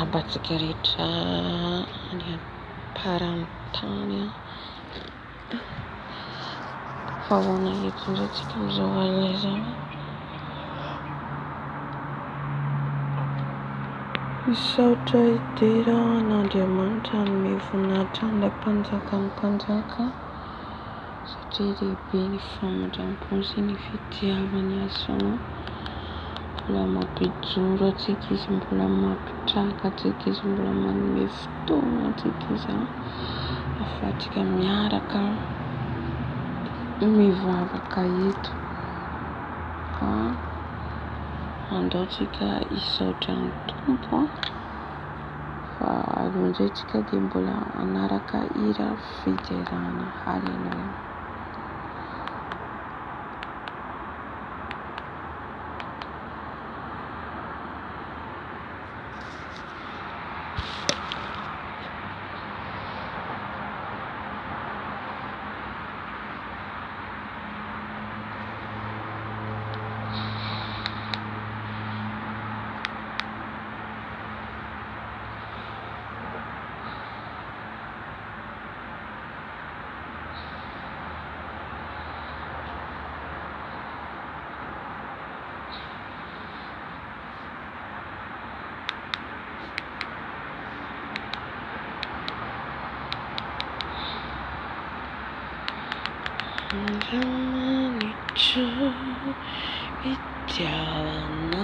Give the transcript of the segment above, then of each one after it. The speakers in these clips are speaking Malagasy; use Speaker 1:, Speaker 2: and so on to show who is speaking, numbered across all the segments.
Speaker 1: abatsika rehetra any am-paran'ny tany fa ahoana eto indray tsika amin'izao alina izao. Misaotra idera an'Andriamanitra hanome voninahitra an'ilay mpanjaka ny mpanjaka satria lehibe ny famandram-pony sy ny fitiavany azy foana. Mbola mampijoro antsika izy, mbola mampitraka antsika izy, mbola manome fotoana antsika izy ahafahantsika miaraka mivavaka eto ka andaontsika hisaotra ny tompo fa alohan'izay tsika dia mbola anaraka hira fijerana. Haleluya. Andriamanitra fitiavana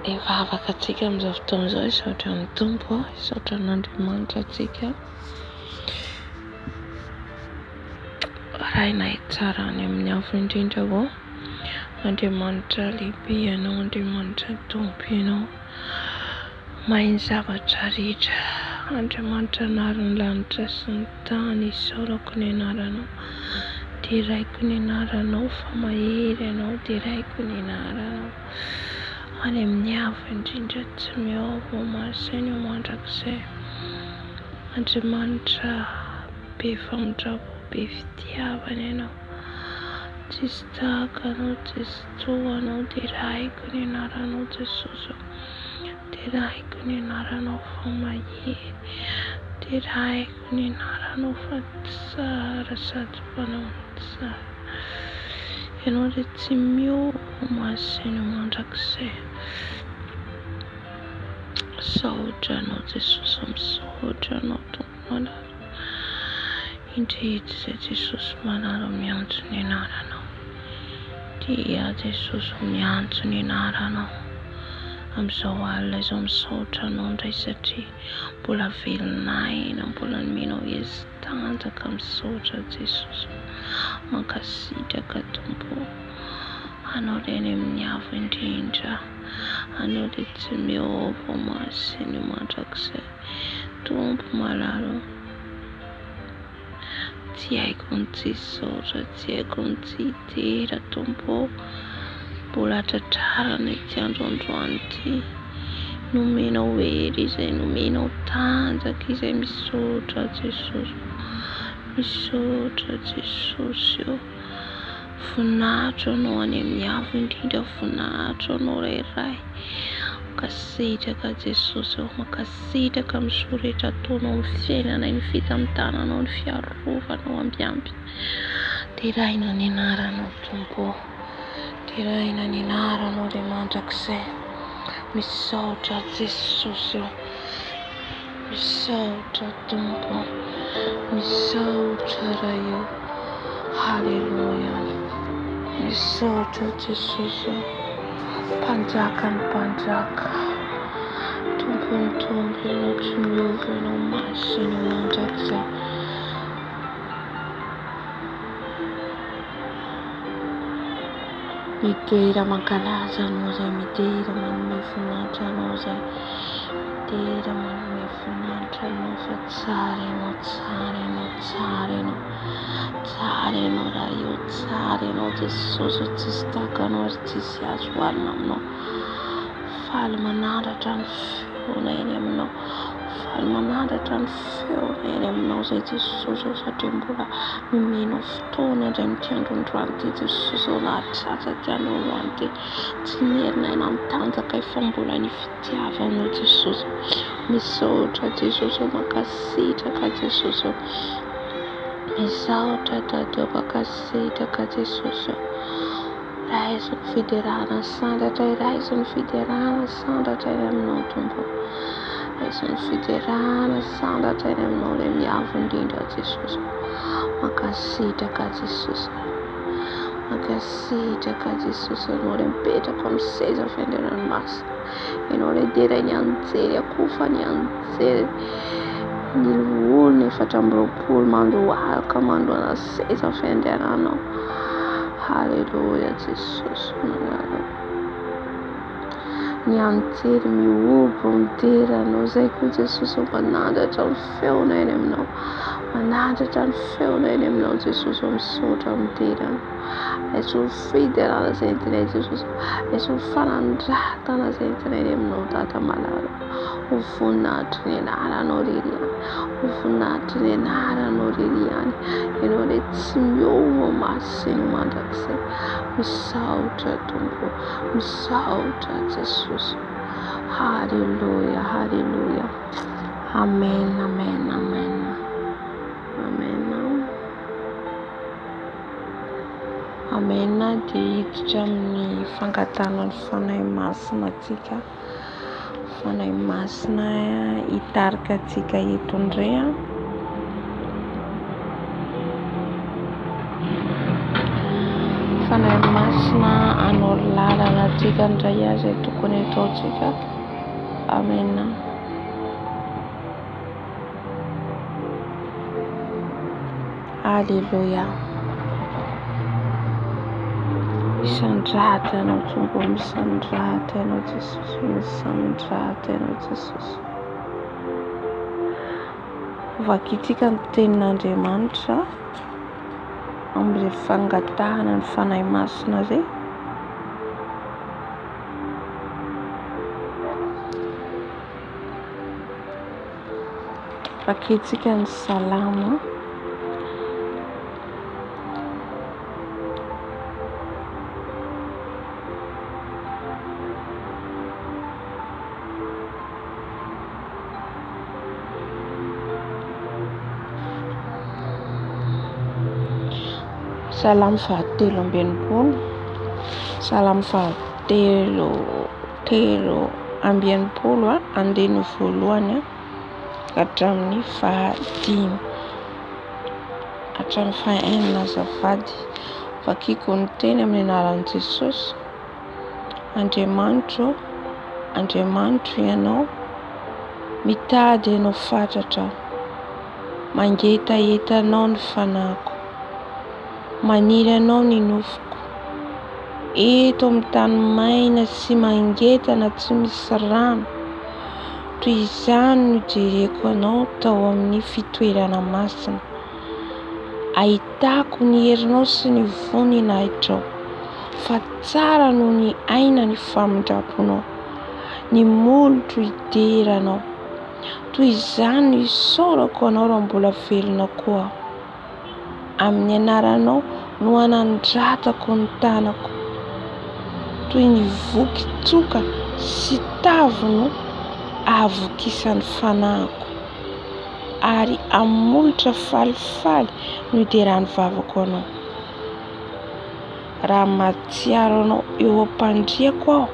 Speaker 1: Dia vavaka antsika amin'izao fotoana izao isaotra ny tompo, isaotra n'Andriamanitra antsika. Rainay tsara any amin'ny afo indrindra ho Andriamanitra lehibe ianao, Andriamanitra tompo ianao, mahay ny zavatra rehetra. Andriamanitra anaran'ny lanitra sy ny tany, isaorako ny anaranao, diraiko ny anaranao, fa mahery ianao, diraiko ny anaranao. Any amin'ny afo indrindra tsy miova masainy ao mandrakizay. Andriamanitra be famindrabo, be fitiavana ianao, tsisy tahaka anao, tsisy tohanao, diraiko ny anaranao Jesosy, diraiko ny anaranao fa mahery, diraiko ny anaranao fa tsara sady mpanao tsara. Ianao dia tsy miova masainy ao mandrakizay. Misaotra anao Jesosy, misaotra anao tompo manara. Indreto izay Jesosy manara miantso ny anaranao. Dia Jesosy miantso ny anaranao. Amin'izao alina izao misaotra anao indray satria mbola velon'aina, mbola nomenao hezy tanjaka. Misaotra Jesosy, mankasitraka tompo. Anao dia any amin'ny afo indrindra, anao dia tsy miova masainy mandrakizay. Tompo malalo, tsy haiko ny tsy saotra, tsy haiko ny tsy hitera tompo. Mbola tratrarana ity androandroany ity, nomenao hery izay, nomenao tanjaka izay. Misaotra Jesosy, misaotra Jesosy eo. Voninahitro anao any amin'ny afo indrindra, voninahitro anao rairay. Makasitraka Jesosy eo, makasitraka amin'ny sorehetra ataonao amin'ny fiainana, ny vita amin'ny tananao, ny fiarovanao ambiamby. Diraina ny anaranao tompo, diraina ny anaranao dia mandrakizay. Misaotra Jesosy eo, misaotra tompo, misaotra raha eo. Halleluja, misaotra Jesosy eo. Mpanjaka ny mpanjaka, tompo ny tompo, ianao tsy miova, ianao masainy mandrakizay. Midera mankalaza anao izay, midera manome voninahitra anao izay, midera manome voninahitra anao fa tsara ianao, tsara ianao, tsara ianao, tsara ianao raha eo, tsara ianao Jesosy, tsisy tahaka anao ary tsisy azo oharina aminao. Faly manandratra ny feona eny aminao, faly manandratra ny feona eny aminao izay Jesosy, satria mbola nomenao fotoana indray amin'ity androandroany ity Jesosy. Nahatratra ity androandroany ity, tsy nierina eny amin'ny tanjaka fa mbola ny fitiavanao Jesosy. Misaotra Jesosy, mankasitraka Jesosy, misaotra Dadao, mankasitraka Jesosy. Raiso ny fiderana sandratra, raiso ny fiderana sandratra eny aminao tompo, raiso ny fiderana sandratra eny aminao ilay miavo indrindra Jesosy. Mankasitraka Jesosy, mankasitraka Jesosy. Ianao ilay mipetraka amin'ny seza fiandranomasina, ianao ilay dera ny anjery akofa ny anjery ny olona 420 mandohalika mandoana seza fiandriananao. Halleluja Jesosy manara. Ny anjery miobo mideranao izay koa Jesosy, manandratra ny feona eny aminao, manandratra ny feona eny aminao Jesosy. Misaotra miderana, raiso ny fiderana izay entinay Jesosy, raiso ny fanandratana izay entinay eny aminao Dada malala. Ho voninahitry ny anaranao irery ihany, ho voninahitry ny anaranao irery ihany. Ianao ilay tsy miova masainy mandrakizay. Misaotra tompo, misaotra Jesosy. Halleluja, halleluja. Amen, amen, amen, amen, amen. Dia hiditra amin'ny fangatana ny fanahy masina antsika, fanahy masina hitarika antsika eto indray. fanahy masina anao lalana antsika ndray azy tokony ataontsika. Amen. Alleluia. Misandrahatra ianao Tompo, misandrahatra ianao Jesosy, misandrahatra ianao Jesosy. Vakitsika ny tenin'Andriamanitra amin'ilay fangatahana ny fanahy masina izay. Vakitsika ny salama Salamo fahatelo amby enimpolo, salamo fahatelo amby enimpolo andiny voalohany hatramin'ny fahadimy hatramin'ny fahaenina azafady. Vakiko ny teny amin'ny anaran'i Jesosy. Andriamanitra ianao, mitady ianao fatratra, mangetahetanao ny fanahiko, maniry anao ny nofoko. Eto amin'ny tany maina sy mangetana tsy misy rano, toy izany no jereko anao tao amin'ny fitoerana masina. Ahitako ny herinao sy ny voninahitranao, fa tsara no ny aina ny famindraponao, ny molotro hideranao. Toy izany no isaorako anao raha mbola velona koa. Amin'ny anaranao no anandratako ny tanako, toy ny voky tsoka sy tavy avokisan'ny fanahiko, ary amolotra falifaly no hideran'ny vavako anao. Raha mahatsiaro anao eo am-pandriako aho,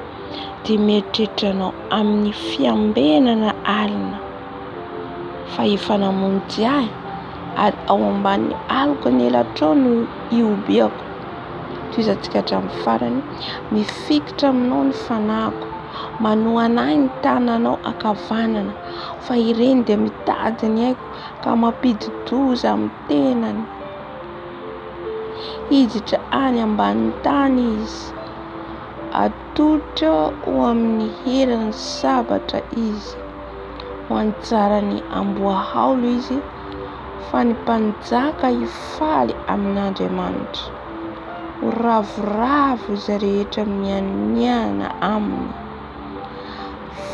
Speaker 1: dia mieritreritra anao amin'ny fiambenana alina, fa efa namonjy ahy ary ao ambanin'ny aloko ny elatrao no iobiako. Toizantsika hatramin'ny farany. Mifikitra aminao ny fanahiko, manohana ahy ny tananao ankavanana, fa ireny dia mitady ny aiko ka mampidi-doza amin'ny tenany. Hiditra any ambanin'ny tany izy, atolotra ho amin'ny heriny sabatra izy. Ho anjarany amboa haolo izy, fa ny mpanjaka hifaly amin'Andriamanitra. Ho ravoravo izay rehetra mianiana aminy,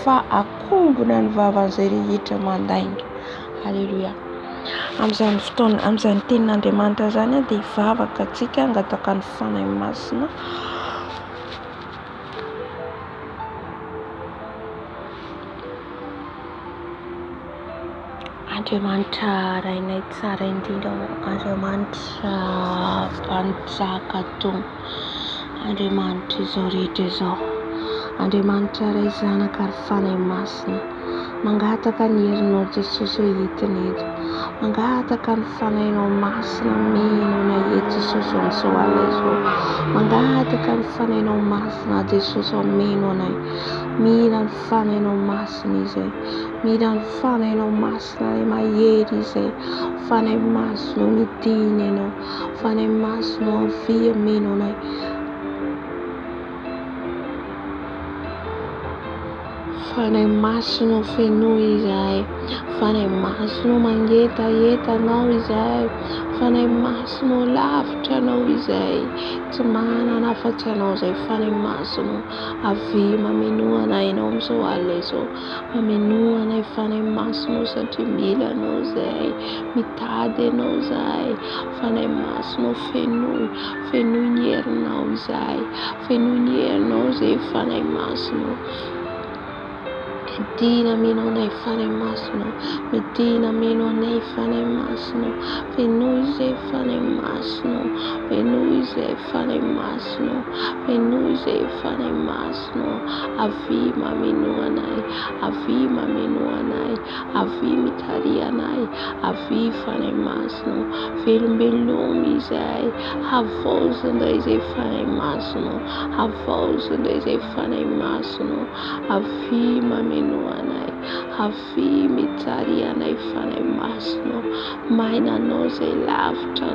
Speaker 1: fa akombona ny vavan'izay rehetra mandainga. Alleluia. Amin'izany fotoana, amin'izany tenin'Andriamanitra izany dia hivavaka antsika hangataka ny fanahy masina. Andriamanitra rainay tsara indrindra, Andriamanitra mpanjaka tony, Andriamanitra izao rehetra izao, Andriamanitra ray zanaka ary fanahy masina. Mangataka ny herinao Jesosy ho hitiny eto, mangataka ny fanahinao masina menona eto Jesosy amin'izao alina izao. Mangataka ny fanahinao masina Jesosy ameno anay. Mila ny fanahinao masina izay, mila ny fanahinao masina Mahery izay, fanahy masina midiny ianao, fanahy masina avy ameno anay. Fanahy masina feno izahay, fanahy masina mangetaheta anao izahay, fanahy masina lavitra anao izahay, tsy manana afa-tsy anao izay. Fanahy masina avy mamenoa anay ianao amin'izao alina izao, mamenoa anay fanahy masina satria mila anao izahay, mitady anao izahay. Fanahy masina fenoy ny herinao izahay, fenoy ny herinao izay fanahy masina. Medina mino nei fane masno, Medina mino nei fane masno, Venuise fane masno, Venuise fane masno, Venuise fane masno, Avima minuanai, Avima minuanai, Avimi tarianai, Avi fane masno, Filmbelumi sei, Havosandese fane masno, Havosandese fane masno, Avima minuanai, Avimi tarianai fane masno, Maina nose, laughter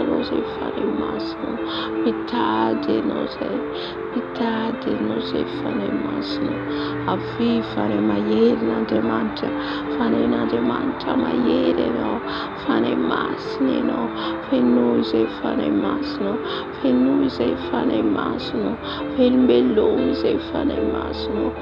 Speaker 1: nose fane masno, Mitade nose fane masno, Avi fane Mahery nante manta Mahery no, fane masni no, Venuise fane masno, Venuise fane masno, Filmbelumse fane masno,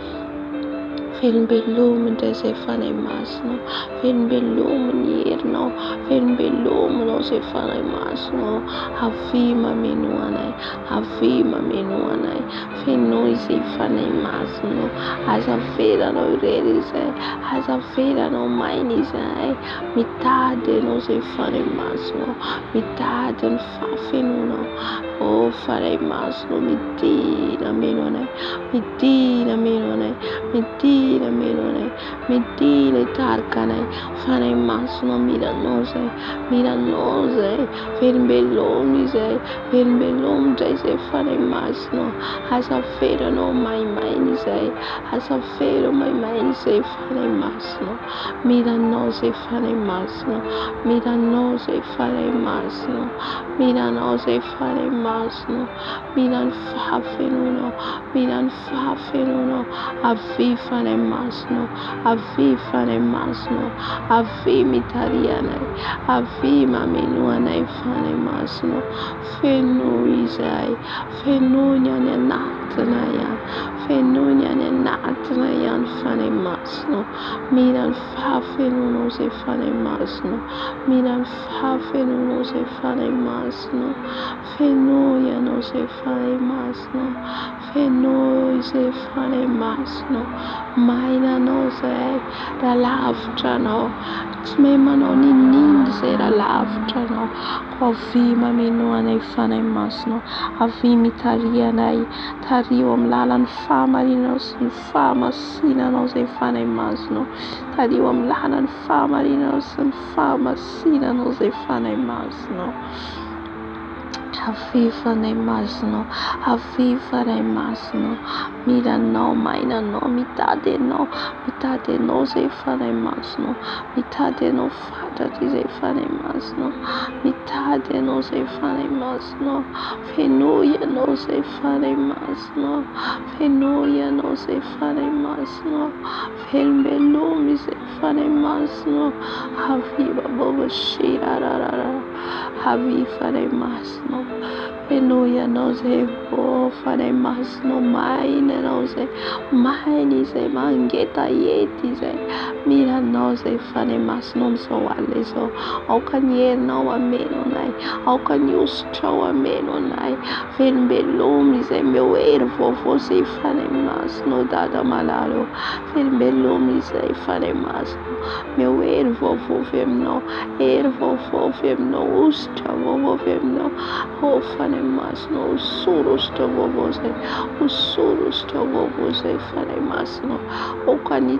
Speaker 1: Filmbelum dese fane masno, Filmbelum nierno, Filmbelum no se fane masno, Avima minuanai, Venuise fane masno, Azavera no redise, Azavera no mainise, Mitade no se fane masno, Mitade fafenuno, o fane masno, Medina minuanai, Medina tarkanai, fane masno, Milanose, Filmbelum dese fane masno, Azavera no mainise, Azavera mainise fane masno, Milanose fane masno, Milanose fane masno, Milanose fane masno, Milan fafenuno, Avi fane masno, Avi fane masno, Avi mitarianai, Avi maminuanai fane masno, Fenuisai, Fenunia natanayan fane masno, Milan fafenuno se fane masno, Milan fafenuno se fane masno, Fenuia no se fane masno, Fenoise fane masno, Maina no se da laughter no, Smemano ninin se da laughter no, Avima minuanai fane masno, Avimi tarianai, Tariom lalan famarinos, Famasina no se fane masno, Tariom lalan famarinos, Famasina no se fane masno, Aviva ne masno, Mira no, maina no, mitade no se fane masno, mitade no fata ti se fane masno, mitade no se fane masno, Fenuia no se fane masno, Fenuia no se fane masno, Filmbelumi se fane masno, Aviva bobo shira rarara, Aviva ne masno, Fenuia no se fane masno, maine no se, maini se mangeta yeti se, mira no se fane masno so wale so, au kan yer no ameno nai, au kan justo ameno nai, Filmbelumi se meu ervo se fane masno dada malalo, Filmbelumi se fane masno, meu ervo femno, usta femno, o fane masno, usurus to se fane masno, o kan ni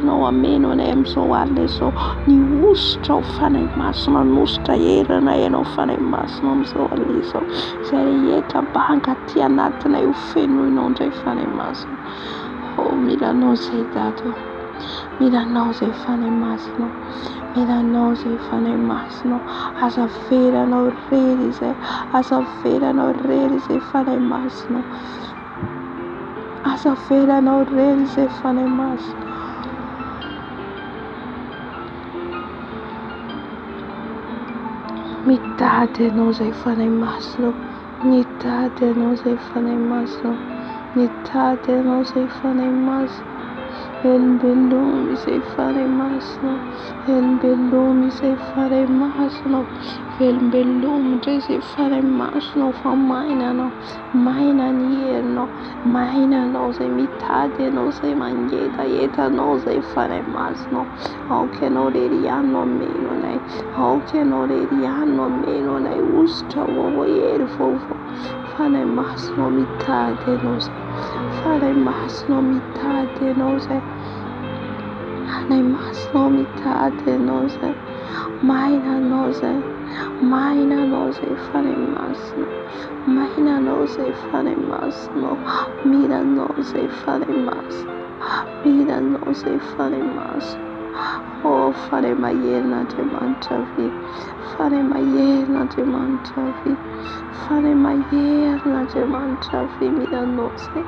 Speaker 1: no ameno ne emso wale so ni usto fane masno nusta yera na eno fane masno so wale so sere yeka banka tia natna u fenu non te fane masno, oh mira no sei dato, mira no se fane masno, mira no se fane masno, Azavera no redise fane masno, Azavera no redise fane masno, mitade no se fane masno, mitade no se fane masno, mitade no se fane masno, Elombeloma izay faray masina, elombeloma izay faray masina, velombeloma indray izay faray masina. Fa maina anao, maina ny herinao, maina anao izay mitady anao, izay mangetaeta anao izay faray masina. Aoka ianao rery ihany no hameno anay, aoka ianao rery ihany no hameno anay ositra vaovao, hery vaovao. Faray masina mitady anao izay, faray masina mitady anao izay, faray masina mitady anao izay, maina anao izay, maina anao izay faray masina, maina anao izay faray masina, mira anao izay faray masina, mira anao izay faray masina. Oh, faray maherin'Andriamanitra ve, faray maherin'Andriamanitra ve, faray maherin'Andriamanitra ve, mira anao izay,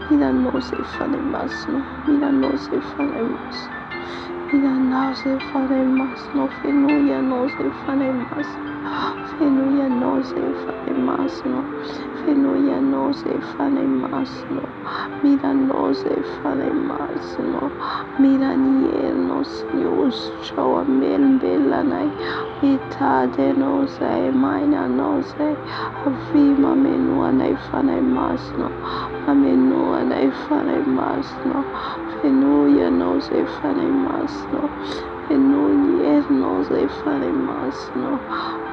Speaker 1: mira anao izay faray masina, mira anao izay faray masina, mira anao izay faray masina, fenoy anao izay faray masina, fenoy anao izay faray masina, fenoy anao izay faray masina, mira anao izay faray masina, mira ny herinao sy ny ositra ao amelombelonay, mitady anao izay, maina anao izay, avy mameno anay faray masina, mameno anay faray masina, fenoy anao izay faray masina, fenoy ny herinao izay faray masina,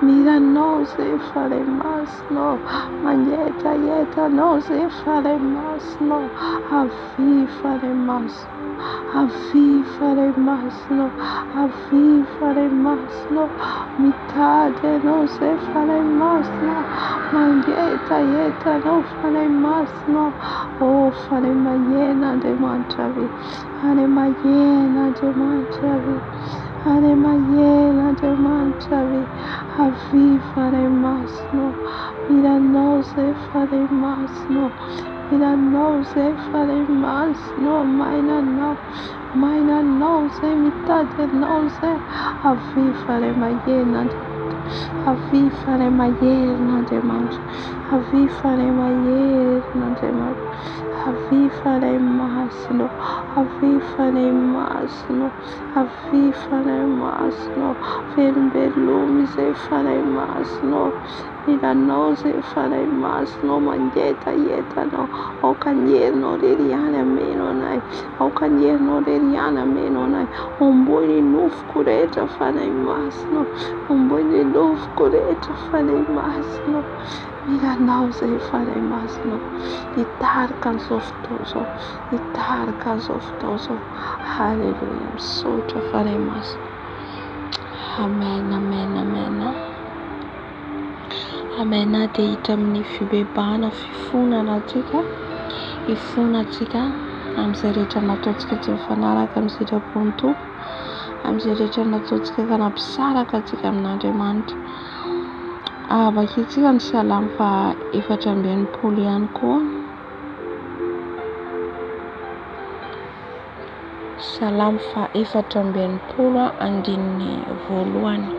Speaker 1: mira anao izay faray masina, mangetaeta anao izay faray masina, avy faray masina, avy faray masina, avy faray masina, mitady anao izay faray masina, mangetaeta anao faray masina. Oh, faray maherin'Andriamanitra ve, faray maherin'Andriamanitra ve, faray maherin'Andriamanitra ve, avy faray masina, mira anao izay faray masina, mira anao izay faray masina, maina anao, maina anao izay mitady anao izay, avy faray maherin'Andriamanitra, avy faray maherin'Andriamanitra, avy faray maherin'Andriamanitra, avy faray masina, avy faray masina, avy faray masina, velombeloma izay faray masina, mira anao izay faray masina, mangetaeta anao, aoka ny herinao rery ihany hameno anay, aoka ny herinao rery ihany hameno anay, omboy ny nofoko rehetra faray masina, omboy ny nofoko rehetra faray masina, mira anao izay faray masina, hitarika an'izao fotoana izao, hitarika an'izao fotoana izao. Halleluja, misaotra faray masina. Amen, amen, amen. Amen. Dia hita amin'ny fibebahana fifonana antsika, hifona antsika amin'izay rehetra nataontsika tsy mifanaraka amin'ny sitrapon'ny Tompo, amin'izay rehetra nataontsika ka nampisaraka antsika amin'Andriamanitra. Vakintsika ny salamo fa 480 ihany koa. Salamo fa 480 andininy voalohany.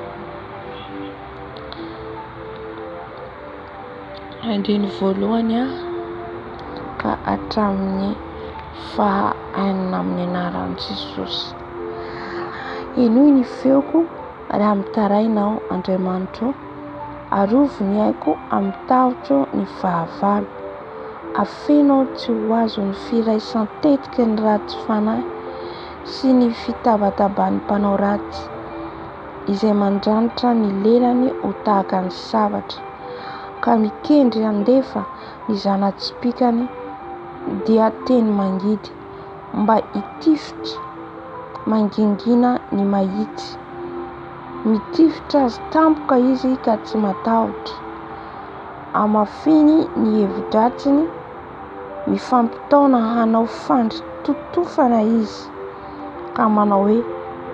Speaker 1: Andiny voalohany ka hatramin'ny faha 4 amin'ny anaran'i Jesosy. Inoy ny feoko raha mitarainao Andriamanitra, arovo ny aiko amin'ny tavotro ny fahavalo, afenao tsy ho azo ny firaisan-tetika ny ratsy fanahy sy ny fitavataban'ny mpanao ratsy, izay mandranitra ny lelany ho tahaka ny zavatra, ka mikendry andefa ny zana-tsipikany dia teny mangidy, mba hitifitra mangingina ny mahitsy. Mitifitra azy tampoka izy ka tsy matahotra, amafiny ny hevi-dratsiny, mifampitaona hanao fandritotofana izy, ka manao hoe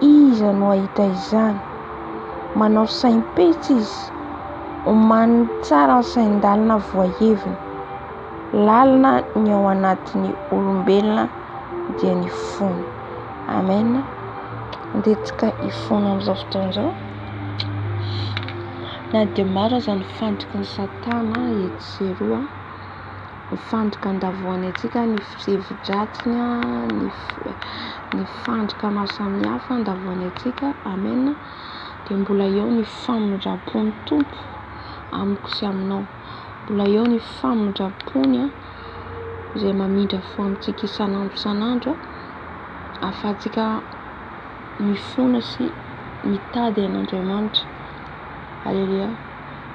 Speaker 1: iza no ahita izany. Manao saim-petsy izy, omaniny tsara ny sain-dalina voahevina, lalina ny ao anatin'ny olombelona dia ny fony. Amen. Andehantsika hifona amin'izao fotoana izao. Na dia maro aza ny fandriky ny Satana eto sy eroa, mifandrika andavoany antsika ny fisevi-dratsiny ny fandrika maro samihafa andavoany antsika. Amen. Dia mbola eo ny famindrapon'ny tompo amiko sy aminao. Mbola eo ny famindrapony izay mamindra fo amintsika isan'andro ahafahantsika mifona sy mitady an'Andriamanitra. Haleluya.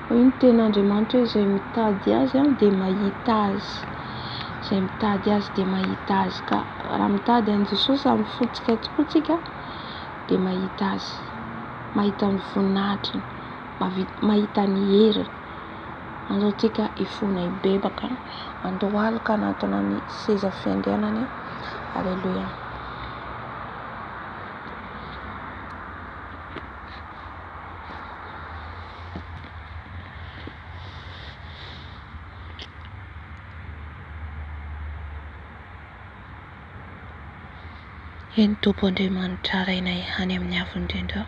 Speaker 1: Hoy ny ten'Andriamanitra izay mitady azy dia mahita azy. Izay mitady azy dia mahita azy. Ka raha mitady an' Jesosy amin'ny fotsika tokoa tsika dia mahita azy. Mahita ny voninahitriny, mahita ny heriny. Andao tsika ifona ibebaka, andao alaka anatona ny seza fiandrianany. Haleluya. Eny Tompo Andriamanitra rainay any amin'ny avondrindra,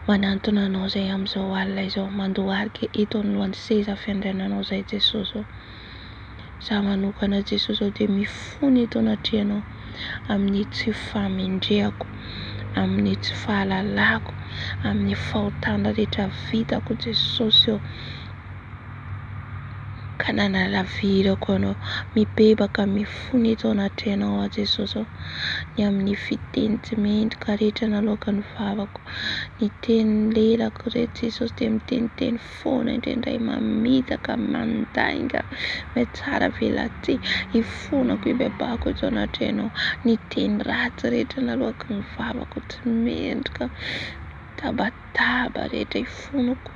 Speaker 1: manantona anao izay amin'izao alina izao, mandoharika eto anoloan'ny seza fiandriananao izay Jesosy. Za manokana Jesosy dia mifony eto anatrianao amin'ny tsy famindrehako, amin'ny tsy fahalalako, amin'ny fahotana rehetra vitako Jesosy. Ka nanalavirako anao, mibebaka mifony eto anatrianao Jesosy. Ny amin'ny fiteny tsy mendrika rehetra naloaka ny vavako, ny teny lelako rehetra Jesosy dia miteniteny foana indraindray mamitaka mandainga tsara velatsia. Ifonako ibebako eto anatrianao, ny teny ratsy rehetra naloaka ny vavako tsy mendrika tabataba rehetra ifonako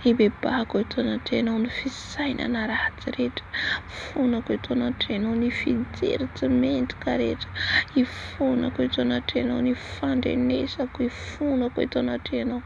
Speaker 1: ibebako eto anatrianao, ny fisainana ratsy rehetra ifonako eto anatrianao, ny fijery tsy mendrika rehetra ifonako eto anatrianao, ny fandrenesako ifonako eto anatrianao,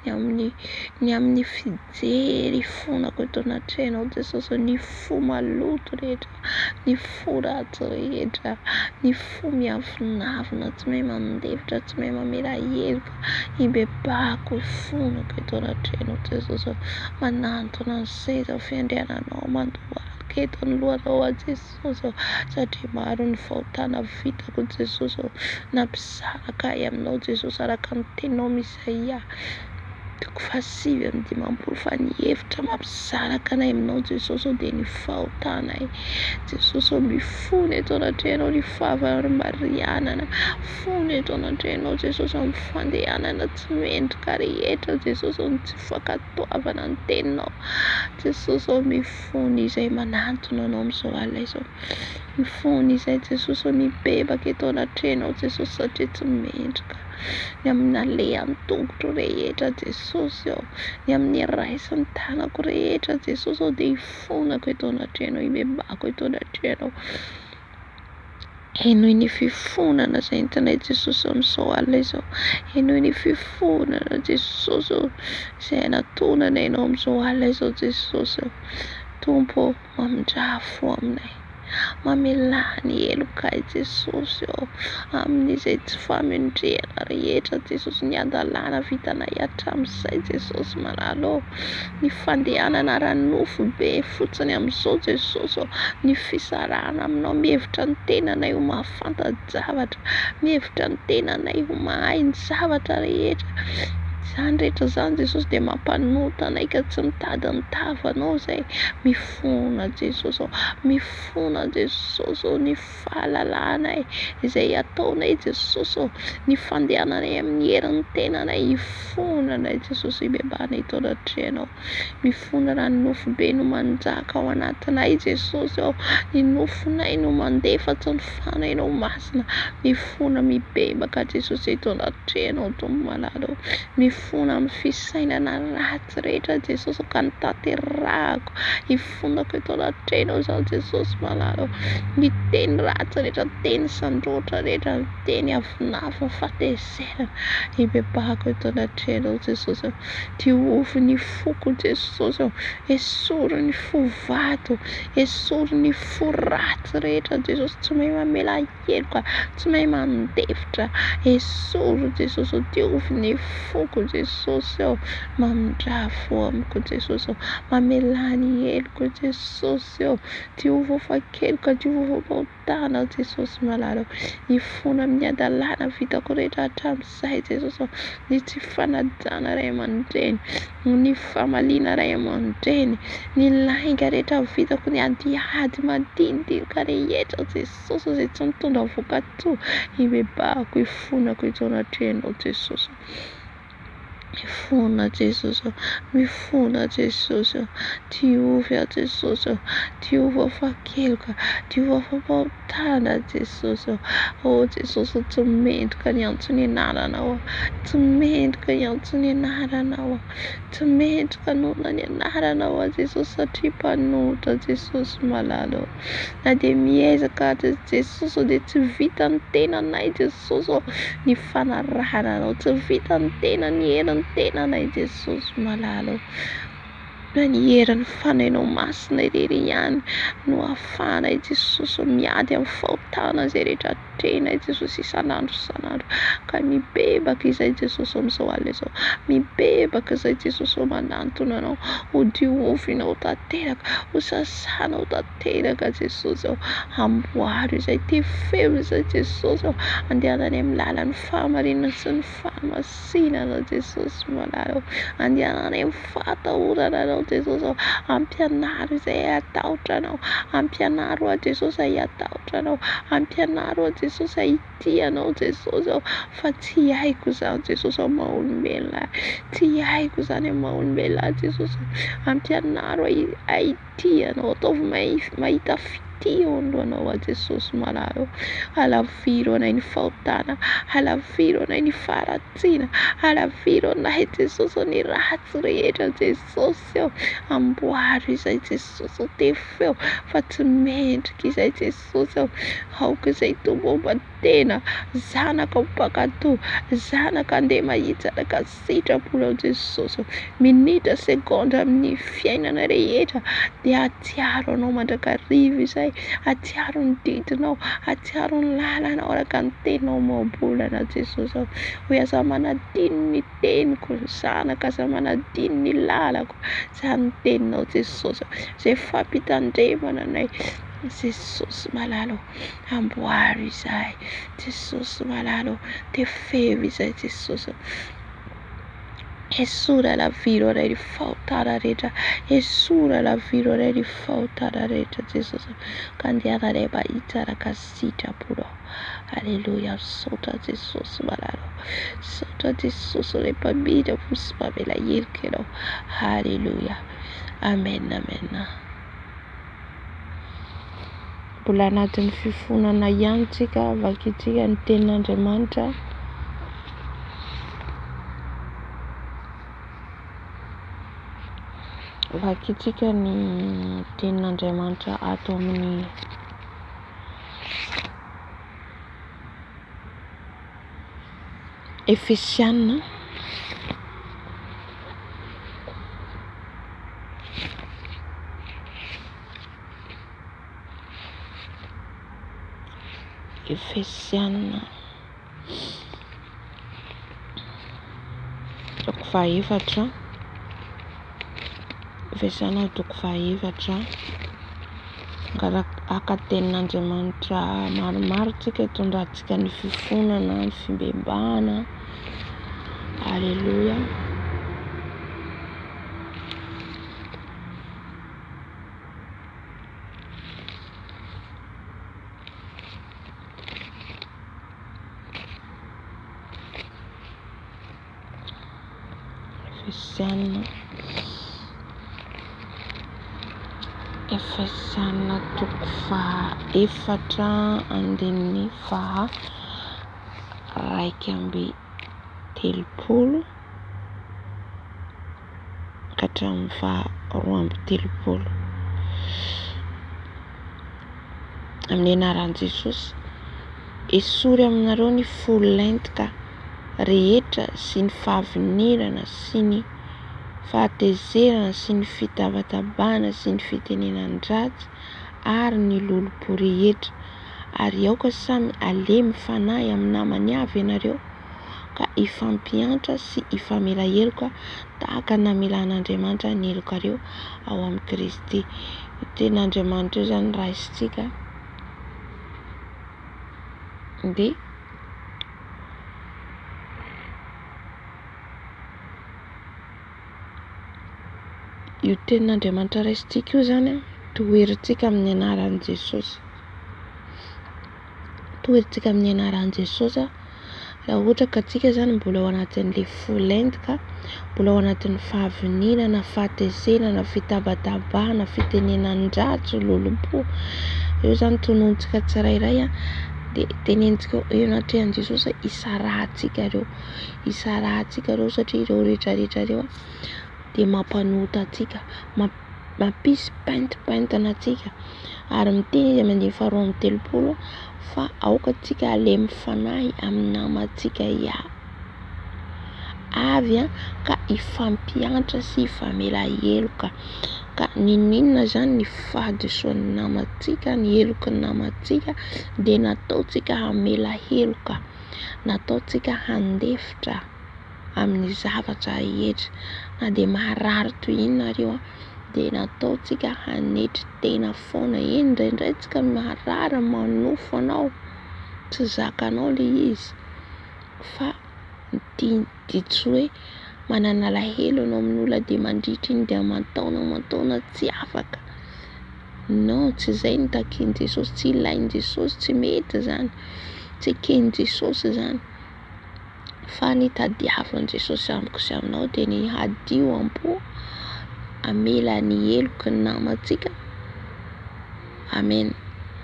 Speaker 1: ny amin'ny fijery ifonako eto anatrianao Jesosy. Ny fo maloto rehetra, ny fo ratsy rehetra, ny fo miavonavona tsy mahay mandefitra, tsy mahay mamela heloka ibebako ifonako eto anatrianao Jesosy. Manantona ny seza fiandriananao, mandohalika eto anoloanao Jesosy, satria maro ny fahotana vitako Jesosy. Nampisaraka ahy aminao Jesosy araka ny teninao Isaia 5:18 fa ny hevitra mampisaraka anay aminao Jesosy dia ny fahotanay Jesosy. Mifony eto anatrianao ny fahavarimbarianana, fony eto anatrianao Jesosy amin'ny fandehanana tsy mendrika rehetra Jesosy, ny tsy fankatoavana ny teninao Jesosy. Mifony izay manantona anao amin'izao alina izao, mifony izay Jesosy mibebaka eto anatrianao Jesosy, satria tsy mendrika ny amin'ny alehan'ny tongotro rehetra Jesosy, ny amin'ny raisin'ny tanako rehetra Jesosy dia ifonako eto anatrianao, ibebako eto anatrianao. Enoy ny fifonana izay entinay Jesosy amin'izao alina izao, enoy ny fifonana Jesosy izay anatonana ianao amin'izao alina izao Jesosy. Tompo, mamindrafo aminay, mamelany helokay Jesosy amin'izay tsy famindrehana rehetra Jesosy, ny andalana vitanay hatramin'izay Jesosy malalo, ny fandehanana ranofo be fotsiny amin'izao Jesosy, ny fisarahana aminao, mihevitra ny tenanay ho mahafanta-javatra, mihevitra ny tenanay ho mahay ny zavatra rehetra. Izany rehetra izany Jesosy dia mampanota anay ka tsy mitady ny tavanao izay. Mifona Jesosy, mifona Jesosy ny fahalalanay izay ataonay Jesosy, ny fandehananay amin'ny herin'ny tenanay ifonanay Jesosy, ibebanay eto anatrianao. Mifona raha ny nofo be no manjaka ao anatinay Jesosy, ny nofonay no mandefatsy ny fanainao masina. Mifona mibebaka Jesosy eto anatrianao Tompo malalo, mifona amin'ny fisainana ratsy rehetra Jesosy ka nitaterahako ifonako eto anatrianao izao Jesosy malalo. Ny teny ratsy rehetra, teny sandroatra rehetra, teny avinavy fatezerana ibebako eto anatrianao Jesosy. Diovy ny foko Jesosy, esory ny fo vato, esory ny fo ratsy rehetra Jesosy, tsy mahay mamela heloka, tsy mahay mandefitra, esory Jesosy. Diovy ny foko Jesosy ao, mamindrafo amiko Jesosy ao, mamelany heloko Jesosy ao, Jehovah fakeloka, Jehovah maotana Jesosy malala, ny fona amin'ny adalana vitako rehetra hatramin'izay Jesosy ao, ny tsy fanajana ray aman-dreny, ny famalina ray aman-dreny, ny lainga rehetra vitako, ny adiady madinidinika rehetra Jesosy izay tsy mitondra voka-tsoa, ibebahako ifonako ito anatrehanao Jesosy, mifona Jesosy, mifona Jesosy, Jehovah Jesosy, Jehovah fakeloka, Jehovah maotana Jesosy, oh Jesosy tsy mendrika ny antsony anaranao, tsy mendrika ny antsony anaranao, tsy mendrika nona ny anaranao Jesosy satria mpanotra Jesosy malala, na dia miezaka Jesosy dia tsy vita ny tenanay Jesosy, ny fanarahananao tsy vita ny tena, ny herin'ny tenanay Jesosy malala, na ny herin'ny fanainao masina irery ihany no ahafahanay Jesosy miady amin'ny fahotana izay rehetra trenay Jesosy isan'andro isan'andro, ka mibebaka izay Jesosy amin'izao alina izao, mibebaka izay Jesosy manantona anao, ho diovinao tanteraka, ho sasanao tanteraka Jesosy ao, amboaro izay tefeo izay Jesosy ao, andehanany amin'ny lalan'ny fahamarinana sy ny fahamasinana Jesosy malala, andehanany amin'ny fahatahorana anao Jesosy ao, ampianaro izay atahotra anao, ampianaro a Jesosy ay atahotra anao, ampianaro a Jesosy ay tia anao Jesosy ao, fa tsy haiko izany Jesosy ao maha-olombelona, tsy haiko izany amin'ny maha-olombelona Jesosy, ampianaro ay tia anao, ataovy mahita fity ao anohanao a Jesosy malala, alaviro anay ny fahotana, alaviro anay ny faharatsiana, alaviro anay Jesosy ny ratsy rehetra Jesosy ao, amboaro izay Jesosy tefeo, fa tsy mendrika izay Jesosy ao, aoka izay tombomba tena, zanaka mpakatoa, zanaka andeha mahitsaraka sitrapolo ao Jesosy, minitra segondra amin'ny fiainana rehetra dia atsiaro anao mandrakariva izay, atsiaro ny didinao, atsiaro ny lalanao araka ny teninao maobolana Jesosy ao, hoe aza manadino ny teniko, zanaka aza manadino ny lalako, izany teninao Jesosy, izay fampitandremana anay Jesosy malala, amboaro izay Jesosy malala, tefeo izay Jesosy, esora laviro anay ny fahotana rehetra, esora laviro anay ny fahotana rehetra Jesosy, ka andehananay mahitsaraka sitrapolo, aleluia, misaotra Jesosy malala, misaotra Jesosy ilay mpamidra sy mpamela helika ianao, aleluia, amen, amen. Mbola anatin'ny fifonana ihany tsika, vakitsika ny tenin'Andriamanitra. Vakitsika ny tenin'Andriamanitra ato amin'ny Efesiana toko fahaefatra, Efesiana toko fahaefatra, aka tenin'Andriamanitra maromaro tsika hitondratsika ny fifonana, ny fimbembana, aleluia. Efesiana toko fahaefatra andininy faha raika amby telopolo ka hatramin'ny faha roa amby telopolo, amin'ny anaran'i Jesosy. Esory aminareo ny folo-lentika rehetra sy ny fahavinirana sy ny fahatezerana sy ny fitavatabana sy ny fitenenan-dratsy ary ny lolo-po rehetra, ary aoka samy alemy fanahy amin'ny namany avy ianareo, ka ifampianatra sy ifamela heloka tahaka namela an'Andriamanitra ny helokareo ao amin'ny Kristy. Ten'Andriamanitra io zany raha isitsika dia io ten'Andriamanitra raisitsika io zany toherintsika amin'ny anaran'i Jesosy. Toherintsika amin'ny anaran'i Jesosy raha ohatra ka tsika zany mbola ao anatin'ilay folentika, mbola ao anatin'ny fahavinirana, fahatezerana, fitabatabahana, fitenenan-dratsy, lolom-po, io zany tonontsika tsirairay dia tenentsika eo anatrehan'i Jesosy isarahantsika reo satria ireo rehetrarehetra reo dia mampanota atsika, mampisy paintipaintina atsika. Ary miteny izy amin'ny 2:30 fa aoka atsika alemy fanahy amin'ny namantsika avy ka ifampianatra sy ifamela heloka. Ka ninona zany ny fahadisoan'ny namantsika, ny heloky ny namantsika dia nataontsika hamela heloka, nataontsika handefitra amin'ny zavatra rehetra, na dia marary toy inona reo dia nataontsika hanetry tena foana. Indraindray tsika marary manofo anao, tsy zakanao ilay izy, fa ditso hoe manana alahelo anao amin'olona dia mandritra iny dia mantaona tsy afaka. Non, tsy izay ny takian'i Jesosy, tsy ilain'i Jesosy, tsy mety zany, tsy eken'i Jesosy zany. Fa ny tadiavin'i Jesosy amiko sy aminao dia ny hadio am-po amela ny heloky ny namantsika. Amen.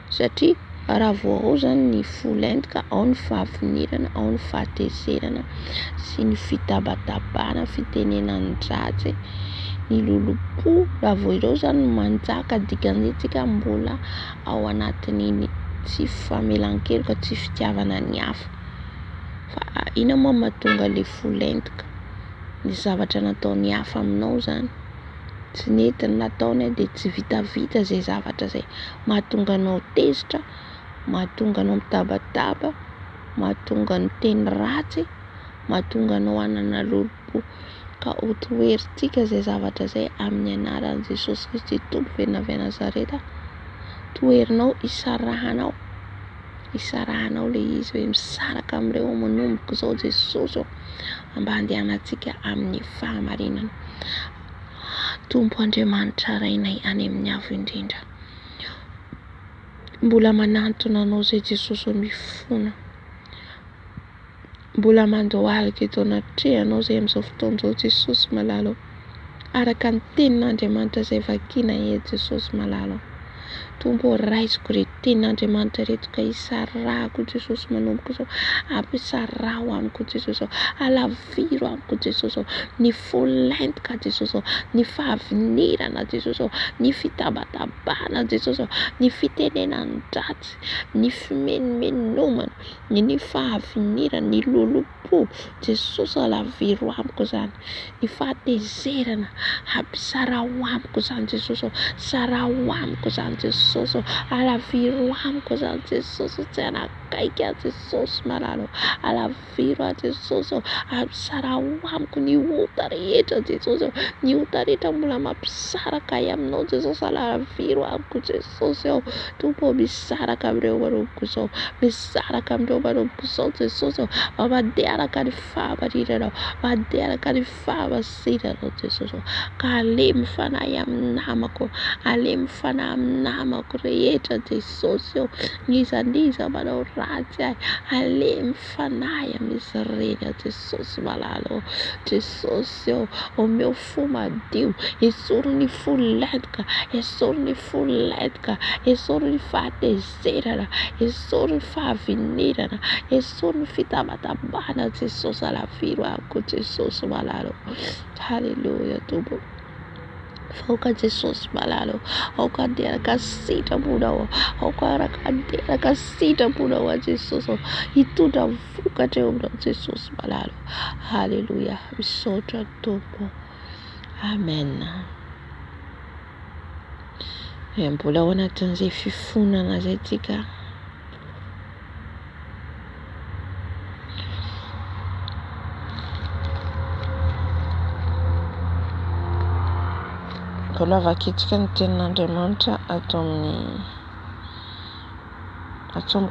Speaker 1: Satria raha vao ao zany ny folentika, ao ny fahavinirana, ao ny fahatezerana sy ny fitabatabana, fitenenan-dratsy, ny lolom-po. Raha vao ireo zany manjaka dikan'itsika mbola ao anatin'iny tsy famelan-keloka, tsy fitiavana ny hafa. Fa ina moa mahatonga ilay folentika? Ny zavatra nataony hafa aminao zany, tsy netiny nataony dia tsy vitavita zay zavatra zay, mahatonga anao tezitra, mahatonga anao mitabataba, mahatonga ny teny ratsy, mahatonga anao hanana lolom-po. Ka ho toherintsika zay zavatra zay amin'ny anaran'i Jesosy Kristy Tompo venavy Nazareta. Toherinao isarahanao ilay izy hoe misaraka amin'ireo manomboka izao Jesosy mba handehanantsika amin'ny fahamarinana. Tompo Andriamanitra rainay any amin'ny avo indrindra, mbola manantona anao zay Jesosy mifono, mbola mandoa alika eto anatrehanao zay amin'izao fotoan'izao Jesosy malalo, araka ny tenin'Andriamanitra zay vakiana Jesosy malalo. Tompo raisiko reto tenin'Andriamanitra reto ka isarahako Jesosy manomboka izao, ampisaraho amiko Jesosy, alaviro amiko Jesosy, ny folentika Jesosy, ny fahavinirana Jesosy, ny fitabatabana Jesosy, ny fitenenan-dratsy, ny fimenomenomana, ny fahavinirana, ny lolom-po Jesosy, alaviro amiko zany. Ny fahatezerana ampisaraho amiko zany Jesosy, saraho amiko zany Jesosy, alaviro amiko zany Jesosy, tsy anakaiky Jesosy malalo, alaviro Jesosy, ampisaraho amiko ny ota rehetra Jesosy, ny ota rehetra mbola mampisaraka aminao Jesosy, alaviro amiko Jesosy. Tompo misaraka amin'ireo manomboka izao, misaraka amin'ireo manomboka izao Jesosy, mandeha araka ny fahamarinana, mandeha araka ny fahamasinana Jesosy, ka alemy fanahy amin'ny namako, alemy fanahy amin'ny namako rehetra Jesosy, nizaniza manao ratsy alemy fanahy amin'izy ireny Jesosy malalo. Jesosy omeo fo madio, esoriny ny folentika, esoriny ny folentika, esoriny ny fahatezerana, esoriny ny fahavinirana, esoriny ny fitabatabana Jesosy, alaviro amiko Jesosy malalo. Haleluya Tompo. Aoka Jesosy malalo, aoka andeha araka sitraponao, aoka andeha araka sitraponao Jesosy, hitondra vokatra eo aminao Jesosy malalo. Haleluya, misaotra Tompo. Amen. Mbola ao anatin'izay fifonana zay tsika. Mbola vakitsika ny tenin'Andriamanitra atao amin'ny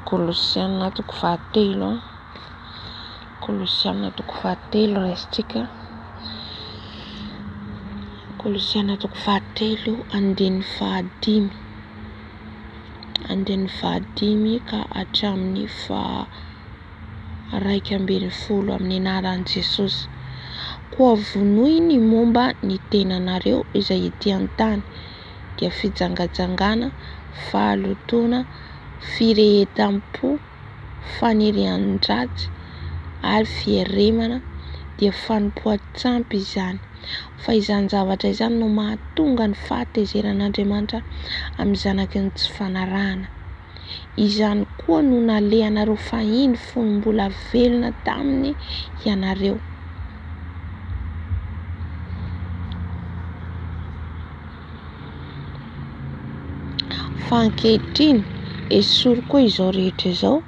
Speaker 1: Kolosianina toko 13 Kolosianina toko 13 resitsika. Kolosianina toko 13 andin'ny 15 ka hatramin'ny 20 amin'ny anaran'i Jesosy. Koa vonoy ny momba ny tenanareo izay ety an-tany dia fijangajangana, fahalotoana, firehetam-po, fanirian-dratsy ary fieremana dia fanompoan-tsampy izany. Fa izany zavatra izany no mahatonga ny fahatezeran'Andriamanitra amin'ny zanaky ny tsy fanarahana. Izany koa no nalehanareo fahiny fony mbola velona taminy ianareo. Fa ankehitriny esory koa izao rehetra izao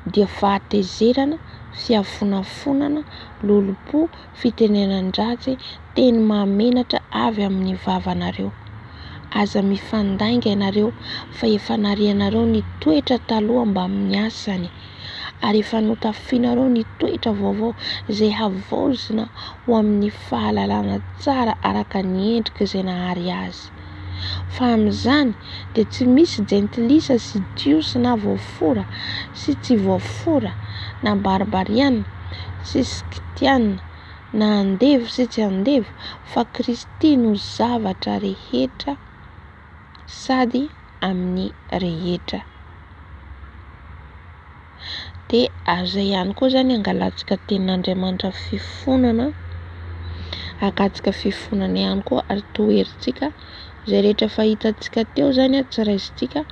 Speaker 1: dia fahatezerana, fiafonafonana, lolo-po, fitenenan-dratsy, teny mahamenatra avy amin'ny vavanareo. Aza mifandainga ianareo fa efa narianareo ny toetra taloha mba amin'ny asany, ary efa notafianareo ny toetra vaovao izay havaozina ho amin'ny fahalalana tsara araka ny endrika izay nahary azy. Fa amin'izany dia tsy misy jentilisa sy jiosy na voafora sy tsy voafora, na barbariana sy skitiana, na andevo sy tsy andevo, fa Kristy no zavatra rehetra sady amin'ny rehetra. Dia aza ihany koa zany angalatsika tenin'Andriamanitra fifonana, akatsika fifonana ihany koa ary toherintsika izay rehetra fahitantsika teo zany tsy raisintsika,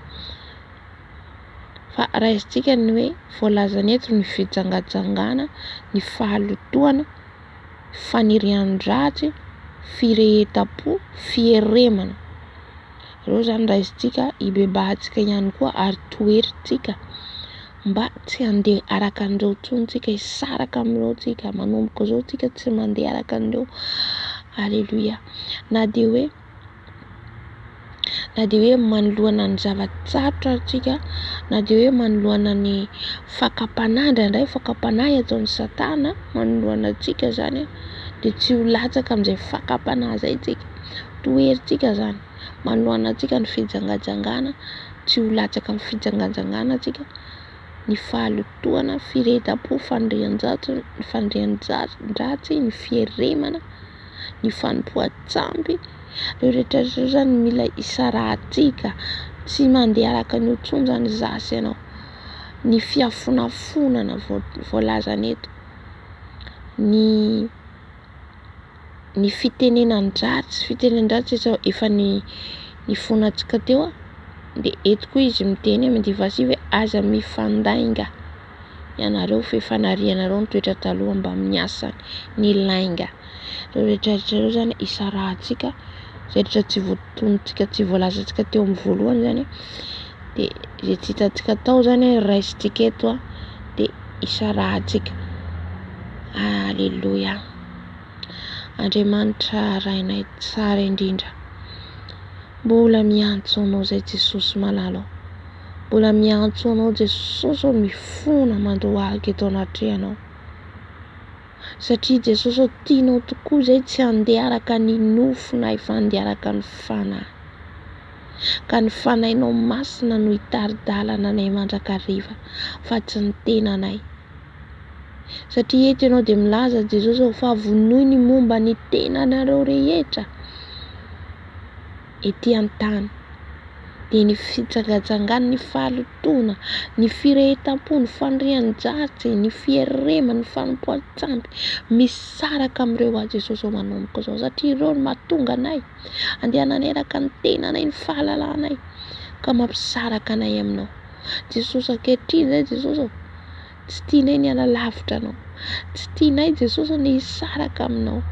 Speaker 1: fa raisintsika ny hoe voalazany eto ny fijangajangana, ny fahalotoana, fanirian-dratsy, firehetam-po, fieremana. Ireo zany raisintsika ibebahantsika ihany koa ary toherintsika mba tsy handeha araka an'ireo tsontsika hisaraka amin'ireo tsika, manomboka izao tsika tsy mandeha araka an'ireo. Alleluia. Na dia hoe manoloana ny zavatsarotra tsika, na dia hoe manoloana ny fakapanahy, indraindray fakapanahy ataon'ny Satana manoloana antsika zany, dia tsy ho latsaka amin'izay fakapanahy izay tsika. Toherintsika zany manoloana antsika ny fijangajangana, tsy ho latsaka amin'ny fijangajangana tsika, ny fahalotoana, firehetam-po, fandrian-dratsy, ny fieremana, ny fanompoan-tsampy. Ireo rehetra ireo zany mila isarahantsika, tsy mandeha araka ny otsony zany zasy ianao. Ny fiafonafonana voalazana eto, ny fitenenan-dratsy izao efa ny fonantsika teo, dia eto koa izy miteny amin'ny divasiva hoe aza mifandainga ianareo fa efa narianareo ny toetra taloha mba amin'ny asany, ny lainga. Ireo rehetra ireo zany isarahantsika, izay rehetra tsy voatonontsika, tsy voalazantsika teo amin'ny voalohany zany, dia izay tsy hitantsika tao zany raisintsika eto dia isarahantsika. Alleluia. Andriamanitra rainay tsara indrindra, mbola miantso anao zay Jesosy malalo, mbola miantso anao Jesosy mifona mandohalika eto anatrehanao, satria Jesosy tianao tokoa zay tsy handeha araka ny nofona fa handeha araka ny fanahy. Ka ny fanahinao masina no hitari-dalana anay mandrakariva, fa tsy ny tenanay. Satria eto ianao dia milaza Jesosy fa vonoy ny momba ny tenanareo rehetra ety an-tany, dia ny fijangajangana, ny fahalotoana, ny firehetam-po, ny fandrian-dratsy, ny fieremana, ny fanompoan-tsampy misaraka amin'ireo a Jesosy manomboka izao, satria ireo no mahatonga anay andehananay araka ny tenanay, ny fahalalànay, ka mampisaraka anay aminao. Jesosy ankehitriny zay Jesosy tsy tianay ny halalavitra anao, tsy tianay Jesosy ny hisaraka aminao,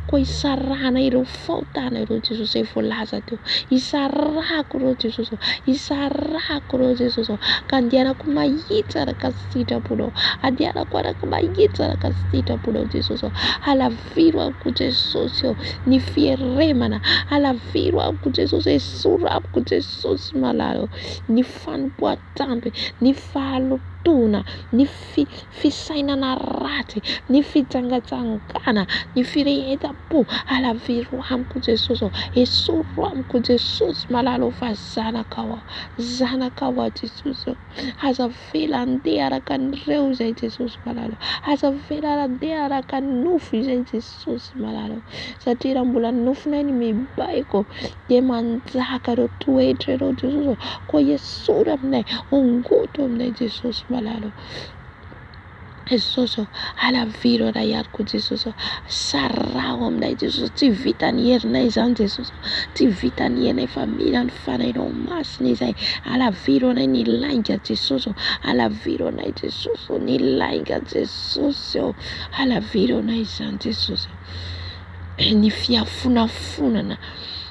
Speaker 1: koa isarahana ireo faotana ireo Jesosy voalaza teo, isarahako ireo Jesosy, isarahako ireo Jesosy, ka andehanako mahitsy araka sitraponao, andehanako araka mahitsy araka sitraponao Jesosy, alaviro amiko Jesosy, ny fieremana, alaviro amiko Jesosy, esoramiko Jesosy malalo, ny fanompoan-tamby, ny fahalotona, ny fisainana ratsy, ny fitsangatsangana, ny firehetam-po, alaviro amiko Jesosy, esoro amiko Jesosy malalo, fa zanakao Jesosy, aza vela andeha araka an'ireo izay Jesosy malalo, aza vela andeha araka nofo izay Jesosy malalo, satria raha mbola nofonay ny mibaiko dia manjaka ireo toetra ireo Jesosy, koa esoro aminay, ongoto aminay Jesosy malalo. Jesosy, alaviro anay ariko Jesosy, sarao aminay Jesosy, tsy vita ny herinay izany Jesosy, tsy vita ny herinay fa mila ny fanainao masina izay, alaviro anay ny lainga Jesosy, alaviro anay Jesosy, ny lainga Jesosy, alaviro anay izany Jesosy, ny fiafonafonana,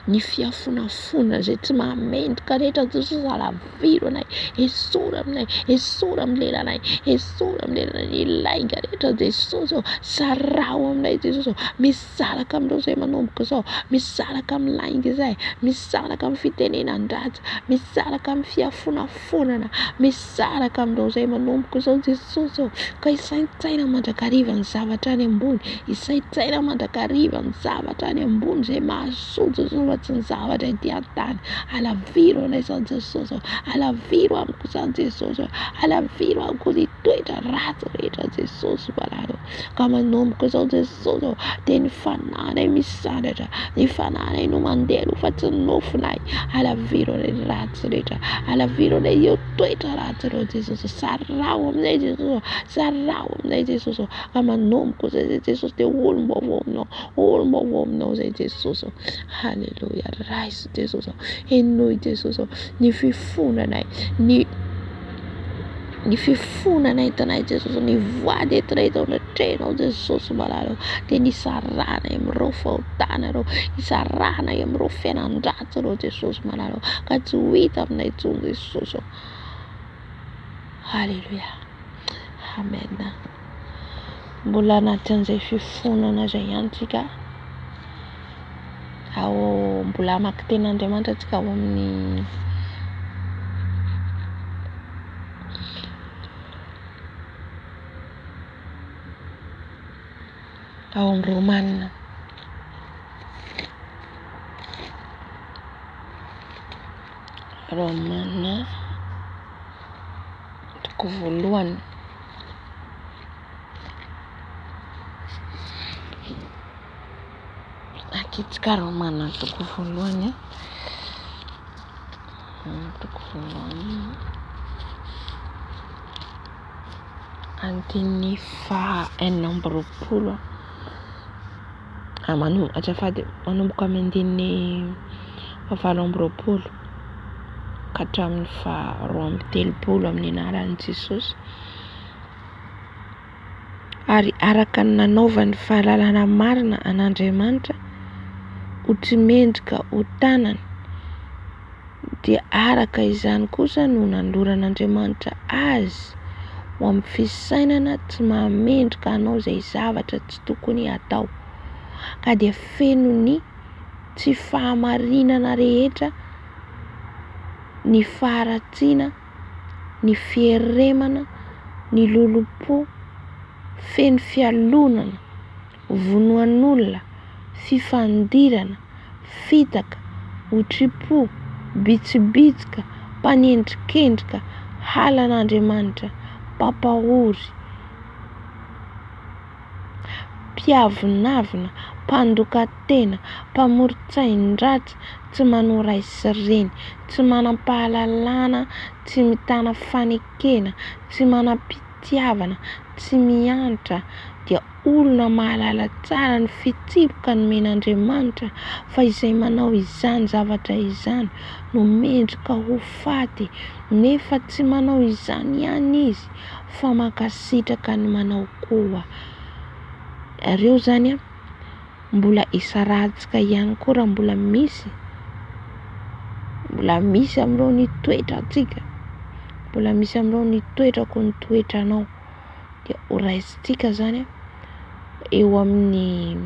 Speaker 1: ny fiafonafonana zay tsy mahamendrika rehetra Jesosy, alaviro anay, esoro aminay, esoro amin'ny lelanay, esoro amin'ny lelanay, ny lainga rehetra Jesosy, sarao aminay Jesosy, misaraka amin'ireo izay manomboka izao, misaraka amin'ny lainga izay, misaraka amin'ny fitenenan-dratsy, misaraka amin'ny fiafonafonana, misaraka amin'ireo izay manomboka izao Jesosy, ka isaintsaina mandrakariva ny zavatra any ambony, isaintsaina mandrakariva ny zavatra any ambony izay mahasoa Jesosy, tsy ny zavatra ety an-tany, alaviro anay izany Jesosy, alaviro amiko izany Jesosy, alaviro amiko ny toetra ratsy rehetra Jesosy malalo, ka manomboka izao Jesosy dia ny fananay misandratra, ny fananay no mandeha aloha fa tsy ny nofinay, alaviro anay ny ratsy rehetra, alaviro anay eo toetra ratsy ireo Jesosy, sarao aminay Jesosy, sarao aminay Jesosy, ka manomboka izay Jesosy dia olo-baovao aminao, olo-baovao aminao izay Jesosy, haleluya. Raisy Jesosy, enoy Jesosy, ny fifonanay, ny fifonanay tanay Jesosy, ny voady etinay tao natrenao Jesosy malalo, dia nisarahanay amin'ireo fahotana ireo, nisarahanay amin'ireo fiainan-dratsy ireo Jesosy malalo, ka tsy ho hita aminay intsony Jesosy, haleluya, amen. Mbola anaty an'izay fifonana izay ihany tsika, ao mbola maka ten'Andriamanitra tsika ao amin'ny ao amin'ny Romanina, Romanina toko voalohany, akitsika Romanina toko voalohany, toko voalohany andiny faha-enina amby roapolo, manomboka amin'ny andiny faha-valo amby roapolo ka hatramin'ny faha-roa amby telopolo amin'ny anaran'i Jesosy, ary araka ny nanaovany fahalalana marina an'Andriamanitra ho tsy mendrika ho tanany, dia araka izany kosa no nandoran'Andriamanitra azy ho amin'ny fisainana tsy mahamendrika anao izay zavatra tsy tokony atao, ka dia feno ny tsy fahamarinana rehetra, ny faharatsiana, ny fieremana, ny lolo-po, feno fialonana, vonoan'olona, fifandirana, fitaka, otripo, bitsibitsika, mpanendrikendrika, halan'Andriamanitra, papahory, mpiavonavina, mpandoka-tena, mpamoron-tsain-dratsy, tsy manoray sy reny, tsy manam-pahalalana, tsy mitana fanekena, tsy manam-pitiavana, tsy miantra, dia olona mahalala tsara ny fitsipoka nomen'Andriamanitra, fa izay manao izany zavatra izany no mendrika ho faty, nefa tsy manao izany ihany izy fa mankasitraka ny manao koa. Ireo zany mbola isarantsika ihany koa raha mbola misy amin'ireo ny toetra atsika, mbola misy amin'ireo ny toetra ko ny toetranao, dia ho raisitsika zany eo amin'ny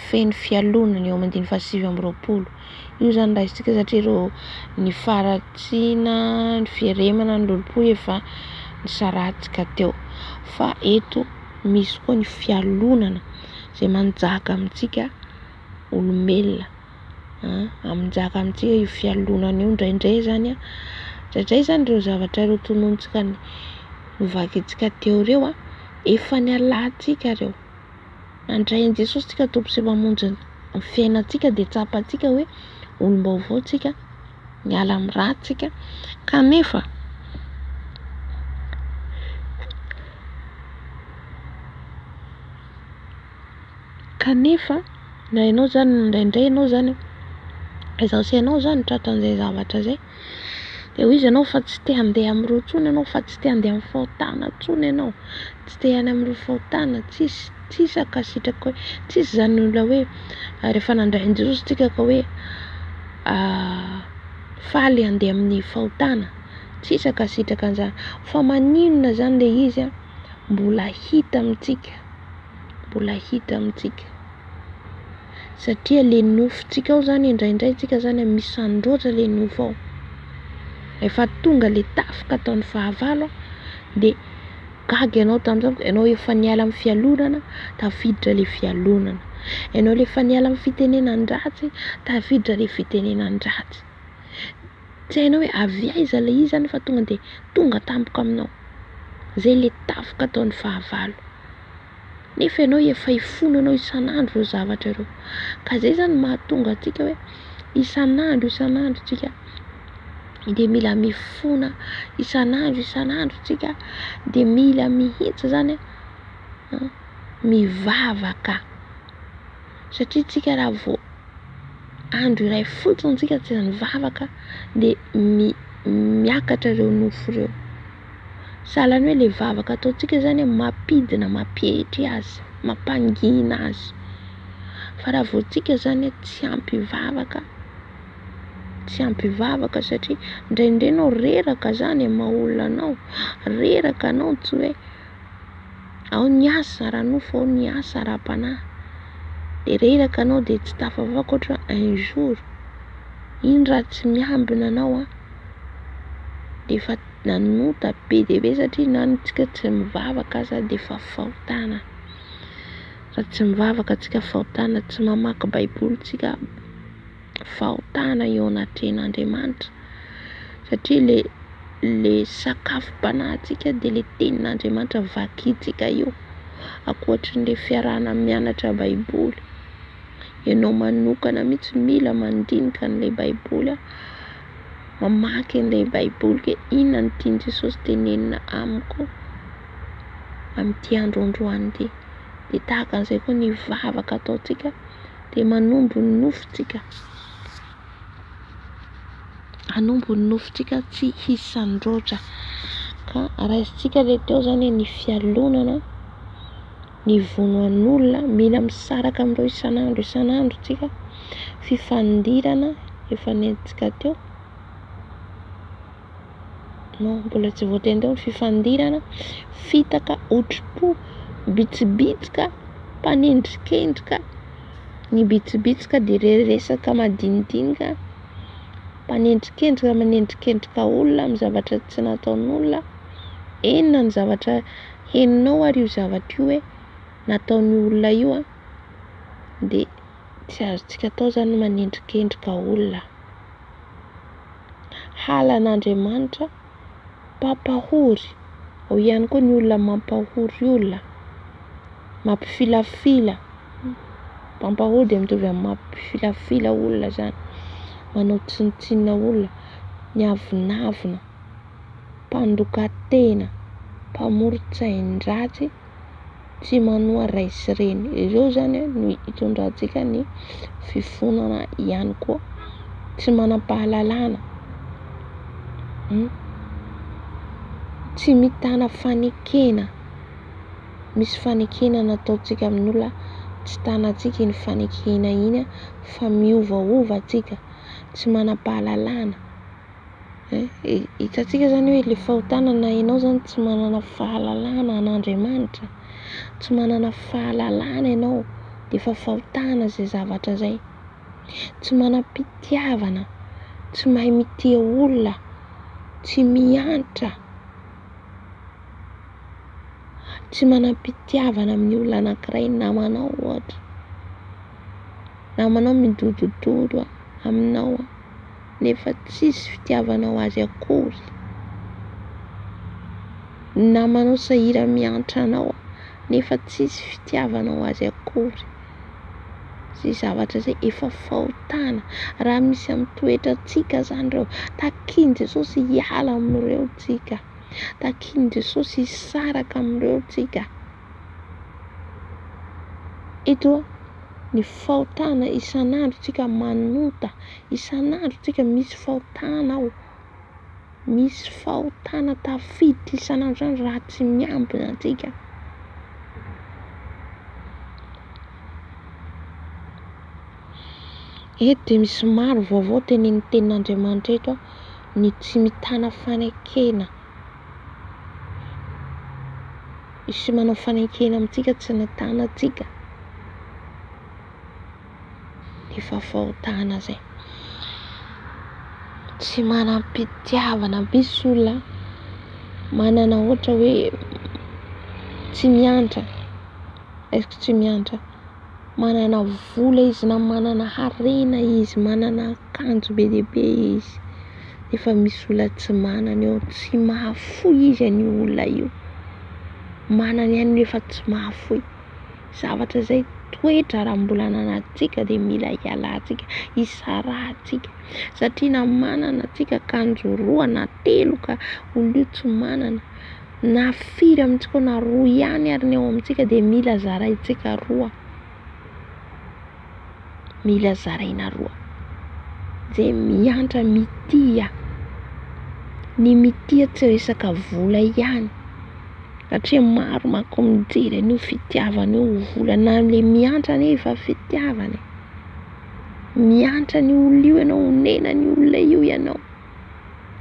Speaker 1: feno fialonana eo amin'ny 720. Io zany raisitsika satria ireo ny faratsiana, ny fieremana, ny lolopo efa nisarantsika teo. Fa eto misy koa ny fialonana izay manjaka amintsika olombelona, aminjaka amintsika io fialonana io indraindray zany ireo zavatra ireo tononontsika novakitsika teo ireo efa nialantsika ireo. Nandray an'i Jesosy tsika tompo sy mpamonjy ny fiainantsika dia tsapantsika hoe olom-baovao tsika, miala amin'ny ratsika. Kanefa na ianao zany indraindray ianao zany izaho sy ianao zany tratran'izay zavatra zay, dia hoy izy ianao fa tsy te handeha amin'ireo intsony ianao, fa tsy te handeha amin'ny fahotana intsony ianao, tsy te any amin'ireo fahotana, tsisy akasitraka hoe tsisy zany olona hoe rehefa nandray an'i Jesosy tsika ka hoe faly handeha amin'ny fahotana, tsisy akasitraka an'izany. Fa maninona zany le izy mbola hita amintsika, satria le nofontsika ao zany indraindray tsika zany misandroatra le nofo ao. Efa tonga le tafika ataon'ny fahavalo dia gaga ianao tamin'izao, ianao efa niala amin'ny fialonana, tafiditra le fialonana. Ianao efa niala amin'ny fitenenan-dratsy, tafiditra le fitenenan-dratsy. Tsy hainao hoe avy aiza le izy zany fa tonga dia tonga tampoka aminao. Zay le tafika ataon'ny fahavalo. Nefa ianao efa hifonanao isan'andro ireo zavatra ireo. Ka zay zany mahatonga antsika hoe isan'andro tsika dia mila mifona, isan'andro tsika dia mila mihitsy zany mivavaka. Satria tsika raha vao andro iray fotsiny tsika tsy mivavaka dia miakatra ireo nofo ireo. Sahalan'ny hoe le vavaka ataontsika zany mampidina, mampihety azy, mampangina azy. Fa raha vao tsika zany tsy hampivavaka satria indraindray ianao reraka zany maha-olona anao, reraka anao tsy hoe ao ny asa ara-nofo, ao ny asa ara-panahy, dia reraka anao dia tsy tafavavaka ohatra un jour. Iny raha tsy miambina anao dia efa nanota be dia be, satria nantsika tsy mivavaka aza dia efa fahotana. Raha tsy mivavaka tsika fahotana, tsy mamaky baiboly tsika fahotana eo anatrehan'Andriamanitra, satria le sakafom-panahintsika dia le tenin'Andriamanitra vakintsika io, ankoatran'le fiarahana mianatra baiboly. Ianao manokana mihitsy mila mandinika an'ilay baiboly, mamaky an'ilay baiboly hoe inona no tian'i Jesosy tenenina amiko amin'ity andro androany ity. Dia tahaka an'izay koa ny vavaka ataontsika dia manombo ny nofontsika tsy hisandroatra. Ka raisitsika le teo zany ny fialonana, ny vonoan'olona, mila misaraka amin'ireo isan'andro tsika. Fifandirana efa nentsika teo, mbola tsy voatery teo. Fifandirana, fitaka, otripo, bitsibitsika, mpanendrikendrika. Ny bitsibitsika dia reresaka madinidinika, manendrikendrika olona amin'ny zavatra tsy nataon'olona. Enina ny zavatra heninao ary io zavatra io hoe nataon'ny olona io dia tsy azontsika atao zany manendrikendrika olona. Halan'Andriamanitra mpampahory, ao ihany koa ny olona mampahory olona, mampifilafila. Mpampahory dia mitovy amin'ny mampifilafila olona zany, manao tsinitsinina olona, miavonavona, mpandokatena, mpamorotsain-dratsy, tsy manoha ray sy reny. Ireo zany no hitondrantsika ny fifonana ihany koa, tsy manam-pahalalana. tsy mitana fanekena. Misy fanekena nataontsika amin'olona tsy tanantsika iny fanekena iny fa miovaova atsika, tsy manam-pahalalana. Hitantsika zany hoe le fahotanana ianao zany tsy manana fahalalana an'Andriamanitra, tsy manana fahalalana ianao de efa fahotana zay zavatra zay, tsy manam-pitiavana, tsy mahay mitia olona, tsy miantra, tsy manam-pitiavana amin'ny olona anankiray, namanao ohatra, namanao midodododo aminao nefa tsisy fitiavana ho azy akory, namanao sahira miantra anao nefa tsisy fitiavana ho azy akory. Zay zavatra zay efa fahotana. Raha misy amin'ny toetratsika zany reo, takiany Jesosy hiala amin'ireo tsika, takiany Jesosy hisaraka amin'ireo tsika. Ito ny fahotana isan'andro tsika manota, isan'andro tsika misy fahotana ao, misy fahotana tafiditra isan'andro zany raha tsy miambina antsika. Eto de misy maro vaovao tenin'ny tenin'Andriamanitra eto ny tsy mitana fanekena. Isy manao fanekena amintsika tsy nitana atsika, efa fahotana zay. Tsy manam-pitiavana. Misy olona manana ohatra hoe tsy miantra, tsy miantra, manana vola izy na manana harena izy, manana akanjo be dia be izy, efa misy olona tsy manana eo, tsy mahafoy izy an'io olona io, manana ihany nefa tsy mahafoy. Zavatra zay toetra raha mbola ananantsika de mila hialantsika, hisarahantsika, satria na manana antsika akanjo 2 na 3 ka olona io tsy manana, na firy amintsika na 2 ihany ary ny ao amintsika de mila zaraintsika 2, mila zaraina 2. Zay miantra mitia, ny mitia tsy resaka vola ihany, satria maro manko mijery an'io fitiavana io vola, na le miantra ne efa fitiavana, miantra ny olona io ianao, nena ny olona io ianao,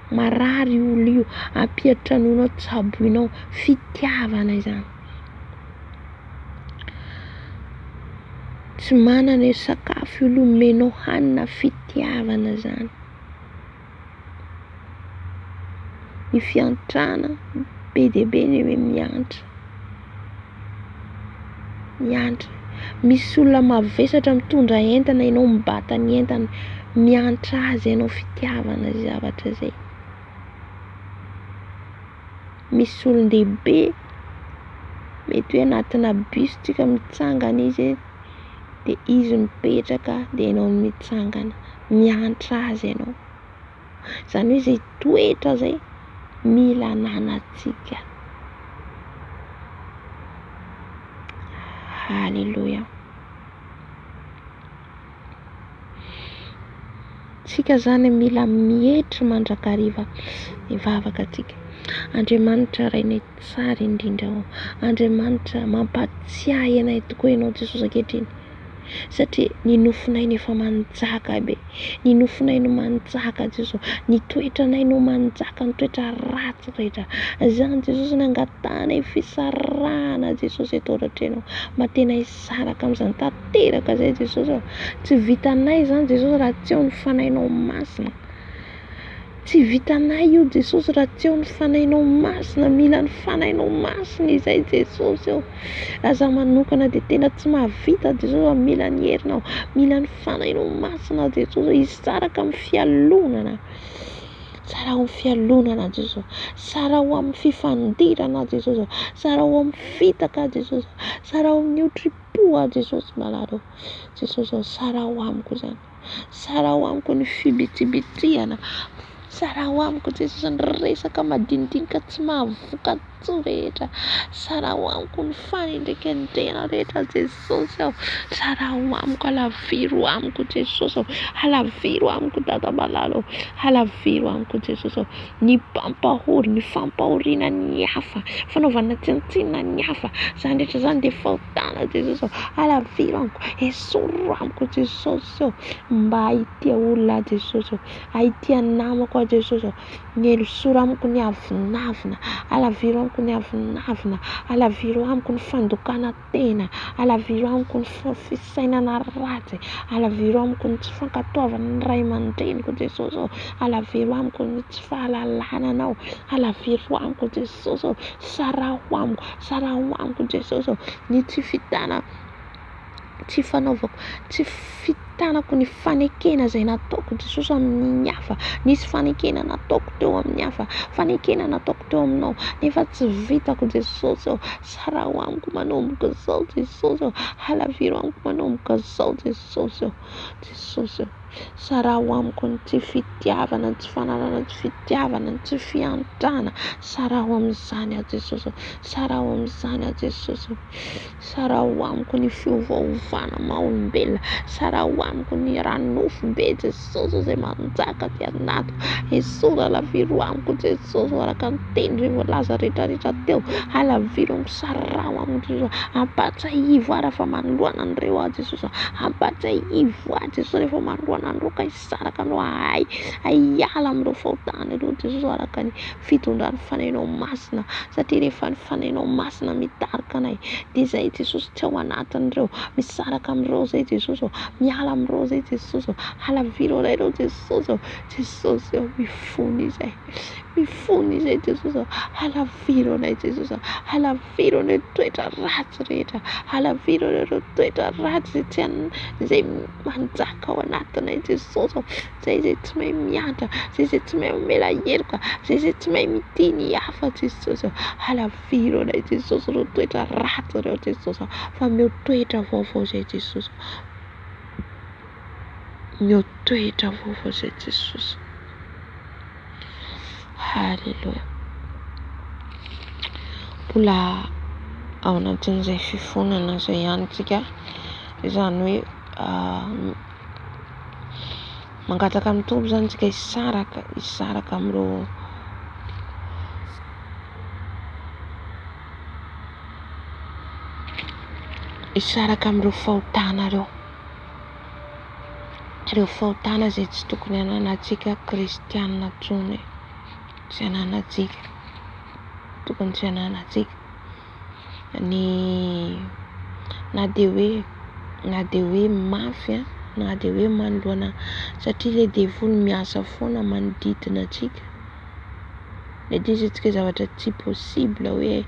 Speaker 1: marary olona io, ampiatranao tsaboinao, fitiavana izany. Tsy manana sakafo io menao hanina, fitiavana zany. Ny fiantrana be dia be ny hoe miantra, miantra. Misy olona mavesatra mitondra entana, ianao mibata ny entana, miantra azy ianao, fitiavana zay zavatra zay. Misy olon-dehibe mety hoe anatina bus tsika mitsangana izy de izy mipetraka de ianao mitsangana, miantra azy ianao. Zany hoe zay toetra zay mila ananantsika. Halleluja. Tsika zany mila mihetry mandrakariva ny vavakantsika. Andriamanitra rainay tsara indrindra ao, Andriamanitra mampatsiahy anay tokoa ianao Jesosy ankehitriny, satria ny nofinay nefa manjaka be, ny nofinay no manjaka Jesosy, ny toetranay no manjaka, ny toetra ratsy rehetra zany Jesosy no angatanay fisarahana Jesosy eto rehetra, mba tena hisaraka amin'izany tanteraka zay Jesosy. Tsy vitanay zany Jesosy raha tsy ao ny fanahinao masina, tsy vitanay io Jesosy raha tsy ao ny fanahinao masina, mila ny fanahinao masina izay Jesosy eo. Raha za manokana de tena tsy mahavita Jesosy, mila ny herinao, mila ny fanahinao masina Jesosy, hisaraka amin'ny fialonana, sara ho amin'ny fialonana Jesosy, sara ho amin'ny fifandirana Jesosy, sara ho amin'ny fitaka Jesosy, sara ho amin'ny otripo Jesosy malaro Jesosy, sara ho amiko zany, sara ho amiko ny fibitsibitsiana, sara ho amiko Jesosy ny resaka madinidinika tsy mahavoka Jesoa rehetra. Sara ho amiko ny fanendrika ny tena rehetra Jesosy aho. Sara ho amiko, alaviro amiko Jesosy aho. Alaviro amiko Dada Malalo, alaviro amiko Jesosy aho. Ny pampahory, ny fampahoriana ny hafa, fanaovana tsinotsinona ny hafa, zany rehetra zany dia fahotana Jesosy aho. Alaviro amiko, esoro amiko Jesosy aho. Mba hitia olona Jesosy aho, ahitia namako a Jesosy aho. Ny elosoro amiko ny avinavina, alaviro amiko ny avinavina, alaviro amiko ny fandokana tena, alaviro amiko ny fisainana ratsy, alaviro amiko ny tsy fankatoavana ny ray aman-dreniko Jesosy aho. Alaviro amiko ny tsy fahalalana anao, alaviro amiko Jesosy aho. Sara ho amiko Jesosy aho. Ny tsy fitana, tsy fanaovako, tsy fitanako ny fanekena izay nataoko Jesosy amin'ny hafa. Nisy fanekena nataoko teo amin'ny hafa, fanekena nataoko teo aminao, nefa tsy vitako Jesosy aho. Sara ho amiko manomboka izao Jesosy aho. Alaviro amiko manomboka izao Jesosy aho. Jesosy aho. Sara ho amiko ny tsy fitiavana, ny tsy fananana, ny tsy fitiavana, ny tsy fiantrana. Sara ho amin'izany a Jesosy aho. Sara ho amin'izany a Jesosy aho. Sara ho amiko ny fiovaovana maha-olombelona. Sara ho amiko ny ranofo be Jesosy izay manjaka aty anatiko. Jesosy alaviro amiko Jesosy araka ny teny voalaza rehetrarehetra teo. Alaviro amiko, sara ho amiko Jesosy. Ampatsa ivo ara fa manoloana an'ireo a Jesosy. Ampatsa ivo a Jesosy rehefa manoloana an'ireo ka hisaraka anao hiala amin'ireo fahotana ireo Jesosy araka ny fitondrany fanainao masina. Satria rehefa ny fanainao masina mitarika anay dia izay Jesosy tsy ao anatin'ireo. Misaraka amin'ireo zay Jesosy aho. Miala amin'ireo zay Jesosy aho. Alaviro anareo Jesosy aho. Jesosy aho, mifony izay. Mifony izay Jesosy aho. Alaviro anay Jesosy aho. Alaviro anay toetra ratsy rehetra. Alaviro anareo toetra ratsy izay manjaka ao anatinay Jesosy aho. Zay tsy mahay miantra, zay tsy mahay mela heloka, zay tsy mahay mitiny hafa Jesosy aho. Alaviro anay Jesosy ireo toetra ratsy ireo Jesosy aho. Fa meo toetra vaovao zay Jesosy. Meo toetra vaovao zay Jesosy. Halleluja. Mbola ao anatin'izay fifonana izay ihany tsika, izany hoe mangataka amin'ny Tompo zany tsika hisaraka amin'ireo fahotana ireo fahotana izay tsy tokony hananantsika kristianina intsony, tsy hananantsika, tokony tsy hananantsika. Na dia hoe mafy na dia hoe manoloana, satria ilay devoly miasa foana manodidina antsika. Mety izy antsika zavatra tsy possible hoe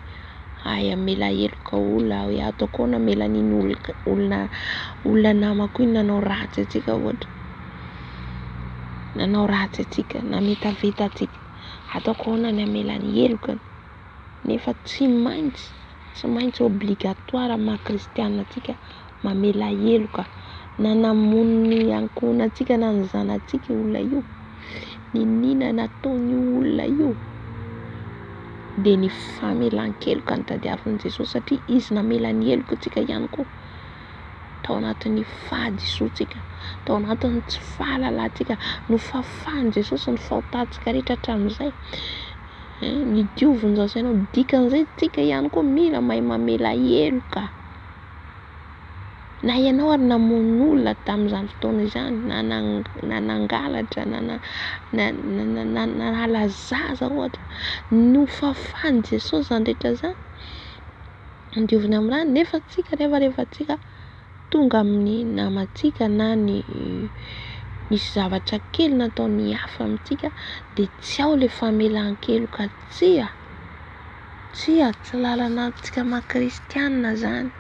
Speaker 1: amela heloka olona, hoe ataoko ahoana amela n'iny olona namako iny nanao ratsy antsika ohatra, nanao ratsy antsika, nametaveta antsika, ataoko ahoana ny amela ny helokany. Nefa tsy maintsy obligatoire maha kristianina antsika mamela heloka, na namono ny ankohonantsika na ny zanantsika olona io, ninona nataony olona io, dia ny famelan-keloka ny tadiavin'i Jesosy, satria izy namela ny heloka antsika ihany koa. Tao anatin'ny fahadisoantsika, tao anatin'ny tsy fahalalantsika no fafahany Jesosy ny fahotantsika rehetra hatramin'izay. Ny dioviny zao sainao, dikan'izay tsika ihany koa mila mahay mamela heloka. Na ianao ary namono olona tamin'izany fotoana izany, na nangalatra, na nalazaza ohatra, no fafahany Jesosy zany rehetra zany, dioviny amin'izany. Nefa tsika rehefa tsika tonga amin'ny namantsika na misy zavatra kely nataony hafa amintsika, dia tsy ao ilay famelan-keloka. Tsy lalana antsika maha kristianina zany.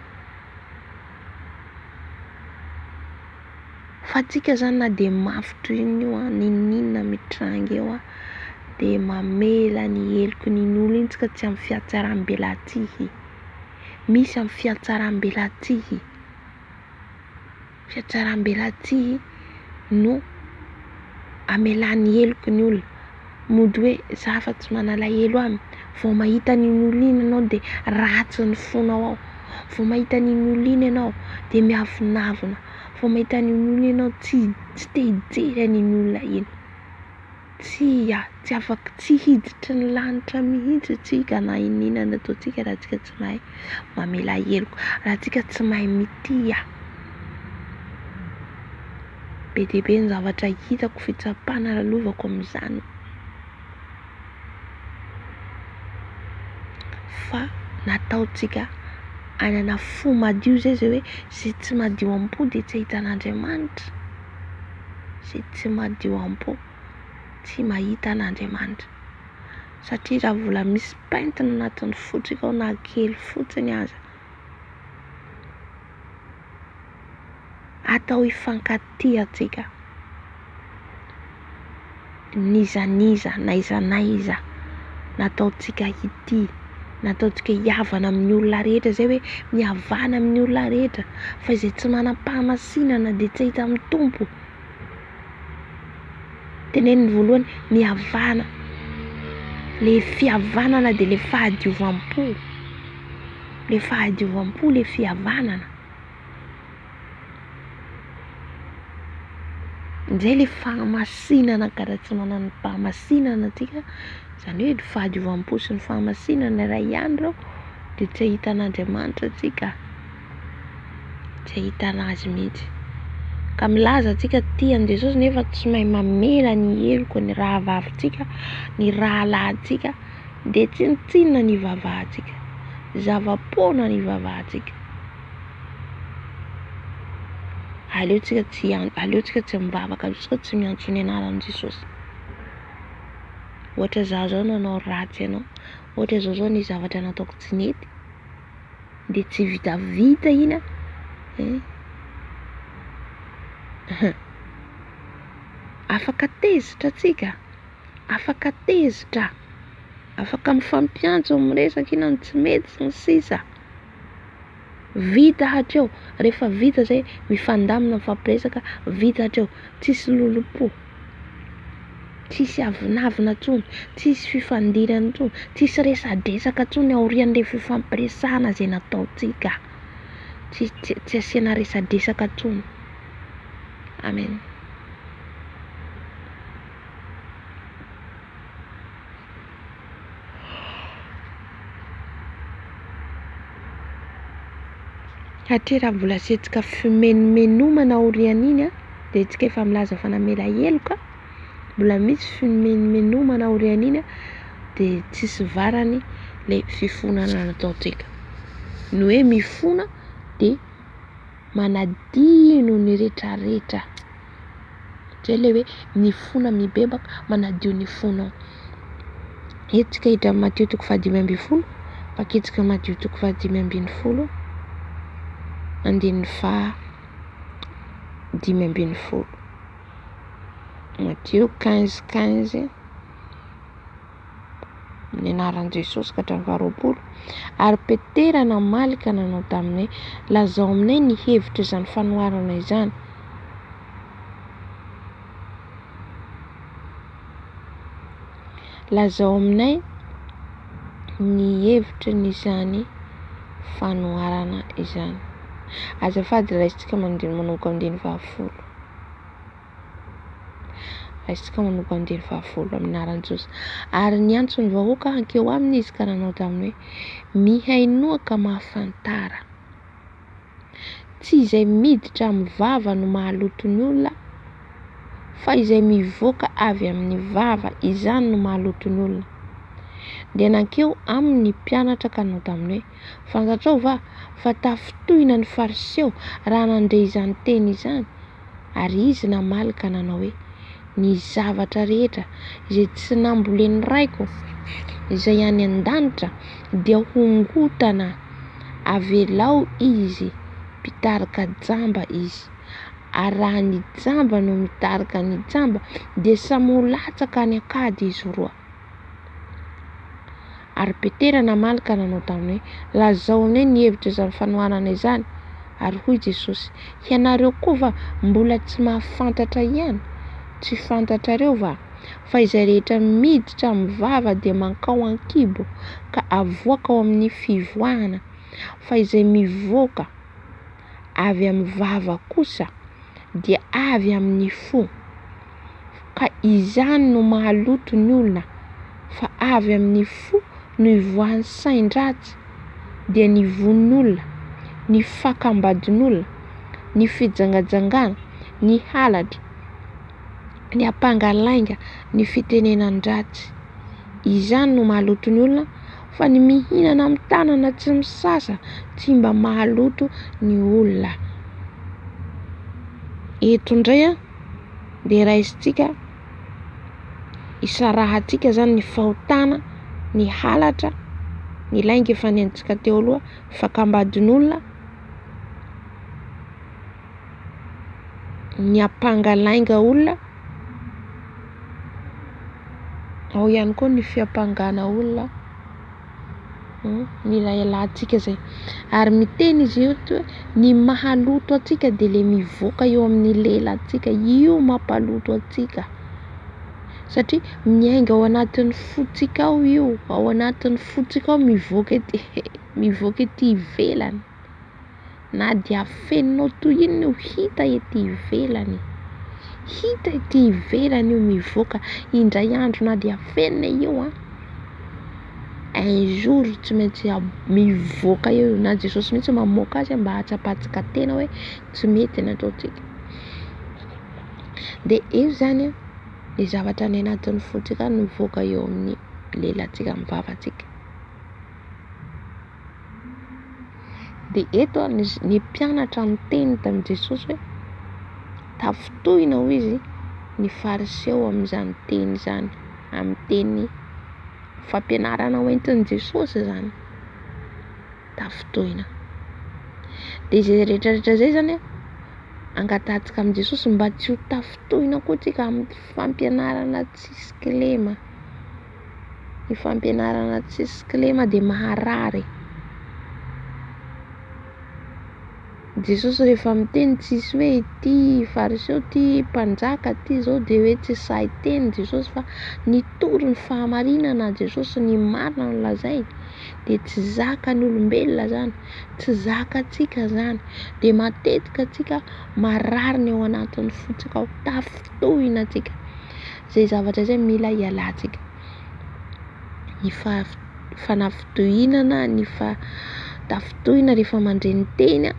Speaker 1: Fa tsika zany na dia mafy toy io ninona mitranga eo dia mamela ny heloka n'iny olona iny tsika, tsy amin'ny fiatsaram-belantsihy. Misy amin'ny fiatsaram-belantsihy. Fiatsaram-belantsihy no amelan'ny heloka ny olona. Mody hoe za fa tsy manala helo aminy, Vao mahita n'iny olona iny ianao dia ratsy ny fonao ao. Vao mahita n'iny olona iny ianao dia miavinavina. Vao mahita n'iny olona iny ianao tsy te hijery an'iny olona iny. Tsy afaka, tsy hiditra ny lanitra mihitsy tsika na inona ataontsika raha tsika tsy mahay mamela heloko, raha tsika tsy mahay mitia. Be dia be ny zavatra hitako fitsapana lalovako amin'izany. Fa nataontsika anana fo madio zay hoe zay tsy madio am-po dia tsy ahita an'Andriamanitra. Zay tsy madio am-po tsy mahita an'Andriamanitra. Satria raha vola misy paintina anatin'ny fotsika ao na kely fotsiny aza, atao hifankatia tsika. Nizaniza na iza nataontsika hity, nataontsika hiavana amin'ny olona rehetra zay hoe mihavana amin'ny olona rehetra. Fa izay tsy manam-pahamasinana dia tsy ahita amin'ny tompo. Teneniny voalohany mihavana. Le fihavanana dia le fahadiovam-po. Le fahadiovam-po, le fihavanana. Nizay le fahamasinana ka raha tsy manana fahamasinana tsika, izany hoe ny fahadiovam-po sy ny fahamasinana iray ihany ireo dia tsy ahita an'Andriamanitra tsika. Tsy ahita anazy mihitsy. Ka milaza tsika tian'i Jesosy nefa tsy mahay mamela ny heloko ny raha vavintsika, ny raha alahintsika, dia tsinotsinona ny vavahantsika, zava-poana ny vavahantsika. Aleontsika tsy mivavaka, aleontsika tsy miantso ny anaran'i Jesosy. Ohatra zao nanao ratsy ianao, ohatra zao ny zavatra nataoko tsy nety, dia tsy vitavita iny afaka tezitra tsika, afaka tezitra, afaka mifampiantso miresaka ina ny tsy mety sy ny sisa. Vita hatreo, rehefa vita zay mifandamina mifampiresaka, vita hatreo, tsisy lolo-po, tsisy avinavina intsony, tsisy fifandirana intsony, tsisy resadresaka intsony aorian'ilay fifampiresahana zay nataontsika. Tsy asiana resadresaka intsony. Amen. Satria raha mbola asiantsika fimenomenomana aorian'iny dia tsika efa milaza fa namela heloka. Mbola misy fimenomenomana aorian'iny dia tsisy varany ilay fifonana nataontsika. Ny hoe mifona dia manadino ny rehetrarehetra. Zay ilay hoe mifona mibebaka manadio ny fonao. Etsika hidra amin'ny Mateo 5:12, pakitsika Mateo 5:12, andininy 5:12. Mateo 15:15 ny anaran'i Jesosy ka hatramin'ny 20. Ary Petera namalika nanao taminay, lazao aminay ny hevitra izany fanoharana izany. Lazao aminay ny hevitra n'izany fanoharana izany. Azafady raisitsika manomboka amin'ny 20. Raisitsika manomboka amin'ny 20 amin'ny anaran'i Jesosy. Ary niantso ny vahoaka ankeo aminy izy ka nanao taminy hoe mihainoa ka mahafantara. Tsy izay miditra amin'ny vava no mahaloto ny olona, fa izay mivoaka avy amin'ny vava izany no mahaloto ny olona. Dia nankeo amin'ny mpianatra ka nanao taminy hoe fantatrao va fa tafotohina ny fariseo raha nandray izany teny izany. Ary izy namalika nanao hoe ny zavatra rehetra izay tsy nambolen'ny raiko izay any an-danitra dia hongotana, avelao izy, mpitarika jamba izy. Ary raha ny jamba no mitarika ny jamba dia samy ho latsaka any akady izy roa. Ary Petera namalika nanao taminy hoe lazao aminay ny hevitra izany fanohanana izany. Ary hoy Jesosy, ianareo koa va mbola tsy mahafantatra ihany? Tsy fantatrareo va fa izay rehetra miditra mivava dia mankao an-kibo ka avoaka ao amin'ny fivoahana, fa izay mivoaka avy amin'ny vava kosa dia avy amin'ny fo, ka izany no mahaloto ny olona, fa avy amin'ny fo no ivoahan'ny sain-dratsy, dia ny von'olona, ny fakambadin'olona, ny fijangajangana, ny halatra, ny apangalainga, ny fitenenan-dratsy. Izany no mahaloto ny olona, fa ny mihinana amin'ny tanana tsy misasa tsy mba mahaloto ny olona. Eto indray dia raisintsika isarahantsika zany ny fahotana, ny halatra, ny lainga efa nentsika teo aloha, fakambadin'olona, ny apangalainga olona, ao ihany koa ny fiampangana olona. Mila ialantsika zay. Ary miteny izy io hoe ny mahaloto atsika dia le mivoaka eo amin'ny lelantsika, io mampaloto atsika. Satria miainga ao anatin'ny fotsika ao io, ao anatin'ny fotsika ao mivoaka ety ivelany. Na dia afeninao toy inona io hita ety ivelany. Hita ety ivelany io mivoaka indray andro, na dia afenina io un jour tsy maintsy mivoaka eo. Na Jesosy mihitsy mamoaka azy mba hatsapatsika tena hoe tsy mety nataontsika. Dia io zany ny zavatra ny anatin'ny fotsika no mivoaka eo amin'ny lelantsika, amin'ny vavantsika. Dia eto ny mpianatra ny teny tamin'i Jesosy hoe tafitohina hoy izy ny fariseo amin'izany teny izany, amin'ny teny fampianarana hoentin'i Jesosy zany, tafitohina. Dia izay rehetrarehetra zay zany angatahantsika amin'i Jesosy mba tsy ho tafitohina koa tsika amin'ny fampianarana tsisy kilema. Ny fampianarana tsisy kilema dia maharary. Jesosy rehefa miteny tsisy hoe ty fariseo, ty mpanjaka, ty zao, dia hoe tsy sahy teny Jesosy, fa ny toriny fahamarinana Jesosy ny marina no lazay, dia tsy zaka ny olombelona zany, tsy zakantsika zany. Dia matetika atsika marary ny ao anatin'ny fotsika ao, tafitohina atsika. Zay zavatra zay mila ialantsika. Ny fanafitohinana, ny tafitohina rehefa mandray ny teny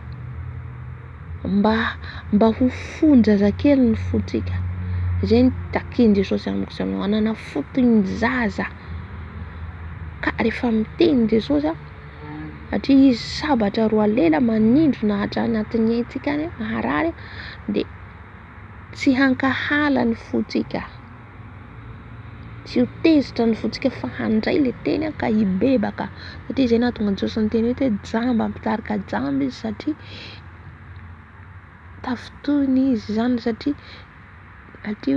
Speaker 1: mba ho fonjazakely ny fotsika. Zay ny takiany Jesosy amin'izao, anana fotony zaza. Ka rehefa miteny Jesosy satria izy sabatra roa lela manindro nahatra anatin'ny aintsika any maharary, dia tsy hankahala ny fotsika, tsy ho tezitra ny fotsika, fa handray le teny ka hibebaka. Satria izay nahatonga Jesosy ny teny hoe jamba mitarika jamba izy, satria tafitohina izy zany, satria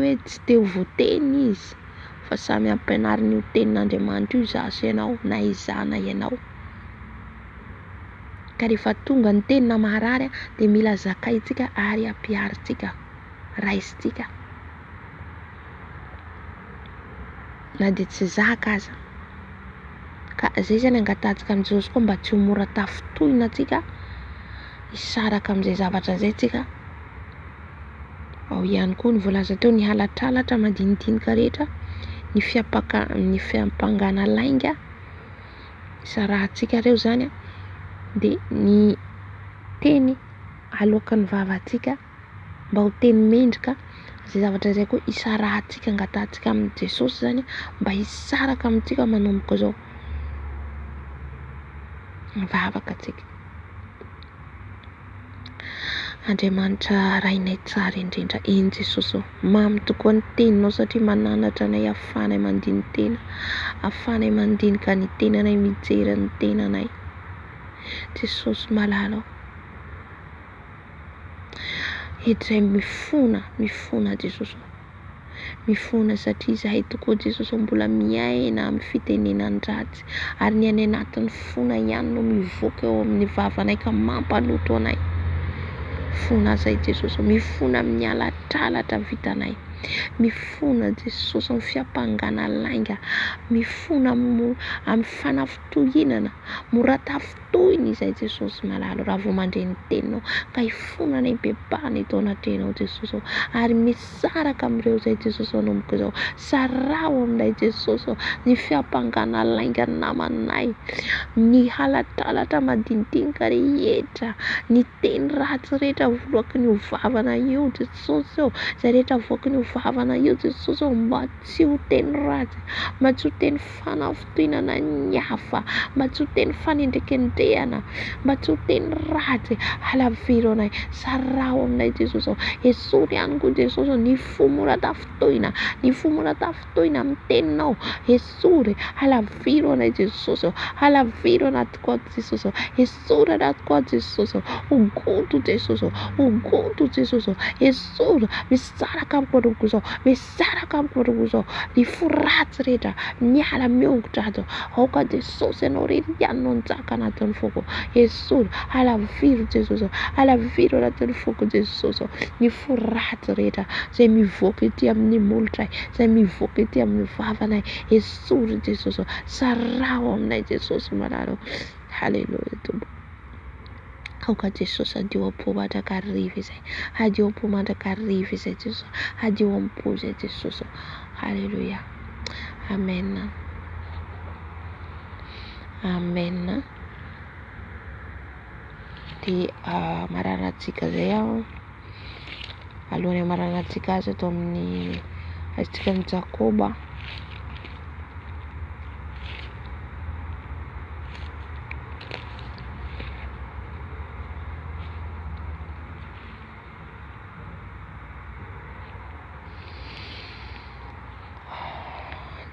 Speaker 1: hoe tsy te ho voateny izy, fa samy ampianariny io tenin'Andriamanitra io zasy ianao na izana ianao. Ka rehefa tonga ny tenina maharary dia mila zakaintsika ary ampiarintsika, raisintsika. Na dia tsy zaka aza. Ka zay zany angatahantsika amin'i Jesosy koa mba tsy ho mora tafitohina atsika, hisaraka amin'izay zavatra zay tsika. Ao ihany koa ny voalaza teo ny halatralatra madinidinika rehetra, ny fiampangana lainga, sarahantsika reo zany dia ny teny alokan'ny vavantsika mba ho teny mendrika. Zay zavatra zay koa isarahantsika, angatahantsika amin'i Jesosy zany mba hisaraka amintsika manomboka zao, mivavaka atsika. Andriamanitra rainay tsara indrindra, eny Jesosy mamy tokoa ny teninao, satria mananatra anay ahafahanay mandiny tena, ahafahanay mandinika ny tenanay, mijery ny tenanay. Jesosy malalao, edray mifona Jesosy, mifona, satria izahay tokoa Jesosy mbola miaina amin'ny fitenenan-dratsy, ary ny any anatin'ny fona ihany no mivoaka eo amin'ny vavanay ka mampaloto anay. Fona zay Jesosy, mifona amin'ny halatralatra vitanay. Mifona Jesosy amin'ny fiampangana lainga, mifona amin'ny fanafitohinana, moratafitohina izay Jesosy malalo raha vao mandray ny teninao, ka hifonana hibebahana eto anatenao Jesosy, ary misaraka amin'ireo izay Jesosy anomboka izao. Sarao aminay Jesosy, ny fiampangana lainga namanay, ny halatralatra madinidinika rehetra, ny teny ratsy rehetra voaky ny ovavana io Jesosy, izay rehetra voaky ny ovavana io Jesosy, mba tsy ho teny ratsy, mba tsy ho teny fanafitohinana ny hafa, mba tsy ho teny fanendrekendrehana, mba tsy ho teny ratsy, halaviro anay, sarao aminay Jesosy. Esory ihany koa Jesosy ny fomoratafitohina, ny fomoratafitohina amin'ny teninao, esory, halaviro anay Jesosy, halaviro anatiko Jesosy, esory anatiko Jesosy, ogoto Jesosy, ogoto Jesosy, esory, misaraka amiko arogo izao, misaraka amiko arogo izao, ny foratsy rehetra miala miongotra ato, aoka Jesosy ianao rery ianao njaka anatin'ny foko, esory, halaviro Jesosy, halaviro anatin'ny foko Jesosy, ny foratsy rehetra izay mivoaka ety amin'ny molotra, izay mivoaka ety amin'ny vavanay, esory Jesosy, sarao aminay Jesosy malalo. Haleluya Tompo. Aoka Jesosy adio am-po mandrakariva izay, adio am-po mandrakariva izay Jesosy, adio am-po izay Jesosy. Haleluya. Amen. Amen. Dia maranantsika zay aho, alohan'ny maranantsika azy atao amin'ny azitsika ny Jakoba.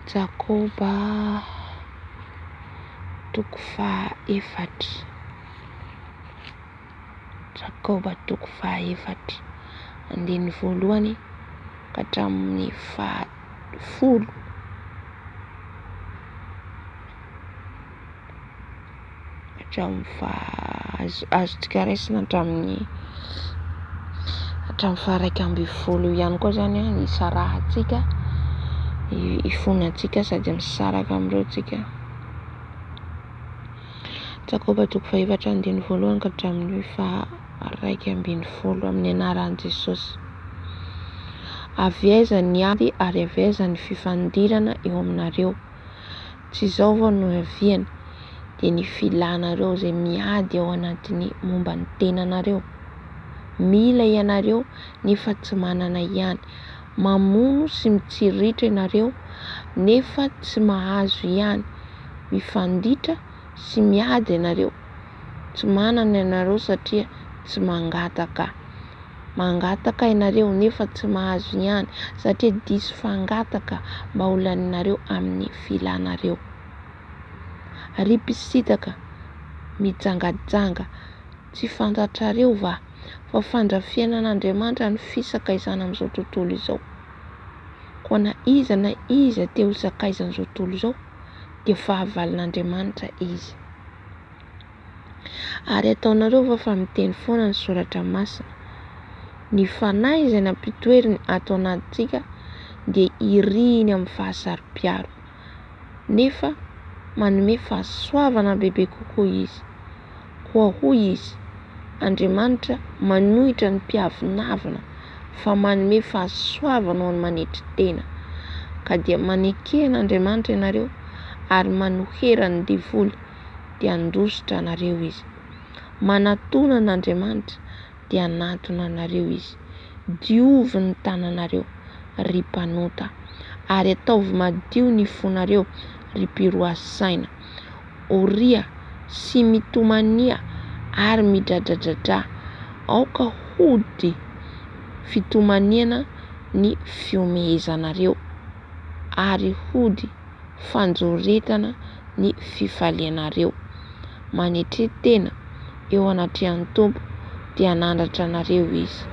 Speaker 1: Jakoba toko fahaefatra. Jakoba toko fahaefatra, andininy voalohany ka hatramin'ny fahafolo. Azotsika raisina hatramin'ny faharaika amby folo ihany koa zany ny sarahantsika, ifonantsika sady misaraka amin'ireo tsika. Jakoba toko fahaefatra andininy voalohany ka hatramin'ny faharaika ambin'ny folo, amin'ny anaran'i Jesosy. Avy aiza ny ady ary avy aiza ny fifandirana eo aminareo, tsy izao va no aviany dia ny filanareo izay miady ao anatin'ny momba ny tenanareo. Mila ianareo nefa tsy manana ihany, mamono sy mitsiritra ianareo nefa tsy mahazo ihany, mifanditra sy miady ianareo, tsy manana ianareo satria tsy mangataka. Mangataka ianareo nefa tsy mahazo ihany satria diso fangataka mba ho laninareo amin'ny filanareo. Ripisitaka, mijangajanga, tsy fantatrareo va fa fandrafianan'Andriamanitra ny fisaka izany amin'izao tontolo izao. Koa na iza te ho sakaizana izao tontolo izao dia fahavalon'Andriamanitra izy. Ary ataonareo va fa miteny foana ny soratra masina, ny fanahy izay nampitoeriny ato anatintsika dia iriny amin'ny fahasari-piaro, nefa manome fahasoavana bebe kokoa izy. Koa hoy izy, Andriamanitra manohitra ny mpiavinavina fa manome fahasoavana ho any manetry tena. Ka dia maneken'Andriamanitra ianareo ary manohera ny divoly dia andositra anareo izy. Manatona an'Andriamanitra dia anatona anareo izy. Diovy ny tananareo ry mpanota, ary ataovy madio ny fonareo ry mpiroha saina. Oria sy mitomania ary midradradradra, aoka hody fitomaniana ny fiomehezanareo ary hody fanjoretana ny fifalianareo. Manetretena eo anatrehan'ny Tompo dia nandratra anareo izy.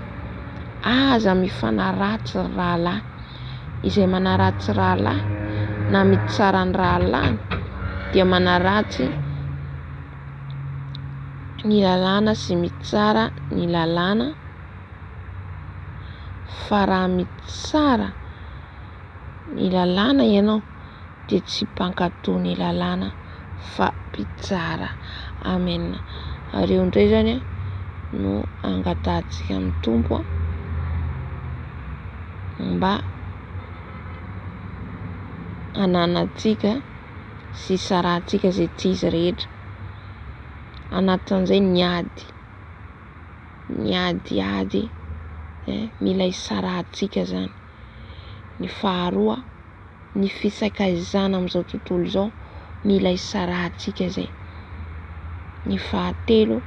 Speaker 1: Aza mifanaratsy rahalahy izay manaratsy rahalahy, na mitsara ny rahalahy dia manaratsy ny lalàna sy mitsara ny lalàna, fa raha mitsara ny lalàna ianao dia tsy mpankatoa ny lalàna fa mpitsara. Amen. Reo indray zany no angatahantsika amin'ny tompo mba hananantsika sy sarahantsika zay tsy izy rehetra. Anatin'izay niady mila hisarahantsika zany. Ny faharoa, ny fisakaizana amin'izao tontolo izao mila hisarahantsika zay. Ny fahatelo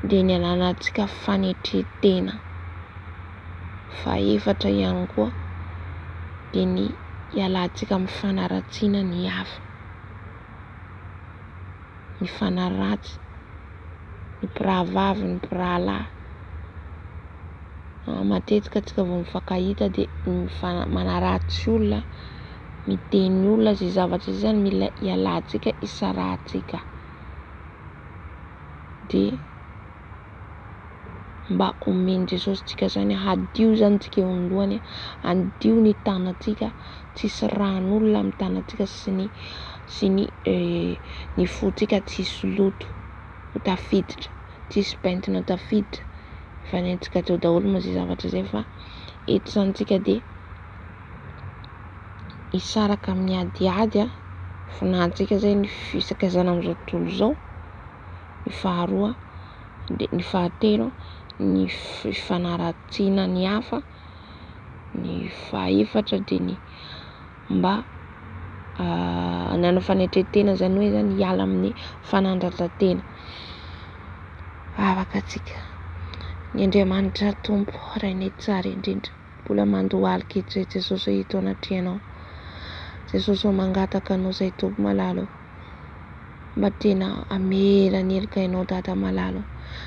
Speaker 1: dia ny ananantsika fanetretena. Fahaefatra ihany koa dia ny hialantsika amin'ny fanaratsiana ny hafa. Ny fanaratsy, ny mpirahavavy, ny mpirahalahy. Matetika tsika vao mifankahita dia manaratsy olona, miteny olona zay zavatra zany mila hialantsika, hisarahantsika. Dia mba omeny Jesosy tsika zany, hadio zany tsika eo anoloany, hadio ny tanantsika, tsisy ran'olona amin'ny tanantsika sy ny fotsika tsisy loto ho tafiditra, tsisy pentina ho tafiditra. Fanentsika teo daholo moa zay zavatra zay, fa eto zany tsika dia hisaraka amin'ny adiady finantsika zay ny fisakaizana amin'izao tontolo izao. Ny faharoa, ny fahatelo, ny fanaratsiana ny hafa. Ny fahaefatra dia ny mba hanana fanetretena, zany hoe zany hiala amin'ny fanandratratena. Vavaka tsika. Ny Andriamanitra Tompo rainay tsara indrindra, mbola mandohalika eto zay Jesosy eto anatrianao. Jesosy mangataka anao zay Tompo malalo, mba tena amelanelika ianao dada malalo,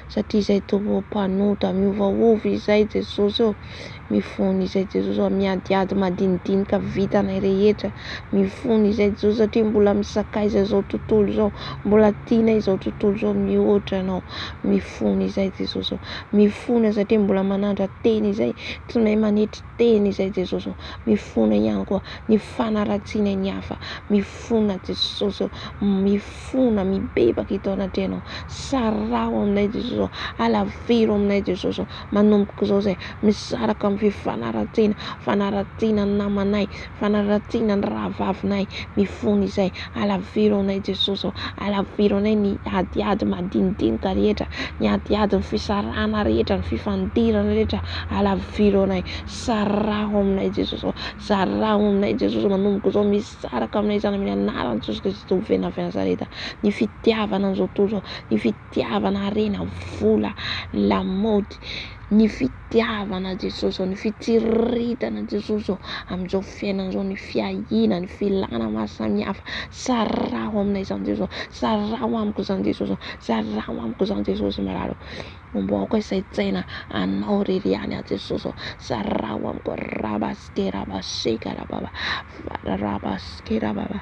Speaker 1: satria zay Tompo mpanota miovaova izay Jesosy mifony izay Jesosy miadiady madinidinika vitanay rehetra, mifony izay Jesosy satria mbola misakaiza izao tontolo izao, mbola tianay izao tontolo izao mihoatra anao. Mifony izay Jesosy, mifona satria mbola manandra teny izay, tsy mahay manetry teny izay Jesosy. Mifona ihany koa ny fanaratsiana ny hafa, mifona Jesosy, mifona mibebaka ito anatrianao. Sarao aminay Jesosy, alaviro aminay Jesosy, manomboka izao zay misaraka amin'ny fanaratsiana ny namanay, fanaratsiana ny rahavavinay. Mifony izay, alaviro aminay Jesosy, alaviro aminay ny adiady madinidinika rehetra, ny adiady ny fisarahana rehetra, ny fifandirana rehetra, alaviro aminay. Sarao aminay Jesosy, sarao aminay Jesosy, manomboka izao misaraka aminay zany amin'ny anaran'i Jesosy Kristy ovena avy Nazareta. Ny fitiavana an'izao tontolo izao, ny fitiavana arena vola lamaody, ny fitiavana Jesosy, ny fitsiritana Jesosy amin'izao fiainana izao, ny fiahina, ny filana maro samihafa. Sarao aminay zany Jesosy, sarao amiko zany Jesosy, sarao amiko zany Jesosy malalo. Momboako isaitsaina anao rery any a Jesosy, sarao amiko rabaskera baseka rababa, rabaskera baba,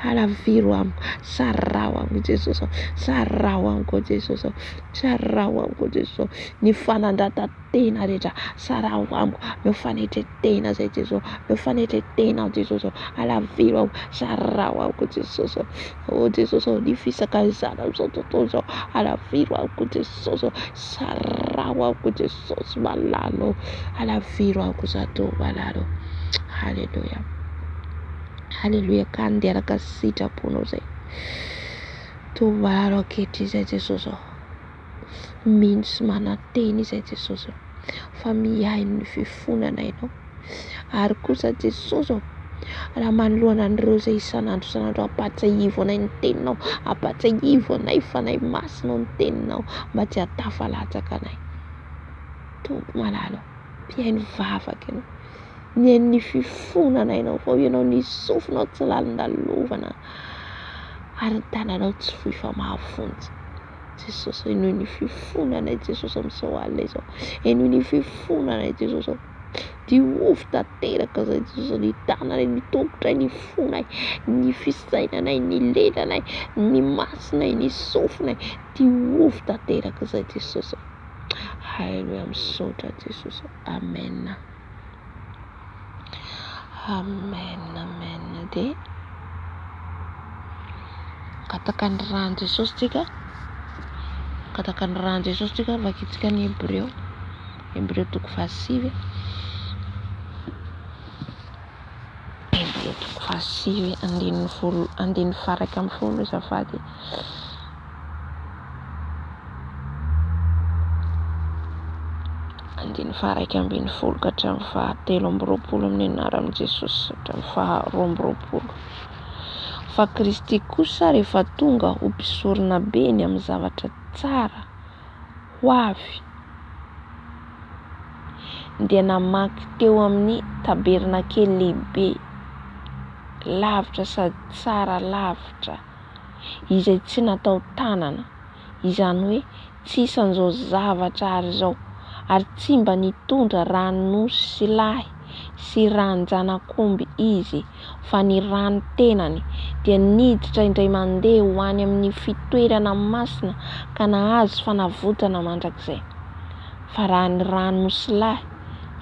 Speaker 1: alaviro amiko, sarao amiko Jesosy, sarao amiko Jesosy, sarao amiko Jesosy. Ny fanandratantena rehetra, sarao amiko, mifanetretena zay Jesosy, mifanetretena Jesosy, alaviro amiko, sarao amiko Jesosy. O Jesosy, ny fisakaizana amin'izao tontolo izao, alaviro amiko Jesosy, sarao amiko Jesosy malalo, alaviro amiko zato malalo. Halleluja, halleluja. Ka andeha araka sitraponao zay to malalo ankehitriny zay Jesosy, mino sy mananteny izay Jesosy, fa mihay ny fifonana ianao. Ary kosa Jesosy, raha manoloana an'ireo zay isanandro ampatsahivo anay ny teninao, ampatsahivo anay fanahy masina ny teninao, mba tsy hatafalatsaka anay. Tompo malalo, mpihaino vavaka ianao, mihaino ny fifonana ianao, fa ianao ny sofinao tsy lalindalovana, ary ny tananao tsy fohy fa mahafonjy. Jesosy, enoy ny fifonanay Jesosy amin'izao alina izao, enoy ny fifonanay Jesosy, diovy tanteraka zay Jesosy, ny tananay, ny tongotray, ny fonay, ny fisainanay, ny lelanay, ny masinay, ny sofinay, diovy tanteraka zay Jesosy. Halleluja, misaotra Jesosy. Amen. Amen, amen. Dia kataka ny rano Jesosy tsika. Kataka ny rano Jesosy tsika vakitsika ny Hebreo 7. Hebreo 7 andin'ny faraka amin'ny folo zafady. Andin'ny faraka ambin'ny folo ka hatramin'ny 7 amin'ny anaran'i Jesosy hatramin'ny 20. Fa Kristy kosa rehefa tonga ho mpisorona be ny amin'ny zavatra tsara ho avy dia namaky teo amin'ny tabernakely lehibe lavitra sady tsara lavitra izay tsy natao tanana, izany hoe tsisy an'izao zavatra ary zao, ary tsy mba nitondra ranonosy sy lahy sy ranon-janakomby izy, fa ny rano tenany dia niditra indray mandeha ho any amin'ny fitoerana masina ka nahazo fanavotana mandrakizay. Fa raha ny ranonosy lahy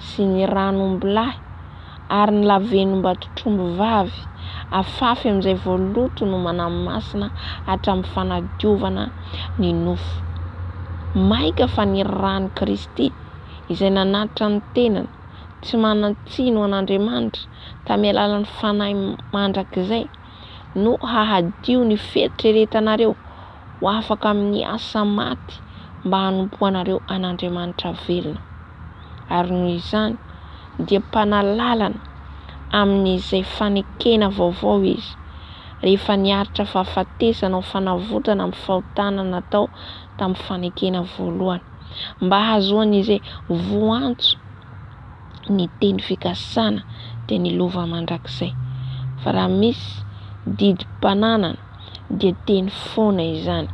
Speaker 1: sy ny ranom-bolahy ary ny lavenom-bato tromby vavy afafy amin'izay voaloto no manamasina hatramin'ny fanadiovana ny nofo. Maika fa ny rano Kristy izay nanatitra ny tenany tsy manan-tsino an'Andriamanitra tamin'ny alalan'ny fanahy mandrakizay no hahadio ny fieritreretanareo ho afaka amin'ny asa maty mba hanompoanareo an'Andriamanitra velona. Ary noho izany dia mpanalalana amin'izay fanekena vaovao izy rehefa niaritra fahafatesana ho fanavotana amin'ny fahotana natao tamin'ny fanekena voalohany, mba hahazoan'izay voantso ny teny fikasana dia ny lova mandrakizay. Fa raha misy didim-pananana dia teny foana izany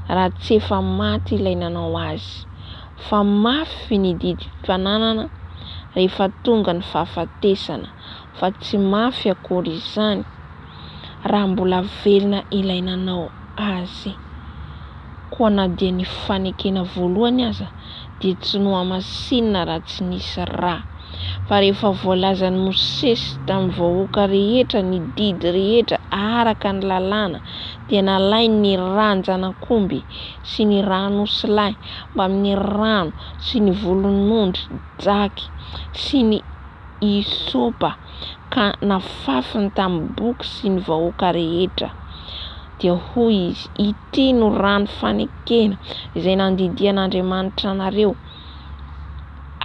Speaker 1: raha tsy efa maty ilay nanao azy. Fa mafy ny didim-pananana rehefa tonga ny fahafatesana, fa tsy mafy akory izany raha mbola velona ilay nanao azy. Koa na dia ny fanekena voalohany aza dia tsy nohamasinina raha tsy nisy rà. Fa rehefa voalazan'i Mosesy tamin'ny vahoaka rehetra ny didy rehetra araka ny lalàna, dia nalainy ny ranon-janakomby sy ny ranosy lahy mba amin'ny rano sy ny volon'ondry jaky sy ny isopa ka nafafiny tamin'ny boky sy ny vahoaka rehetra. Dia hoy izy, ity no rano fanekena izay nandidian'Andriamanitra anareo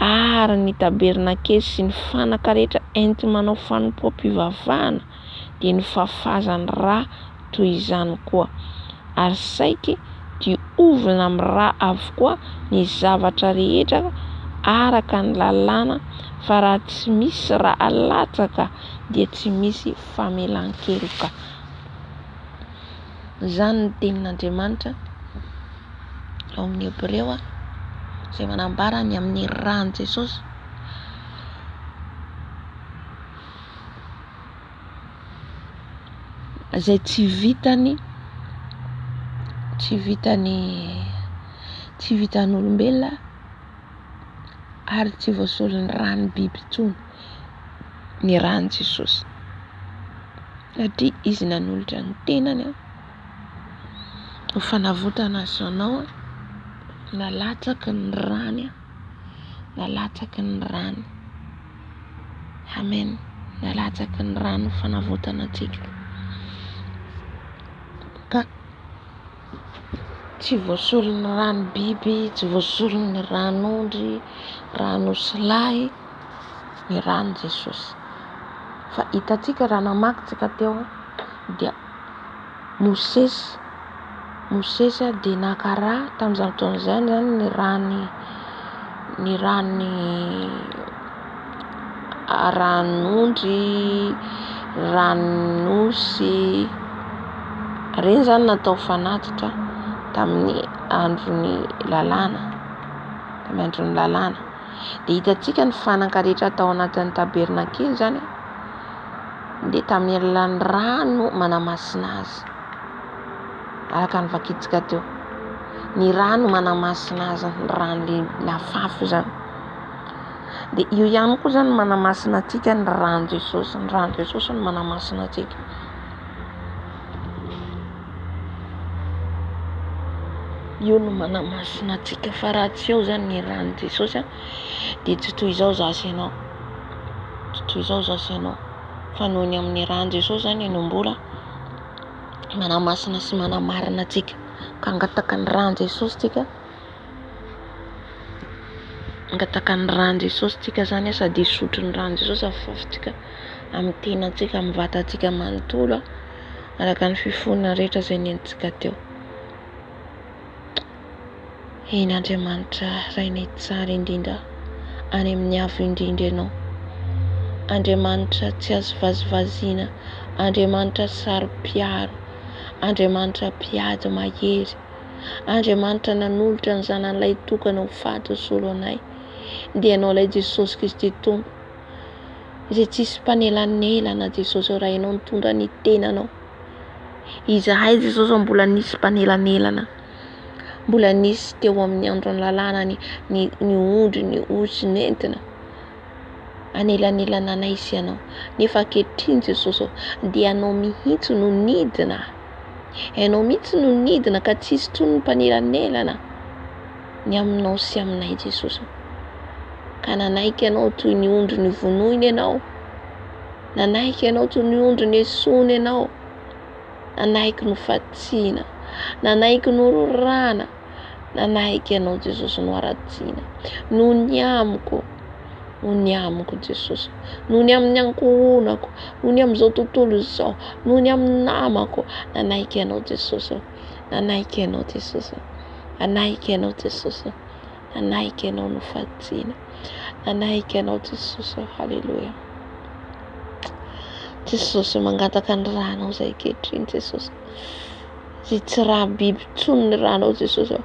Speaker 1: ary ny tabernakely sy ny fanaka rehetra enti manao fanompoam-pivavahana dia ny fafazany rà toy izany koa. Ary saika dia ovina amin'ny rà avokoa ny zavatra rehetra araka ny lalàna, fa raha tsy misy rà alatsaka dia tsy misy famelan-keloka. Izany ny tenin'Andriamanitra ao amin'ny Hebreo izay manambara ny amin'ny rano Jesosy izay tsy vitan'olombelona ary tsy voasolon'ny rano biby intsony ny rano Jesosy, satria izy nanolotra ny tenany ho fanavotana azy anao, nalatsaky ny rany, nalatsaky ny rany. Amen. Nalatsaky ny rano fanavotana antsika. Ka tsy voasolon'ny rano biby, tsy voasolon'ny ranondry, ranosy lahy ny rano Jesosy. Fa hitantsika raha namaky tsika teo dia Mosesy dia nakarà tamin'izany fotoana izany ny ranondry, ranosy reny zany natao fanatitra tamin'ny andron'ny lalàna. Dia hitantsika ny fanaka rehetra tao anatin'ny tabernakely zany dia tamin'ny alalan'ny rano manamasina azy. Araka ny vakitsika teo, ny rano manamasina azy, ny rano le lafafy zany. Dia io ihany koa zany manamasina antsika ny rano Jesosy. Ny rano Jesosy no manamasina antsika. Io no manamasina antsika fa raha tsy eo zany ny rano Jesosy dia tsy toy izao zasy ianao. Tsy toy izao zasy ianao. Fa noho ny amin'ny rano Jesosy zany no mbola manamasina sy manamarina antsika. Ka angataka ny rano Jesosy tika. Angataka ny rano Jesosy tika zany sady isotro ny rano Jesosy afafatsika amin'ny tenantsika, amin'ny vatantsika manontolo araka ny fifonina rehetra izay nentsika teo. Eny Andriamanitra rainay tsara indrindra, any amin'ny avo indrindra ianao. Andriamanitra tsy azo vazivaziana, Andriamanitra saro-piaro, Andriamanitra mpiady mahery, Andriamanitra nanolotra ny zanan'ilay tokana ho faty solo anay. Dia ianao ilay Jesosy Kristy Tompo, izay tsisy mpanelanelana Jesosy raha ianao nitondra ny tenanao. Izahay Jesosy mbola nisy mpanelanelana, mbola nisy teo amin'ny andro ny lalàna ny ondry, ny osy, ny entina anelanelana anay sy ianao. Nefa ankehitriny Jesosy dia ianao mihitsy no nidina. Ianao mihitsy no nidina ka tsisy toy ny mpanelanelana ny aminao sy aminay Jesosy. Ka nanaiky ianao toy ny ondry ny vonoina ianao. Nanaiky ianao toy ny ondry ny esona ianao. Nanaiky no fatsiana, nanaiky no rorana, nanaiky ianao Jesosy no aratsiana. No ny amiko Jesosy, noho ny amin'ny ankohonako, noho ny amin'izao tontolo izao, noho ny amin'ny namako, nanaiky ianao Jesosy, nanaiky ianao Jesosy, nanaiky ianao Jesosy, nanaiky ianao no fatsiana, nanaiky ianao Jesosy. Halleluja. Jesosy mangataka ny ranao izay ankehitriny Jesosy. Izay tsy raha biby tsony ny ranao Jesosy,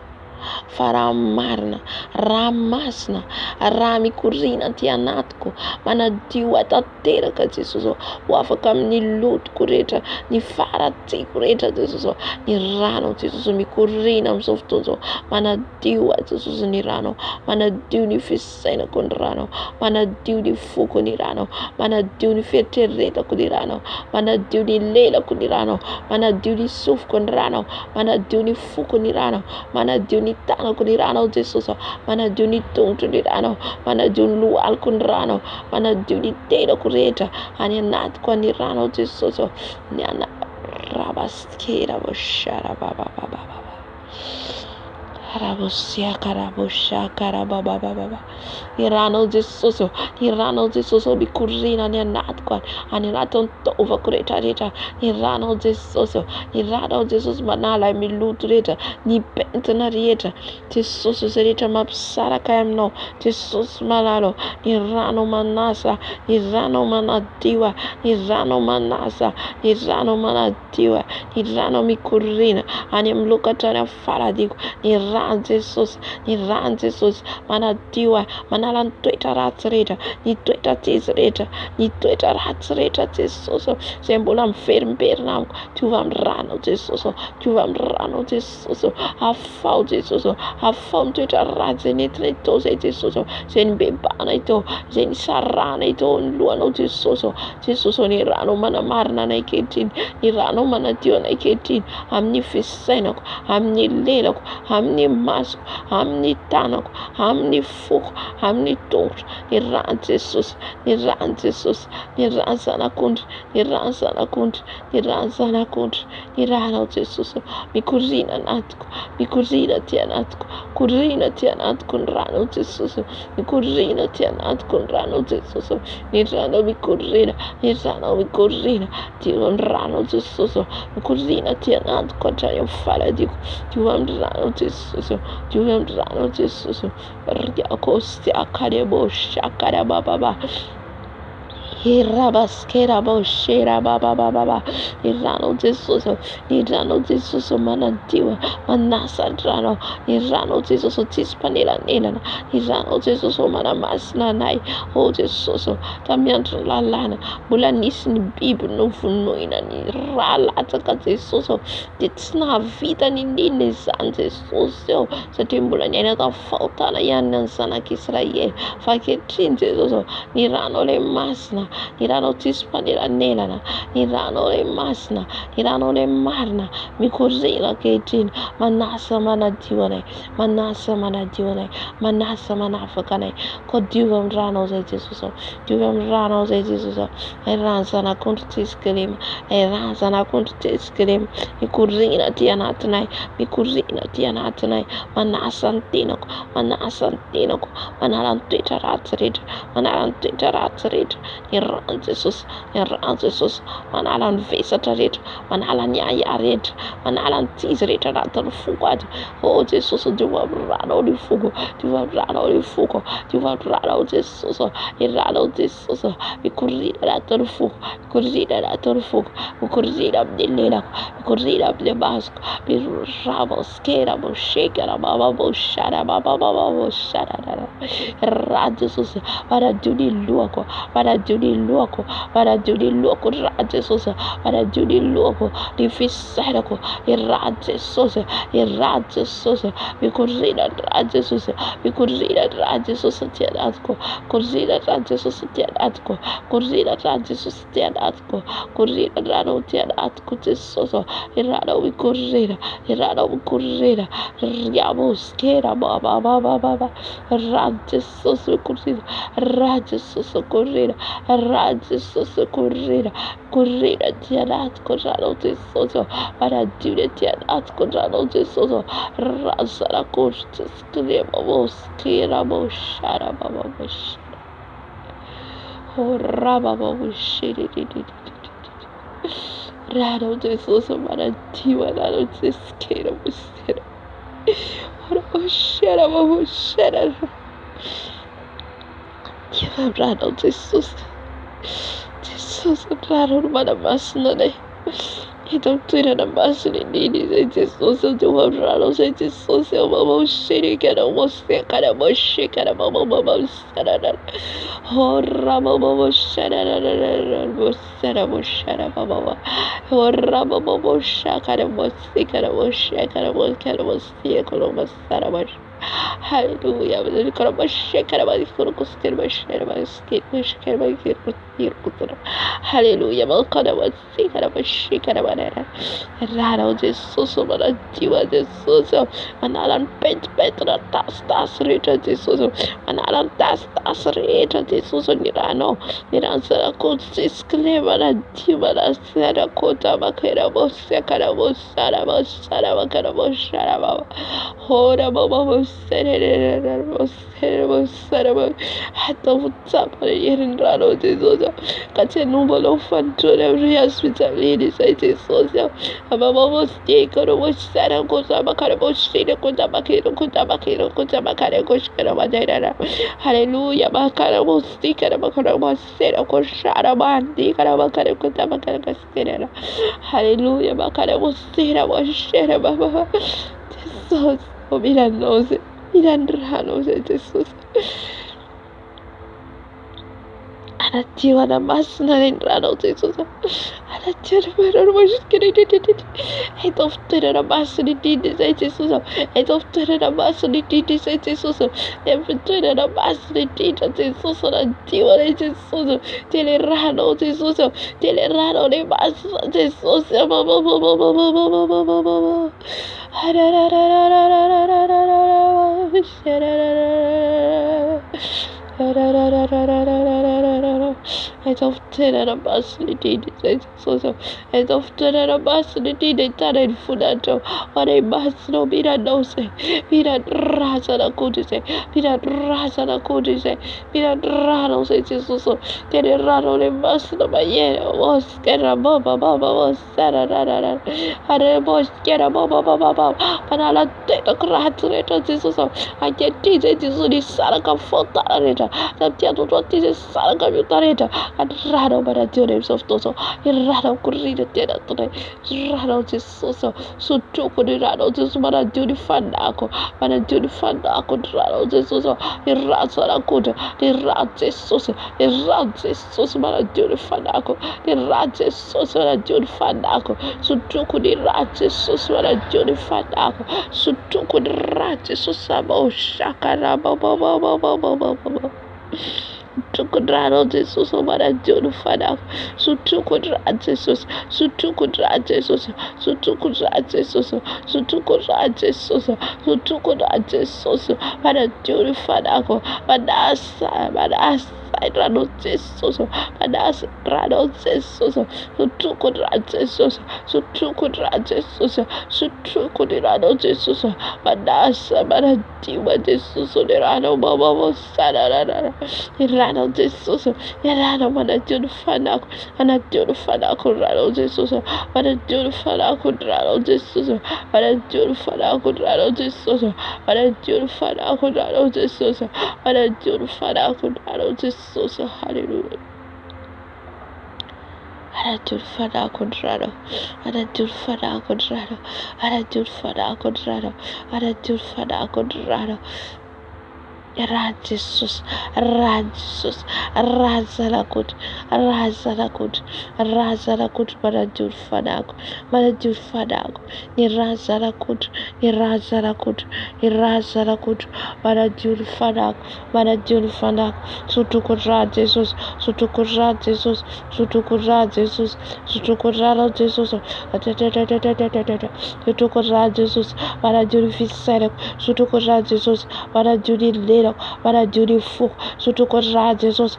Speaker 1: fa raha marina, raha masina, raha mikorina ty anatiko, manadio atanteraka Jesosy, ho afaka amin'ny lotoko rehetra, ny faratsiko rehetra Jesosy. Ny ranao Jesosy mikorina amin'izao fotoana izao, manadio Jesosy ny ranao, manadio ny fisainako ny ranao, manadio ny foko ny ranao, manadio ny fieritreretako ny ranao, manadio ny lelako ny ranao, manadio ny sofiko ny ranao, manadio ny foko ny ranao, manadio ny tanako ny ranao Jesosy, manadio ny tongotro ny ranao, manadio ny lohaloko ny ranao, manadio ny tenako rehetra any anatiko ny ranao Jesosy. Ny ana rabaskera boshara baba rabosia baba. Ny ranao Jesosy, ny ranao Jesosy mikorina ny anatiko, any anatiny taovako rehetra. Ny ranao Jesosy, ny ranao Jesosy manala miloto rehetra, ny pentina rehetra Jesosy, izay rehetra mampisaraka aminao Jesosy manalo. Ny ranao manasa, ny ranao manadio, ny ranao manasa, ny ranao manadio, ny ranao mikorina any amin'ny lokatra any amin'ny faradiko. Ny rano Jesosy, ny rano Jesosy manadio, manala ny toetra ratsy rehetra, ny toetra tsisy rehetra, ny toetra ratsy rehetra Jesosy, izay mbola miverimberina amiko. Diova amin'ny ranao Jesosy, diova amin'ny ranao Jesosy. Afao Jesosy, afao ny toetra ratsy izay nentina itao izay Jesosy, izay nibebana itao, izay nisarana itao ny lohanao Jesosy. Jesosy, ny ranao manamarina anay ankehitriny, ny ranao manadio anay ankehitriny amin'ny fisainako, amin'ny lelako, amin'ny masoko, amin'ny tanako, amin'ny foko, amin'ny tongotro. Ny rano Jesosy, ny rano Jesosy, ny rano zanak'ondry, ny rano zanak'ondry, ny rano zanak'ondry, ny ranao Jesosy mikorina anatiko, mikorina ty anatiko, korina ty anatiko ny ranao Jesosy, mikorina ty anatiko ny ranao Jesosy, ny ranao mikorina, ny ranao mikorina, diova ny ranao Jesosy, mikorina ty anatiko hatrany amin'ny faladiko, diova amin'ny ranao Jesosy, diova amin'ny ranao Jesosy. Riako stiakarebo shakara baba. Irabaskera boshera baba baba irano Jesus irano Jesus manantiwa manasa drano irano Jesus tispanela nela irano Jesus manamasna nai oh Jesus tamiantro la lana bulanis ni bibi no funoina ni rala taka Jesus ditsna vida ni nini san Jesus sa timbula nena ta falta na yan sana kisraye faketrin Jesus nirano le masna nirano tispanela nela nirano le masna nirano le marna mi cosila ketin manasa manadione manasa manafakane ko divam rano ze Jesus divam rano ze Jesus e ranza na kontiskelim e ranza na kontiskelim mi cosina tianatnai mi cosina tianatnai manasantino manalanteratrit iran Jesus manalan vesatrit manalan yayarit manalan tizrit ratar fugad oh Jesus divam rano di fugo divam rano Jesus irano Jesus mi cosina ratar fugo cosina abdelena cosina abdebasco mi ramos kera bo shekera baba bo shara baba bo shara Jesus para duni luoko para duni luoko Jesus para duni luoko di fisarako Jesus mi cosina Jesus mi cosina Jesus tianatko cosina Jesus tianatko cosina Jesus tianatko cosina rano tianatko Jesus irano mi cosina riamos kera baba Jesus mi cosina Jesus cosina tianatko rano Jesus para dune tianatko rano Jesus razara kostes klema moskera moshara baba moshara raba moshiri rano Jesus para diwa rano skera moshara moshara diwa rano Jesus rano mana masnane então tira na base de Jesus eu vou pra não sei Jesus eu vou xere que não você cara moche cara mama sarara horra mama sarara você era mochara mama horra mama mocha cara você cara moche cara você cara moçara Hallelujah. Mas cara moche cara mais quando conseguir mochera mais que mochera mais que Hallelujah. Mas cara você cara moche cara rara Jesus manantiwa Jesus manalan petra tas reta Jesus manalan tas reta Jesus niran sara konsis klema na diwa na sara kota makera bosse kara bossara makara bossara baba hora baba bossere bossara hatta futsa pare yerin rano Jesus kache numbolo fantore hospitalini sai Jesus Amamos karo bossara cosa makara bossire cosa makero makare koshkara madera Hallelujah makara bossika makara bossera koshara mandi kara makara cosa makara kaskera Hallelujah makara bossera bossera baba Jesus miranose miranranose Jesus Anatiwa na masna rendrano Jesus Anatiwa na masna Edoftere na masna didi Jesus Edoftere na masna didi Jesus Edoftere na masna didi Jesus Anatiwa na Jesus Telerano Jesus Telerano na masna Jesus It's often a basity, it's often a basity, talent for that. What a bass no be that no say, be that razana could say, be that razana could say, be that rano say, Jesus, get a rano in bass no by yet, was get a baba was sarada, had a boss get a baba, but I'll take a crack to it, Jesus. I get teach it is the Saraka Fotareta, that Tiato is Saraka Utareta, Rado Manadio of Toso, Rado Corrido Tenatore, Rado Tisoso, Sutuko di Rado Tis Manadio di Fanaco, Manadio di Fanaco, Rado Tisoso, Razza la Coda, the Razze Sosa, the Razze Sosa Manadio di Fanaco, the Razze Sosa Manadio di Fanaco, Sutuko di Razze Sosa Manadio di Fanaco, Sutuko di Razze Sosa Shakara Baba. Tukudrado Jesus Manadio di Fanaco, Sutukudra Jesus, Sutukudra Jesus, Sutukudra Jesus, Sutukudra Jesus, Sutukudra Jesus, Manadio di Fanaco, Manasa, Rado Jesus, Manasa, Rado Jesus, Sutukudra Jesus, Sutukudra Jesus, Sutukudrado Jesus, Manasa, Manadio Jesus, Rado Baba Sana. Irano Jesus, Irano Manadio di Fanaco, Manadio di Fanaco, Rano Jesus, Manadio di Fanaco, Rano Jesus, Manadio di Fanaco, Rano Jesus, Manadio di Fanaco, Rano Jesus, Manadio di Fanaco, Rano Jesus, hallelujah. Manadio di Fanaco, Rano, Manadio di Fanaco, Rano, Manadio di Fanaco, Rano, Manadio di Fanaco, Rano. Jesus, Jesus, Razalakut, Manadur Fanago, Nirazalakut, Manadur Fanago, Sutukura Jesus, Sutukura Jesus, Manadur Fisanac, Sutukura Jesus, Manadur para Judy Fu, Sutukora Jesus,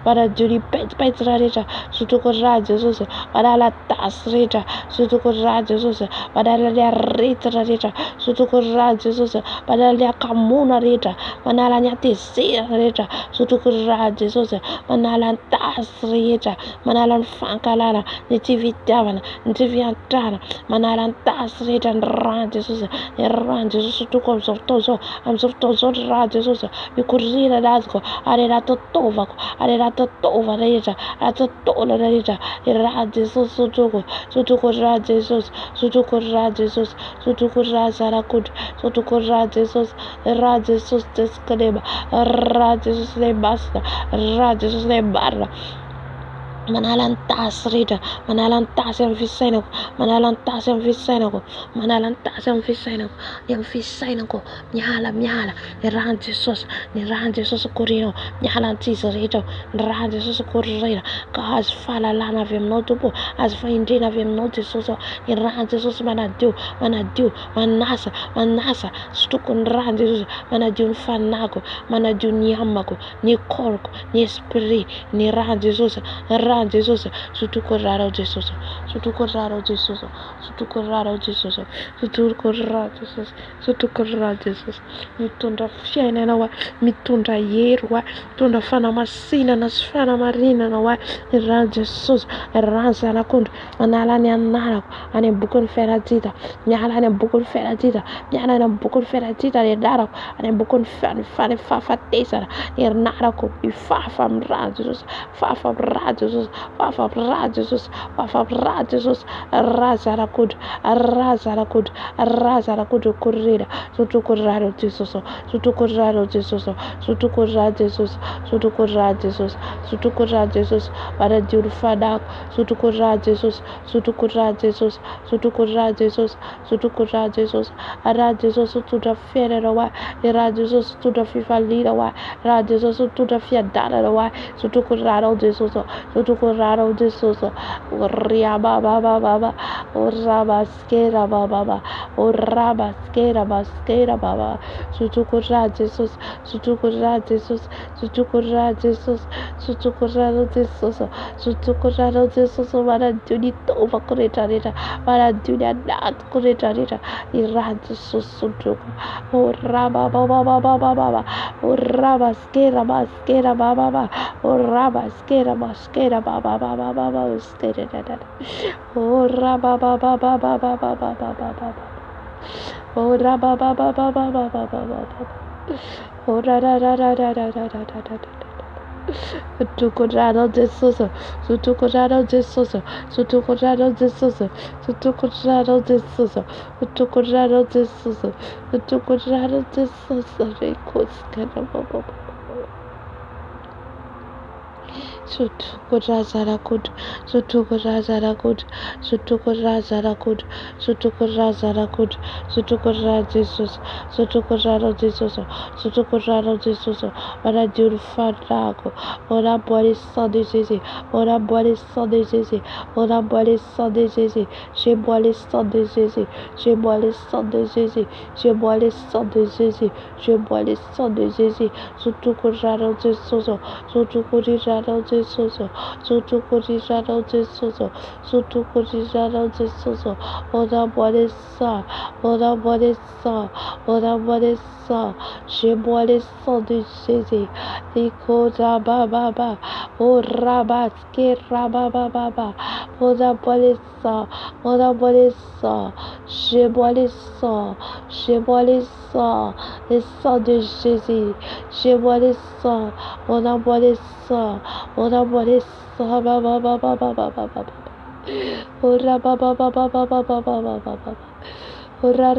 Speaker 1: para Judy Petrarita, Sutukora Jesus, para la Tasrita, Sutukora Jesus, para la Ritrarita, Sutukora Jesus, para la Camuna Rita, Manalania Tisia Rita, Sutukora Jesus, Manalan Tasrita, Manalan Fankalana, Nativitavan, Nativiantana, Manalan Tasrita, and Ran Jesus, Sutukos of Tozo, I'm so Jesus, you could read a rasco, Arerato Tovako, Arerato Tova Reza, Rato Tola Reza, Jesus, Sutuko Jesus, Sutuko Jesus, Sutuko Razarakud, Sutuko Jesus, Jesus Descaleba, Jesus le Basta, Jesus le Barra. Manalantas rita, Manalantas and Visenaco, Manalantas and Visenaco, Manalantas and Visenaco, Yan Visenaco, Miala, Nerantisos, Corino, Yalantis rito, Nerantisos Correra, Cars Fala Lana Vim Notupo, as Findina Vim Notisos, Nerantisos Manadu, Manasa, Stukun Randisus, Manadun Fanaco, Manadun Yamaco, Nicorco, Nispiri, Nerantisos, Jesus, Sutucorrado Jesus, Sutucorrado Jesus, Sutucorrado Jesus, Sutucorrado Jesus, Sutucorrado Jesus, Mitunda Fiena na wa, Mitunda Yerwa, Tunda Fana Masina, Nasfana Marina na wa, Ran Jesus, Ransa na Kund, Manalania Nana, and a book on Feratita, Nyala and book on Feratita, Yana and book on Feratita, the Darab, and a book on Fanny Fafa Tesa, near Narako, be far from Razus, far from Razus. Papa Jesus, Razarakud, Corrida, Sutucorrado Jesus, para Jurfadak, Sutucorra Jesus, Ara Jesus to the Ferrawa, Era Jesus to the FIFA leader, Ra Jesus to the Fiadara, Sutucorrado Jesus. Sutucorrado Jesus, Riaba Baba, Rabaskera Baba, Rabaskera Baba, Sutucorra Jesus, Sutucorrado Jesus, para Junito Vacoreta, para Julianat Coreta, Iran Jesus Sutuco, Raba Baba, Rabaskera Baba, Rabaskera Baba, skera, oh Raba Baba, oh Raba Baba, oh ra. Tukurado de Sosa, Sutukurado de Sosa, Sutukurado de Sosa, Sutukurado de Sosa, Sutukurado de Sosa, Sutukurado de Sosa, Recos Canababa. Sutukurazarakud, Sutukurazarakud, Sutukurazarakud, Sutukurazarakud, Sutukurajesus, Sutukurado Jesus, Sutukurado Jesus, ora Deus farago, ora bore só de Jesus, ora bore só de Jesus, ora bore só de Jesus, je bore só de Jesus, je bore só de Jesus, je bore só de Jesus, je bore só de Jesus, Sutukurado Jesus, Sutukurizado Jesus, Sutukurizado Jesus, Sutukurizado Jesus, ora bore só, ora bore só, ora bore só, je bore só de Jesus, Ikoda baba, ora baske rababa, ora bore só, ora bore só, je bore só, je bore só, le sang de Jésus, je bore só, ora bore só, ora bore só, baba, ora baba, ora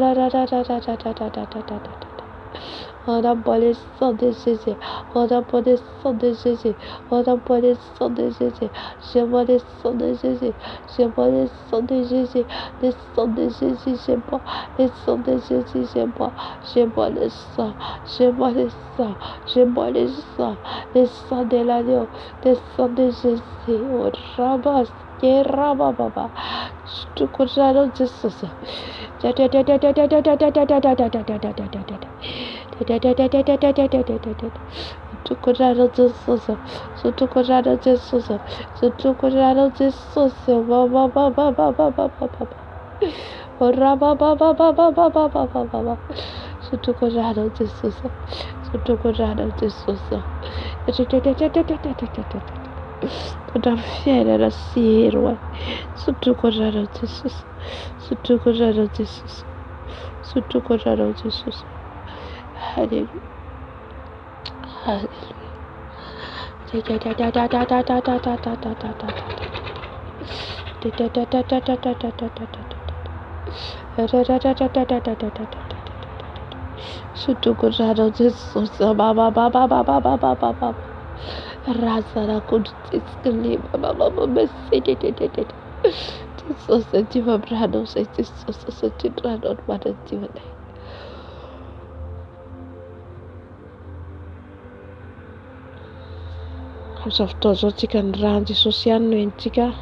Speaker 1: ora bore só de Jésus, ora bore só de Jésus, ora bore só de Jésus, je bore só de Jésus, je bore só de Jésus, le sang de Jésus, je bois, le sang de Jésus, je bois, je bois le sang, je bois le sang, je bois le sang, le sang de l'agneau, le sang de Jésus, oh rabas, que rababa, tu connais Jesus. Sutukurado Jesus, Sutukurado Jesus, Sutukurado Jesus, Sutukurado Jesus, Sutukurado Jesus. Toda fiera era sirva, Sutukurado Jesus, Sutukurado Jesus, Sutukurado Jesus. Hallelujah. Sutukurado Jesus, baba. Razara kudiskelima baba besede. Jesus sativa brado, Jesus sativa brado, mada tiva. Amsaftozo tika ndrano Jesosy ihany no entika.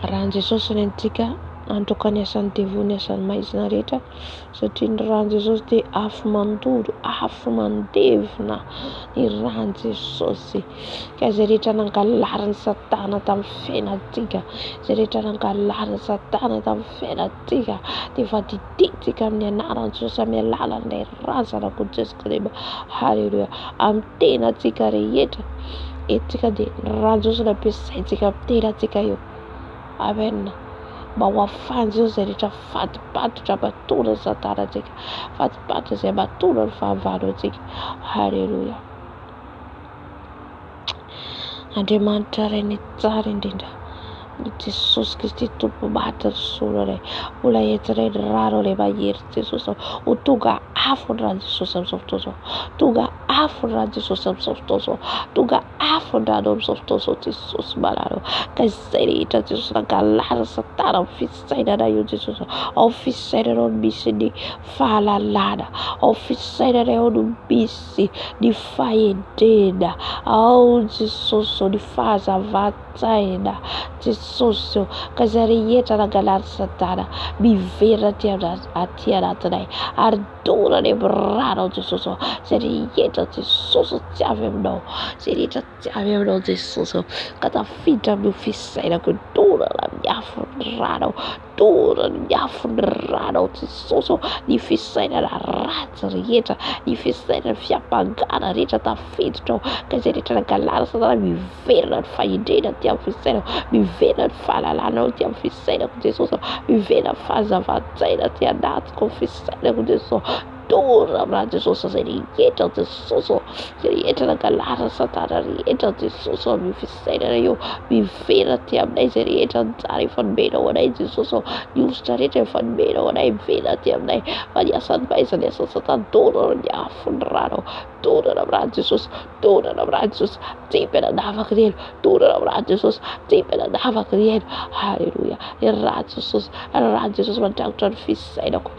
Speaker 1: Rahan'i Jesosy no entika androka ny asany devony asany maizina rehetra satria ny rahan'i Jesosy dia afo mandoro, afo mandevina ny rahan'i Jesosy. Ka izay rehetra nangalariny Satana tamin'ny fiainantsika, izay rehetra nangalariny Satana tamin'ny fiainantsika dia efa didintsika amin'ny anaran'i Jesosy amin'ny alalan'ilay razana Jesosy Kristy. Halleluja. Amin'ny tenantsika rehetra etika dia ny rahan'i Jesosy no ampiasaintsika amin'ny tenantsika eo. Amen. Mba ho afahany Jesosy izay rehetra fatipatotra mahatonga Satana antsika, fatipatotra izay mahatonga ny fahavalo antsika. Halleluja. Andriamanitra iray ny tsara indrindra, Jesosy Kristy tompo maty soronay, olona entiray ny rano ilay mahery Jesosy, ho tonga afo ny rahan'i Jesosy amin'izao fotoana izao, tonga afo ny rahan'i Jesosy amin'izao fotoana izao, tonga afo ny rano amin'izao fotoana izao Jesosy manareo. Ka izay rehetra Jesosy nangalariny Satana amin'ny fisainana io Jesosy, ao fisainana no misy ny fahalalana, ao fisainana ao no misy ny fahendrena, ao Jesosy ny fahazavantsaina Jesosy. Ka izay rehetra nangalariny Satana miverina aty anatinay ary dorany amin'ny rano Jesosy. Izay rehetra Jesosy tsy avy aminao, izay rehetra tsy avy aminao Jesosy, ka tafiditra amin'ny fisainako, dorana miafo ny rano, dorana miafo ny rano Jesosy. Ny fisainana ratsy rehetra, ny fisainana fiampangana rehetra tafiditra ao. Ka izay rehetra nangalariny Satana miverina ny fahendrena aty amin'ny fisainako, miverina ny fahalalana aty amin'ny fisainako Jesosy, miverina ny fahazavantsaina aty anatiko amin'ny fisainako Jesosy.
Speaker 2: Dora Jesus serieta de soso serieta na galera satana rieta de soso mi fisera io mi vera ti amne serieta dari van beno wana Jesus you started van beno wana vera ti amne valia san paisa de soso dora ya funrano dora Jesus tipena dava creel dora Jesus tipena dava creel hallelujah Jesus van doctor fisera ko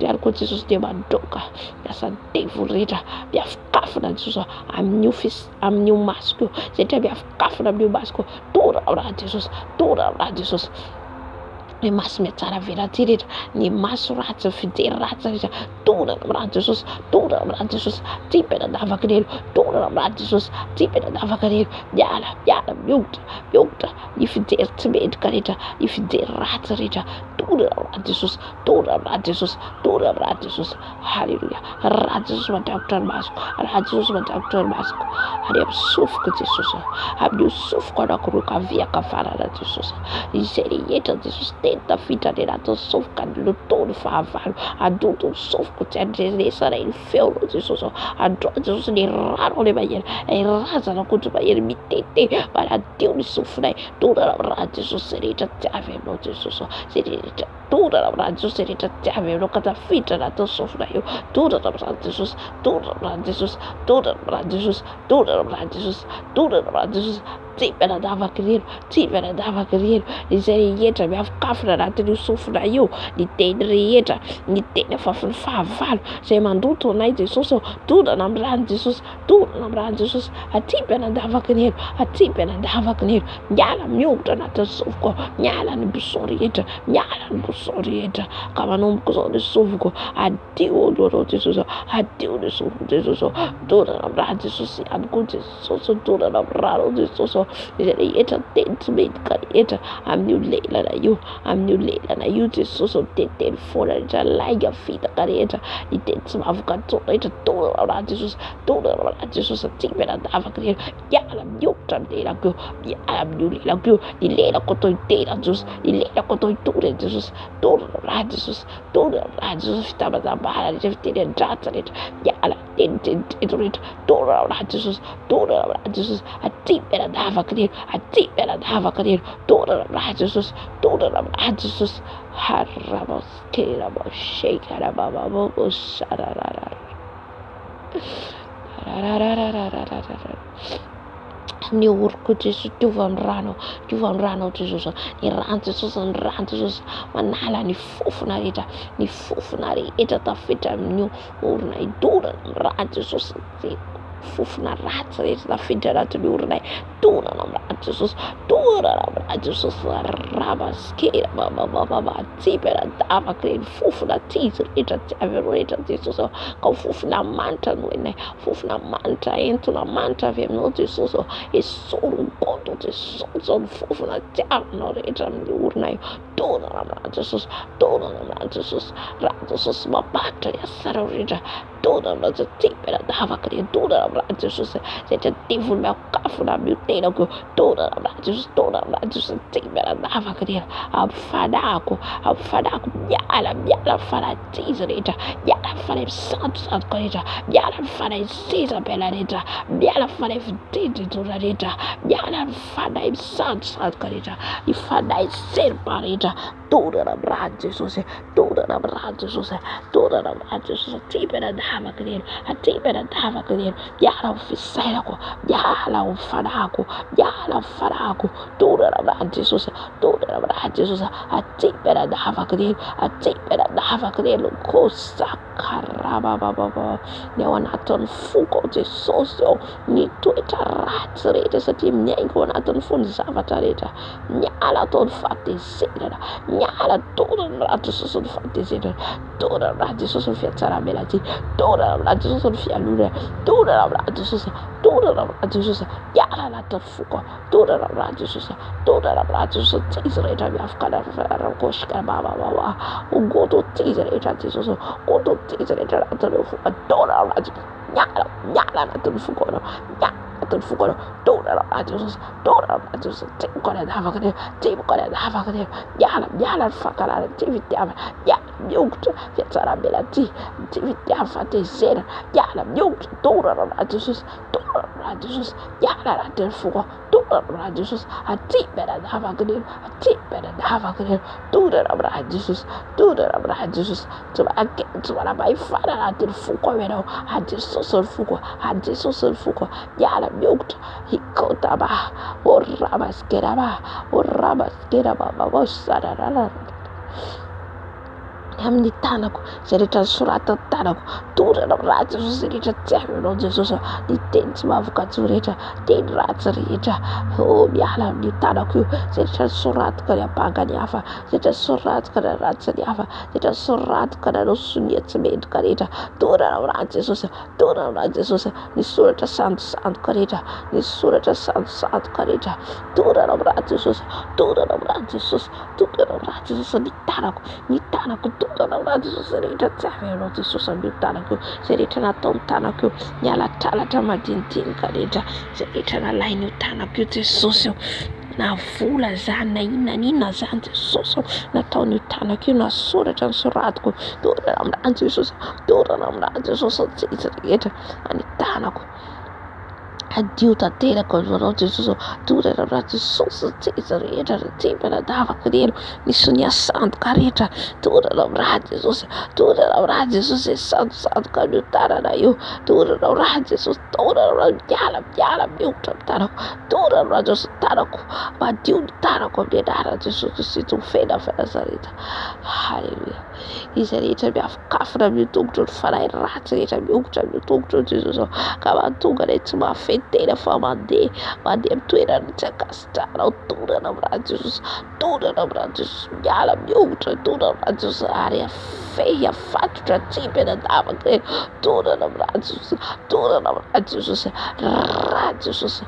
Speaker 2: der ko Jesus de mandoka essa devil rita bia kafna Jesus am new mask c'était bia kafna new mask dora Jesus ni mas metara vera tirit ni mas rata fide rata dora Jesus tipena dava creel dora Jesus tipena dava creel yala yukta if der tmed karita if der rata rita dora Jesus hallelujah Jesus ma doctor mask Jesus ma doctor mask hari suf ko Jesus abdu suf ko da ko ka via ka fara Jesus iseri yeta Jesus tenta fita de rato suf kan lo todo favaro adulto suf ko tende de sara il feo Jesus adulto Jesus de raro le bayer e raza no ko to bayer mitete para Dio ni sufre toda la Jesus serita tave no Jesus serita toda la Jesus serita tave no kata fita rato sufre io toda la Jesus tipena dava querer dizer yeta me afkafra rato ni sufre io ni tendrieta ni tene fa favalo se manduto nai Jesus toda na brand Jesus a tipena dava querer nyala miuta na tosufko nyala ni busorieta kama non kuzo ni sufko adio loro Jesus adio ni sufko Jesus toda na brand Jesus and good Jesus toda na brand Jesus yeta tentment karieta am new lela na you Jesus tenten fora ja laiga fita karieta itens avkato eta toda na Jesus tipena dava querer yala miuta de la go yala miuta la go ilera koto itera Jesus ilera koto iture Jesus toda na Jesus fitaba da bara de fitera data yala tenten itorit toda na Jesus a tipena dava querer toda na Jesus haramos kera ba shekara baba bobo shararara ni urku Jesus tuvan rano Jesus ni ran Jesus manala ni fufuna ita ta fita ni urna idura ran Jesus fufuna rata ita fita rata ni urna dura na Jesus rabas kera baba tipera dava kren fufuna teaser ita taverita Jesus ka fufuna manta nuene fufuna manta entuna manta vem no Jesus e solo conto de sono fufuna tiano ita ni urna dura na Jesus Jesus ma bata ya sarorita toda na tipera dava kren dura na Jesus se te tivul me kafuna mutena go toda na Jesus tipera dava kren abfadako yala fara tizerita yala fara santo korita yala fara sisa belarita yala fara fitita yala fara santo korita ifada serparita toda na Jesus tipera dava kren yala fisako yala farako toda na Jesus a tipera dava kren kosa karaba baba ne wanaton fuko de soso ni tuita ratsrete sa tim nyengo wanaton fun zavatareta nyala ton fatti sera nyala toda na Jesus fatti sera toda na Jesus fiatara belati toda na Jesus fialure toda na Jesus yala la ton fuko toda na Jesus tizreta mi afkana rakoshka baba ugoto tizreta Jesus goto tizreta na ton fuko toda na nyala na ton fuko anatin'ny foko tondrana amin'azy Jesosy, tondrana amin'azy Jesosy, tsy mikoledavaka an'io, tsy mikoledavaka an'io, miala ny fankalana, tsy fitiavana, miala miongotra fiatsaram-bela ty, tsy fitiavana fahatezerana, miala miongotra, tondrana amin'azy Jesosy, tondrana amin'azy Jesosy, miala anatin'ny foko, tondrana amin'azy Jesosy, aty mianadavaka an'io, aty mianadavaka an'io, tondrana amin'azy Jesosy, tondrana amin'azy Jesosy, tsy manam-pahefana anatin'ny foko ao ianao, a Jesosy ny foko, a Jesosy ny foko, miala miongotra, ikotaba, oramaskeraba, oramaskeraba, mamosararara amin'ny tanako zay rehetra nisorata ny tanako, tondrana amin'azy Jesosy zay rehetra tsy avy aminao Jesosy, ny teny tsy mahavoka-tso rehetra, teny ratsy rehetra, miala amin'ny tanako io, zay rehetra nisorataka ny ampangany hafa, zay rehetra nisorataka ny ratsy ny hafa, zay rehetra nisorataka nanao sonia tsy mendrika rehetra, tondrana amin'azy Jesosy, tondrana amin'azy Jesosy, ny soratra sandosandoka rehetra, ny soratra sandosandoka rehetra, tondrana amin'azy Jesosy, tondrana amin'azy Jesosy, tondrana amin'azy Jesosy, ny tanako tondrana amin'azy Jesosy, zay rehetra tsy avy aminao Jesosy amin'io tanako io, zay rehetra natao ny tanako io, nialatralatra madinidinika rehetra, zay rehetra nalain'io tanako io Jesosy io, na vola zany na inona zany Jesosy nataon'io tanako io, na soratra ny soratiko, tondrana amin'azy Jesosy, tondrana amin'azy Jesosy, tsy izy rehetra any tanako, adio tanteraka aminao Jesosy, tondrana amin'azy Jesosy, tsy izy rehetra tsy mianadavaka an'elo, ny sonia sandoka rehetra, tondrana amin'azy Jesosy, tondrana amin'azy Jesosy, zay sandosandoka amin'io tanana io, tondrana amin'azy Jesosy, tondrana amin'azy, miala miongotra amin'ny tanako, tondrana amin'azy Jesosy, tanako madio ny tanako amin'ny anarana Jesosy sy tsy mifena Nazareta, halleluja. Izy rehetra miafokafona amin'io tongotra ny fanahy ratsy rehetra miongotra amin'io tongotra Jesosy, ka mahatonga ilay tsy mahafehy tena fa mandeha amin'ny toerana tsy akasitrahana, tondrana amin'azy Jesosy, tondrana amin'azy Jesosy, miala miongotra, tondrana amin'azy Jesosy, ary afehy afatotra tsy mianadavaka reny, tondrana amin'azy Jesosy, tondrana amin'azy Jesosy, raha Jesosy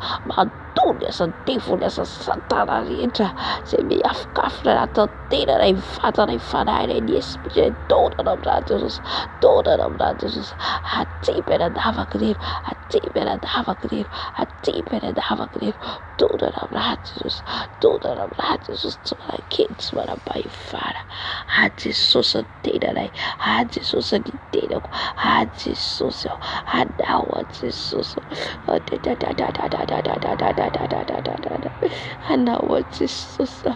Speaker 2: tony asa devony asa satana rehetra zay miafokafona anaty tenana ivantana ifanahy ny esprit, tondrana amin'azy Jesosy, tondrana amin'azy Jesosy, aty mianadavaka reny, aty mianadavaka reny, aty mianadavaka reny, tondrana amin'azy Jesosy, tondrana amin'azy Jesosy, tsy manakely tsy manam-pahefana, a Jesosy ny tenanay, a Jesosy ny tenako, a Jesosy aho, anao a Jesosy, anao a Jesosy,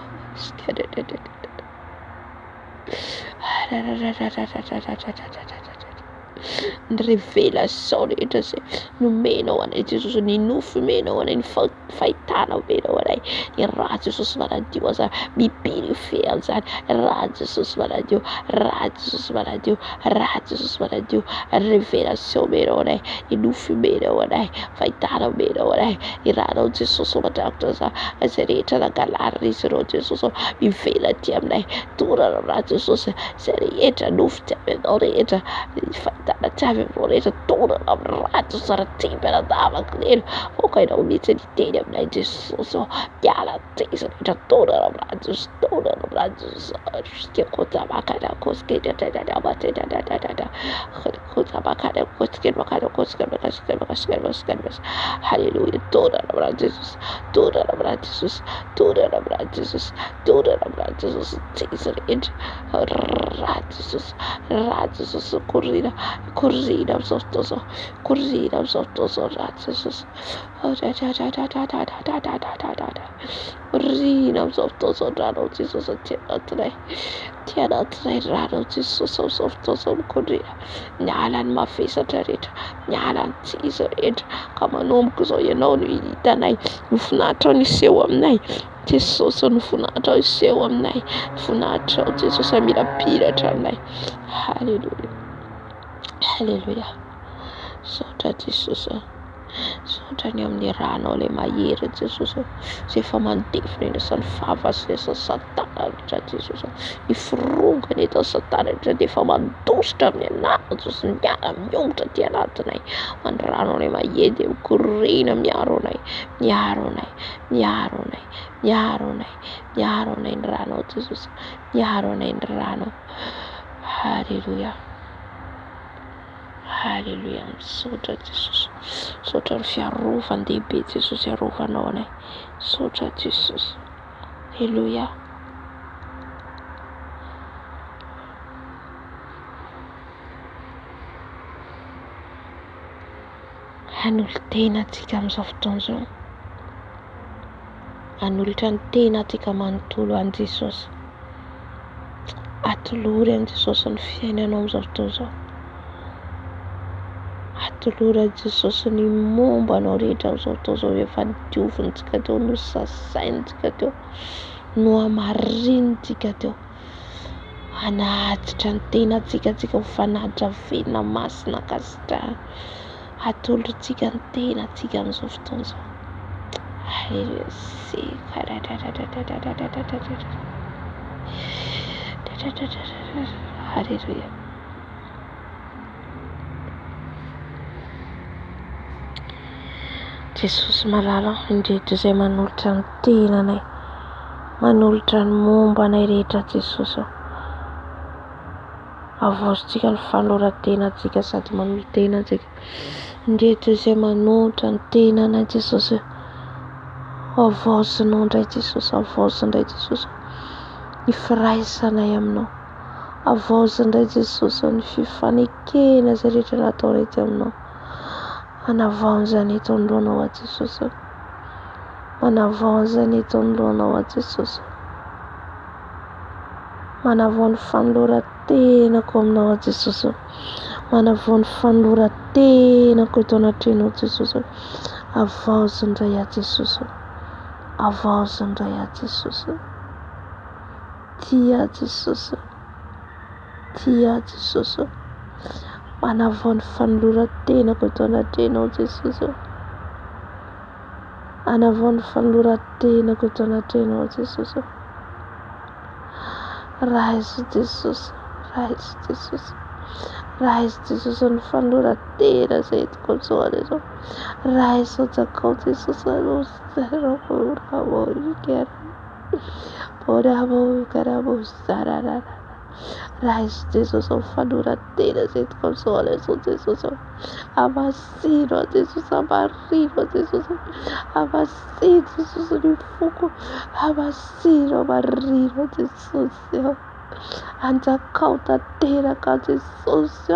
Speaker 2: ny révélation rehetra zay nomenao anay Jesosy, ny nofo menao anay, ny fahitana menao anay, ny raha Jesosy manadio azany, mipurifie an'izany, raha Jesosy manadio, raha Jesosy manadio, raha Jesosy manadio, révélation menao anay, ny nofo menao anay, fahitana menao anay, ny rahanao Jesosy matrakotra zany, zay rehetra nangalarina izy ireo Jesosy mivela ty aminay, tondrana amin'azy Jesosy, zay rehetra nofo tsy avy aminao rehetra, fahitana tsy avy aminao rehetra, tondrana amin'raha Jesosy, raha tsy mianadavaka reny, voka ianao mihitsy ny teny aminay Jesosy, miala teza rehetra, tondrana amin'azy Jesosy, tondrana amin'azy Jesosy, halleluja, tondrana amin'azy Jesosy, tondrana amin'azy Jesosy, tondrana amin'azy Jesosy, tondrana amin'azy Jesosy, tsy izy rehetra, raha Jesosy, raha Jesosy, korina amin'izao fotoana izao, korina amin'izao fotoana izao, raha Jesosy, korina amin'izao fotoana izao, rahanao Jesosy aty anatinay, rahanao Jesosy amin'izao fotoana izao, mikorina, miala ny mavesatra rehetra, miala ny tsy izy rehetra, ka manomboka izao ianao no hitanay, nofinahitra ny iseho aminay Jesosy, nofinahitra iseho aminay, nofinahitra Jesosy amirapiratra aminay, halleluja, halleluja, saotra Jesosy, saotra ny amin'ny ranao ilay mahery Jesosy, zay efa mandefina eny asany vava sy lasa satana rehetra Jesosy, ny firongany eto satana rehetra dia efa mandositra amin'ny anarana Jesosy, miala miongotra ty anatinay, ny ranao ilay mahery dia mikorina miaro anay, miaro anay, miaro anay, miaro anay, miaro anay ny ranao Jesosy, miaro anay ny ranao, halleluja, Haleluya. Misaotra Jesosy. Misaotra ny fiarovan-dehibe Jesosy arovanao anay. Misaotra Jesosy. Haleluya. Hanolo tena antsika amin'izao fotoana izao. Hanolotra ny tena antsika manontolo an' Jesosy. Atolory an' Jesosy ny fiainanao amin'izao fotoana izao. Atolory an' Jesosy ny mombanao rehetra amin'izao fotoana izao. Efa diovintsika teo, no sasaintsika teo, no amarinitsika teo. Hanatitra ny tena antsika ho fanatitra velona masina kasitrahana. Atolorintsika ny tena antsika amin'izao fotoana izao. Haleluya. Jesosy malala, indreto izay manolotra ny tenanay, manolotra ny mombanay rehetra Jesosy. Avaozontsika ny fanoran-tenantsika sady manolo tenantsika. Indreto izay manolotra ny tenanay Jesosy. Avaozinao indray Jesosy, avaozindray Jesosy ny firaisanay aminao. Avaozindray Jesosy ny fifanekena izay rehetra nataonay ty aminao. Manavaonjany eto androanao a Jesosy. Manavaonjany eto androanao a Jesosy. Manavao ny fanoloran-tenako aminao a Jesosy. Manavao ny fanoloran-tenako eto anatrenao Jesosy. Avaozindray a Jesosy. Avaozindray a Jesosy. Tia Jesosy. Tia Jesosy. Manavao ny fanoloran-tenako eto anatrenao Jesosy. Manavao ny fanoloran-tenako eto anatrenao Jesosy. Raiso Jesosy. Raiso Jesosy. Raiso Jesosy ny fanoloran-tena izay entiko amin'izao an'izao. Raiso jakao Jesosy Raiso Jesosy ny fanoloran-tena izay entiko amin'izao an'izao Jesosy. Amasino Jesosy, amarino Jesosy. Amasino Jesosy ny foko. Amasino, amarino Jesosy. Anjakao tanteraka Jesosy.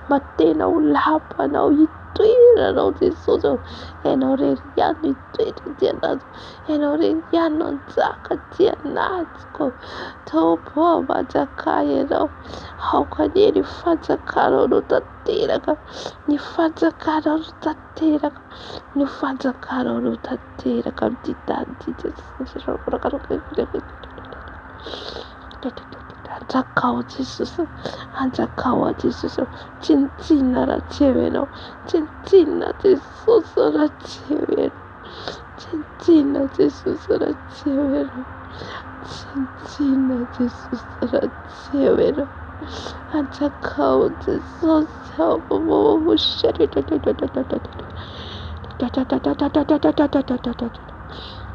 Speaker 2: Mba tena ho lapanao hitoeranao Jesosy. Ianao irery ihany no hitoetra ty anazy. Ianao irery ihany no hanjaka ty anaziko. Tompo manjaka ianao. Aoka ny fanjakanao no tanteraka. Ny fanjakanao no tanteraka. Ny fanjakanao no tanteraka amin'ity tany ty Jesosy. Anjakao Jesosy. Anjakao a Jesosy. Tsinitsinina raha tsy eo ianao. Tsinitsinina Jesosy raha tsy eo ianao. Tsinitsinina Jesosy raha tsy eo ianao. Tsinitsinina Jesosy raha tsy eo ianao. Anjakao Jesosy.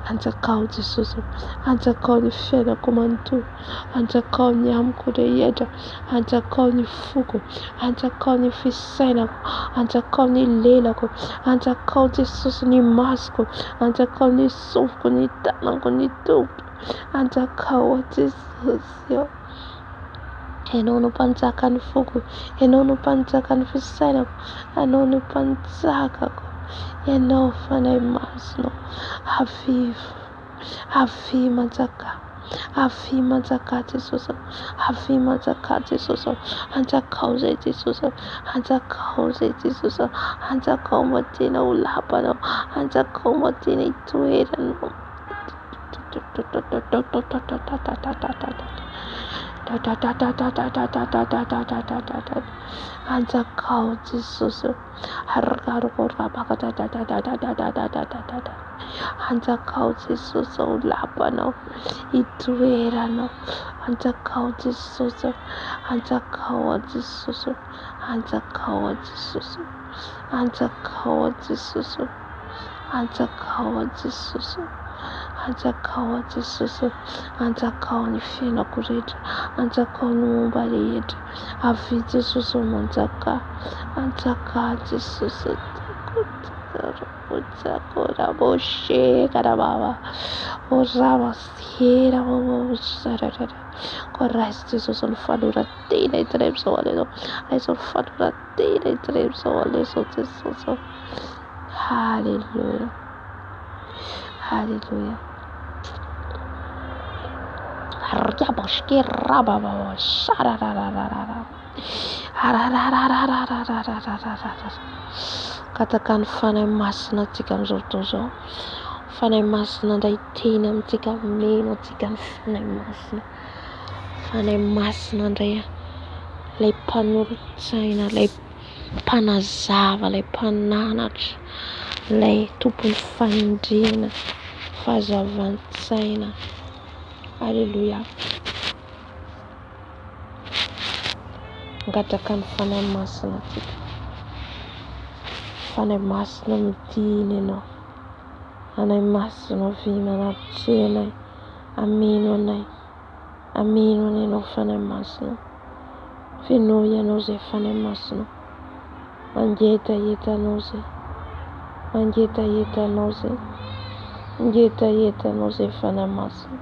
Speaker 2: Anjakao Jesosy. Anjakao ny fiainako manontolo. Anjakao ny amiko rehetra. Anjakao ny foko. Anjakao ny fisainako. Anjakao ny lelako. Anjakao Jesosy ny masoko. Anjakao ny sofiko, ny tanako, ny tongoko. Anjakao a Jesosy. Ianao no mpanjaka ny foko. Ianao no mpanjaka ny fisainako. Ianao no mpanjakako. Ianao fanahy masonao. Avy manjaka. Avy manjaka Jesosy. Avy manjaka Jesosy. Anjakao zay Jesosy. Anjakao zay Jesosy. Anjakao mba tena ho lapanao. Anjakao mba tena hitoeranao. Anjakao Jesosy. Anjakao Jesosy ho lapanao, hitoeranao. Anjakao Jesosy. Anjakao a Jesosy. Anjakao a Jesosy. Anjakao a Jesosy. Anjakao a Jesosy.
Speaker 1: Anjakao Jesosy, anjakao ny fiainako rehetra, anjakao ny momba rehetra. Avy Jesosy manjaka, anjaka Jesosy. Ora boshe karababa, ora siera sarara. Korais Jesosy ny fanoratena itremso alezo, aizo fanoratena itremso alezo Jesosy. Hallelujah, hallelujah. Raboshke rababa, shararararara. Katakan fanay masina antsika amin'izao fotoana izao. Fanay masina indray teny amintsika, meno antsika ny fanay masina. Fanay masina indray ilay mpanorotsaina, ilay mpanazava, ilay mpananatra, ilay tompon'ny fandriana, fahazavantsaina. Alleluia. Ngataka ny fanay masina antsika. Fanay masina midiny ianao, fanay masina vina anaty anay, ameno anay, ameno anay ianao fanay masina. Feno ianao izay fanay masina, mangetahetanao izay, mangetahetanao izay, mangetahetanao izay fanay masina.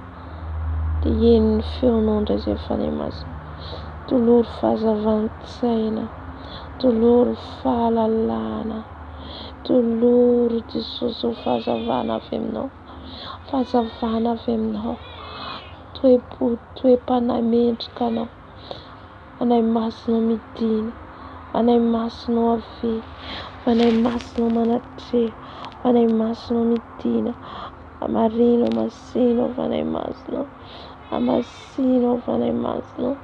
Speaker 1: Dia eny ny feonao indray izay fanay masina. Tolory fahazavantsaina, tolory fahalalana, tolory Jesosy fahazavana avy aminao, fahazavana avy aminao. Toe-panahy mendrika anao, fanay masina midina, fanay masina avy, fanay masina manatreha, fanay masina midina. Amarino masino fanay masina, amasino fanay masina,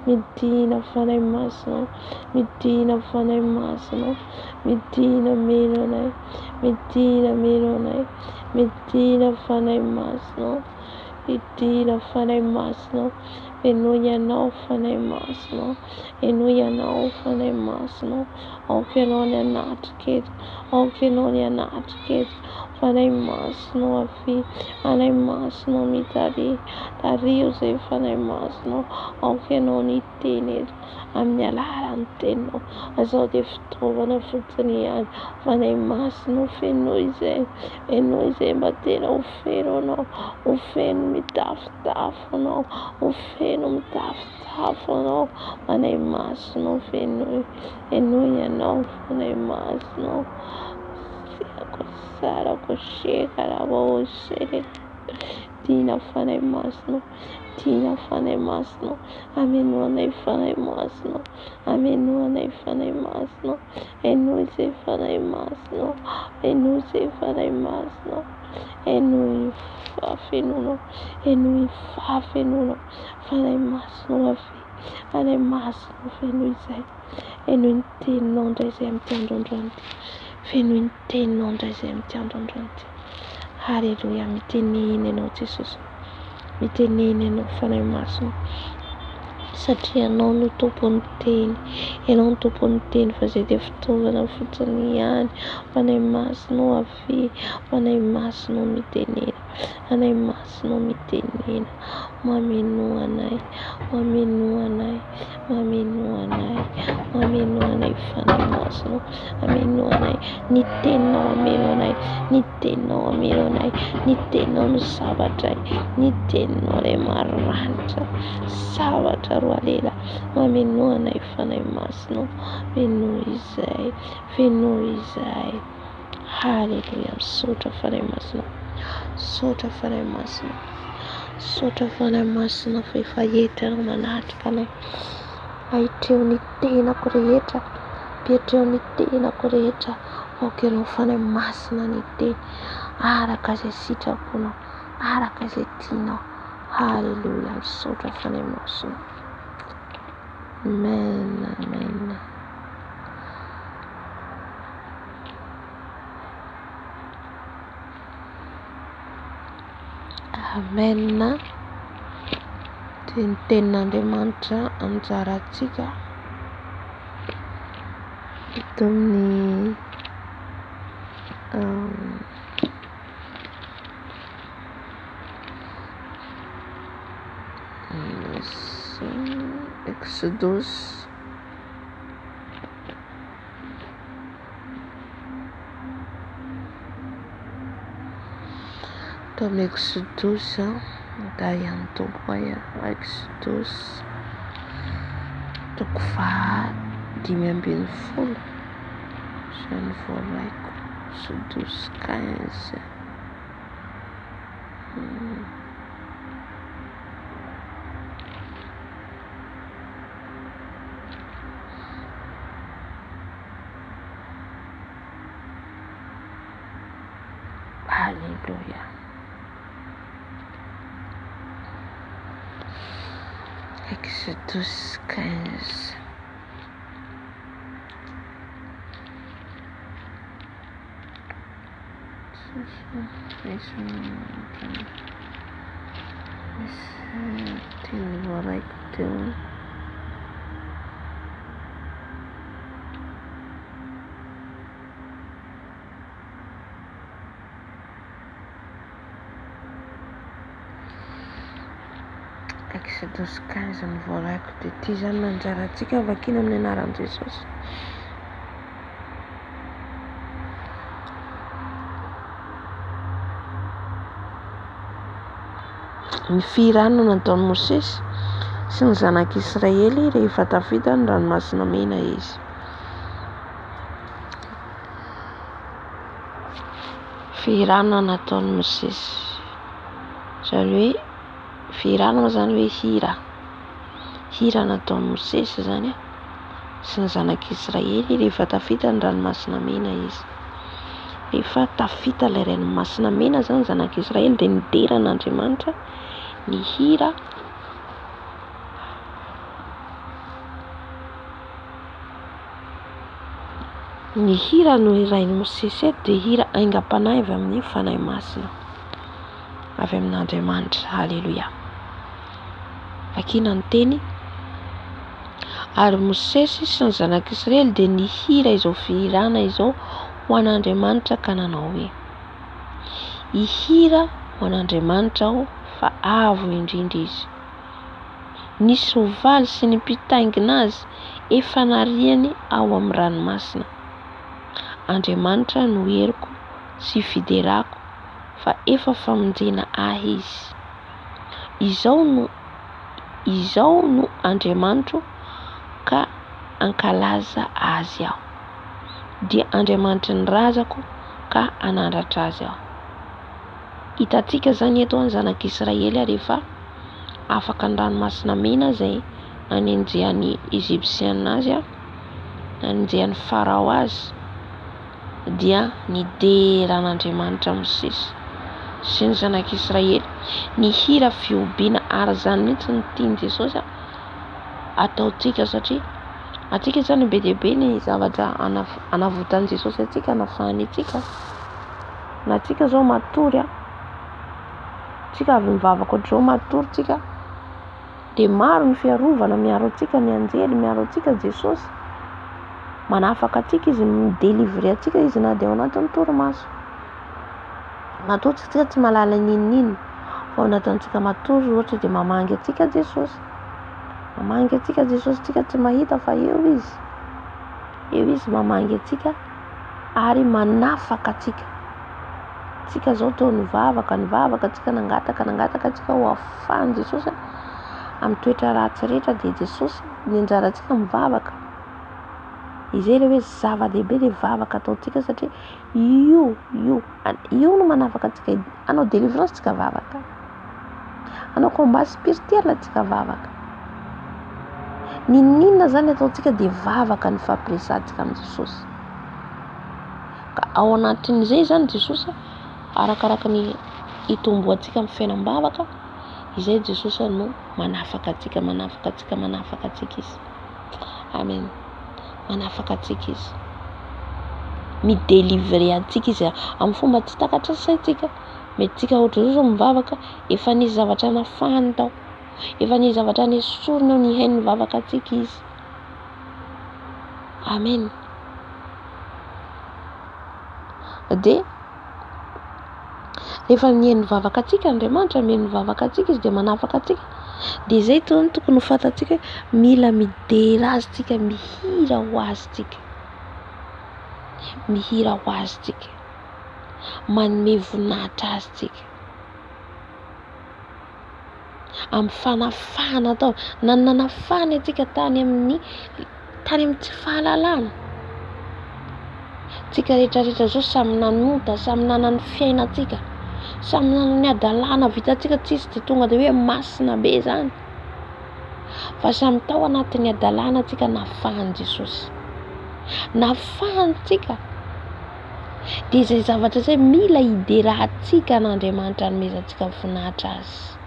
Speaker 1: midina fanay masina, midina fanay masina, midina meno anay, midina meno anay, midina fanay masina, midina fanay masina. Eno ianao fanay masina, eno ianao fanay masina. Aoka ianao ny anatrika eto, aoka ianao ny anatrika eto. Fanay masina avy, fanay masina mitary, tario izay fanay masina. Aoka ianao ny teny eto, amin'ny alalan'ny teninao. Azao dia fitaovana fotsiny ihany. Fanay masina feno izay, feno izay mba tena ho feno anao, ho feno mitafitafo anao, ho feno mitafitafo anao. Fanay masina feno, eno ianao fanay masina. Sarako shekarabo sere. Tina fanay masina, tina fanay masina. Ameno anay fanay masina, ameno anay fanay masina. Eno izay fanay masina, eno izay fanay masina. Eno fafenono, eno fafenono. Fanay masina avy, fanay masina feno izay. Eno ny teninao indray izay amin'ity androandroany ity. Feno ny teninao indray izay amin'ity androandroany ity. Halleluia. Miteneny ianao Jesosy, miteneny ianao fanay masina. Satria ianao no tompon'ny teny, ianao no tompon'ny teny, fa izay dia fitaovana fotsiny ihany. Fanay masina avy, fanay masina mitenena, fanay masina mitenena. Mameno anay, mameno anay, mameno anay, mameno anay fanay masina, ameno anay. Ny teninao ameno anay, ny teninao ameno anay, ny teninao no zavatra, ny teninao ilay maranitra, zavatra roa lela. Mameno anay fanay masina, feno izay, feno izay. Halleluia. Misaotra fanay masina, misaotra fanay masina, misaotra fanay masina fa efa entinao manatrika anay. Ahitreho ny tenako rehetra, mpietreho ny tenako rehetra. Aoka ianao fanay masina ny teny, araka izay sitraponao, araka izay tianao. Halleluia. Misaotra fanay masina. Amen, amen. Amen. Dia ny tenin'Andriamanitra anjarantsika eto amin'ny Exodus tamin'ny Exodus da ihany tomboa Exodus toko 5:12 zany voalaiko Exodus 15. Alléluia. Exodus 15. Exodus 15 ny voalaiko dia ity zany nanjarantsika vakina amin'ny anaran'i Jesosy. Ny firanona nataon'i Mosesy sy ny zanak'Israely rehefa tafita ny ranomasina mena izy. Firanona nataon'i Mosesy zany hoe firanona zany hoe hira nataon'i Mosesy zany sy ny zanak'Israely rehefa tafita ny ranomasina mena izy. Rehefa tafita ilay ranomasina mena zany zanak'Israely dia nideran'Andriamanitra ny hira no irain'i Mosesy dia hira aingam-panahy avy amin'ny fanahy masina avy amin'Andriamanitra. Halleluja. Vakina ny teny ary Mosesy sy ny zanak'Israely dia nihira izao fihirana izao ho an'Andriamanitra ka nanao hoe: ihira ho an'Andriamanitra aho fa avo indrindra izy. Ny soavaly sy ny mpitaingina azy efa nariany ao amin'ny ranomasina. Andriamanitra no heriko sy fiderako fa efa famonjena ahy izy. Izao no Andriamanitra ka ankalaza azy aho. Dia Andriamanitra ny razako ka anandratra azy aho. Hitantsika zany eto ny zanak'Israely rehefa afaka ny ranomasina mena izay nanenjehan'ny Ezipsiana azy nanenjehan'ny Farao azy dia nideran'Andriamanitra Mosesy sy ny zanak'Israely ny hira fiobiana ary zany mihitsy ny tian'i Jesosy ataontsika satria atsika zany be dia be ny zavatra anavotan'i Jesosy atsika anafahany atsika. Na atsika zao matory tsika avy mivavaka ohatr'izao matory tsika dia maro ny fiarovana miaro atsika ny anjely, miaro atsika Jesosy, manafaka atsika izy, midelivre atsika izy na dia ao anatin'ny torimaso. Matory tsy mahalala ninina fa ao anatintsika matory ohatra dia mamangy atsika Jesosy, tsika tsy mahita fa eo izy mamangy atsika ary manafaka atsika. Tsika zao tao nivavaka tsika nangataka tsika ho afahan'i Jesosy amin'ny toetra ratsy rehetra dia Jesosy ny anjarantsika mivavaka. Izay ilay hoe zava-dehibe ilay vavaka ataontsika satria io no manafaka atsika. Anao délivrance tsika vavaka, anao combat spirituel tsika vavaka. Ninina zany ataontsika dia vavaka ny fampiresantsika amin'ny Jesosy. Ka ao anatin'izay zany Jesosy arakaraka ny itomboantsika amin'ny fiainam-bavaka, izay Jesosy no manafaka atsika izy. Amen. Manafaka atsika izy, midelivre atsika izy amin'ny fomba tsy takatra saintsika. Mety tsika ohatr'izao mivavaka efa nisy zavatra nafahany tao, efa nisy zavatra nesorina ny hainy vavaka atsika izy. Amen. Dia rehefa mihaino vavaka atsika Andriamanitra, mihaino vavaka atsika izy dia manafaka atsika
Speaker 2: Dia izay tokony ho fantatsika hoe mila midera azy tsika, mihira ho azy tsika, mihira ho azy tsika, manome voninahitra azy tsika amin'ny fanafahana atao. Nanafahana antsika tany amin'ny tsy fahalalana. Tsika rehetrarehetra zao samy nanota, samy nanana fiainantsika, samy nanana ny adalàna vitantsika, tsisy dia tonga dia hoe masina be zany, fa samy tao anatin'ny adalàna tsika nafahan Jesosy, nafahantsika. Dia izay zavatra izay mila iderahantsika n'Andriamanitra nomezantsika voninahitra azy.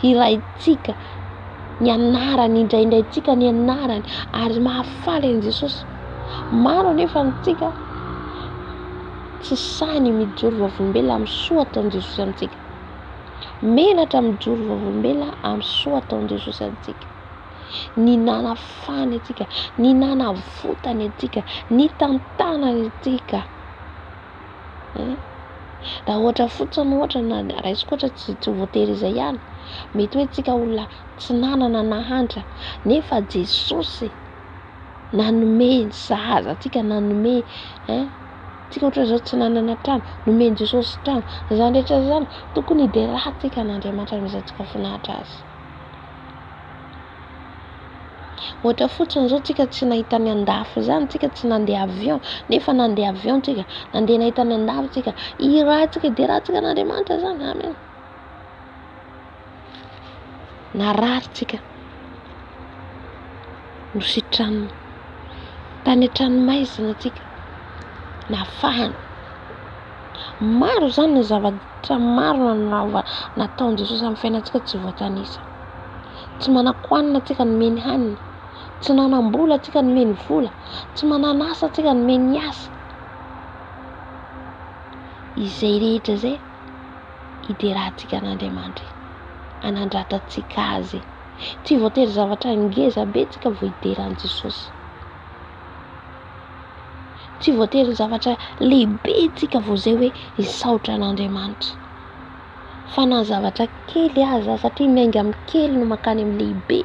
Speaker 2: Iraintsika ny anarany, indraindraintsika ny anarany, ary mahafaly an'i Jesosy. Maro anefa antsika tsy sahany mijoro vavolombelona amin'ny soa ataon'i Jesosy amintsika. Menatra mijoro vavolombelona amin'ny soa ataon'i Jesosy amintsika. Ny nanafahany antsika, ny nanavotany antsika, ny tantanany antsika. Raha ohatra fotsiny ohatra na raisiko ohatra tsy voatery izay ihany. Mety hoe tsika olona tsy nanana nahantra, nefa Jesosy nanome zaza tsika, nanome tsika ohatra zao tsy nanana trano, nomeny Jesosy trano. Zany rehetra zany tokony iderahantsika n'Andriamanitra nomezantsika voninahitra azy. Ohatra fotsiny zao tsika tsy nahita ny andafy zany, tsika tsy nandeha avion, nefa nandeha avion tsika, nandeha nahita ny andafy tsika, irahantsika iderahantsika n'Andriamanitra zany. Amen. Narary tsika nositrano tany an-tranomaizina tsika, nafahany. Maro zany ny zavatra maro nataon'i Jesosy amin'ny fiainantsika tsy voatanisa. Tsy manan-koanina tsika nomeny hanina, tsy nanam-bola tsika nomeny vola, tsy manan'asa tsika nomeny asa. Izay rehetra izay iderahantsika n'Andriamanitra, anandratantsika azy. Tsy voatery zavatra ngeza be tsika vao ideran'i Jesosy. Tsy voatery zavatra lehibe tsika vao zay hoe hisaotra an'Andriamanitra, fa na zavatra kely aza, satria miainga amin'ny kely no makany amin'ny lehibe.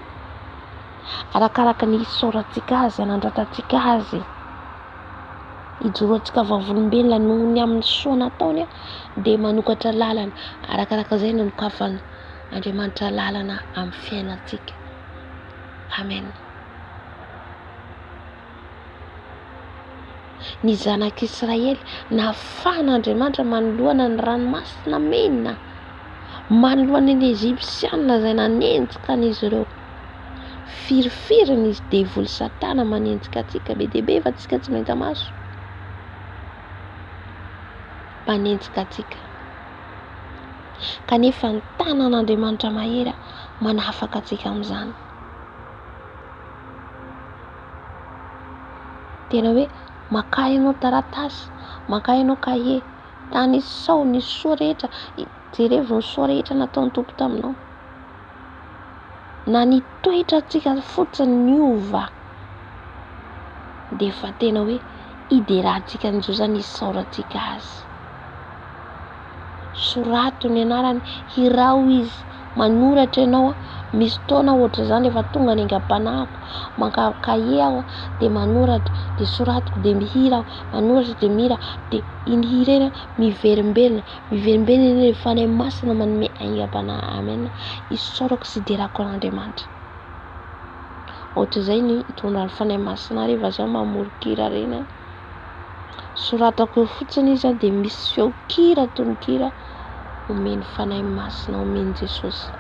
Speaker 2: Arakaraka ny isaorantsika azy, anandratantsika azy, ijoroantsika vavolombelona noho ny amin'ny soa nataony, dia manokatra lalana. Arakaraka izay no nokafany Andriamanitra lalana amin'ny fiainantsika. Amen. Ny zanak'Israely nafahan'Andriamanitra manoloana ny ranomasina mena, manoloana ny Ezipsianina izay nanenjika an'izy ireo. Firifiriny izy devoly Satana manenjika antsika be dia be fa tsika tsy mahita maso, manenjika antsika. Kanefa ny tanan'Andriamanitra Mahery manafaka antsika amin'izany. Tena hoe maka ianao taratasy, maka ianao kahie, tany sao ny soa rehetra, jerevo ny soa rehetra nataon'ny Tompo taminao. Na ny toetra antsika fotsiny niova, dia efa tena hoe iderahantsika an'izao zany isaorantsika azy. Sorato ny anarany, hirao izy, manoratra ianao. Misy taona ohatra zany efa tonga ny aingam-panahiko, maka kahie aho dia manoratra, dia soratiko, dia mihira aho, manoratra dia mihira, dia iny hira iny miverimbelona, miverimbelona iny fanahy masina manome aingam-panahy. Amen. Isaorako sy iderako an'Andriamanitra. Ohatra izay ny mitondra ny fanahy masina rehefa zao mamorokira reny, soratako fotsiny izy dia misy feon-kira tonon-kira omeny fanahy masina, omeny Jesosy.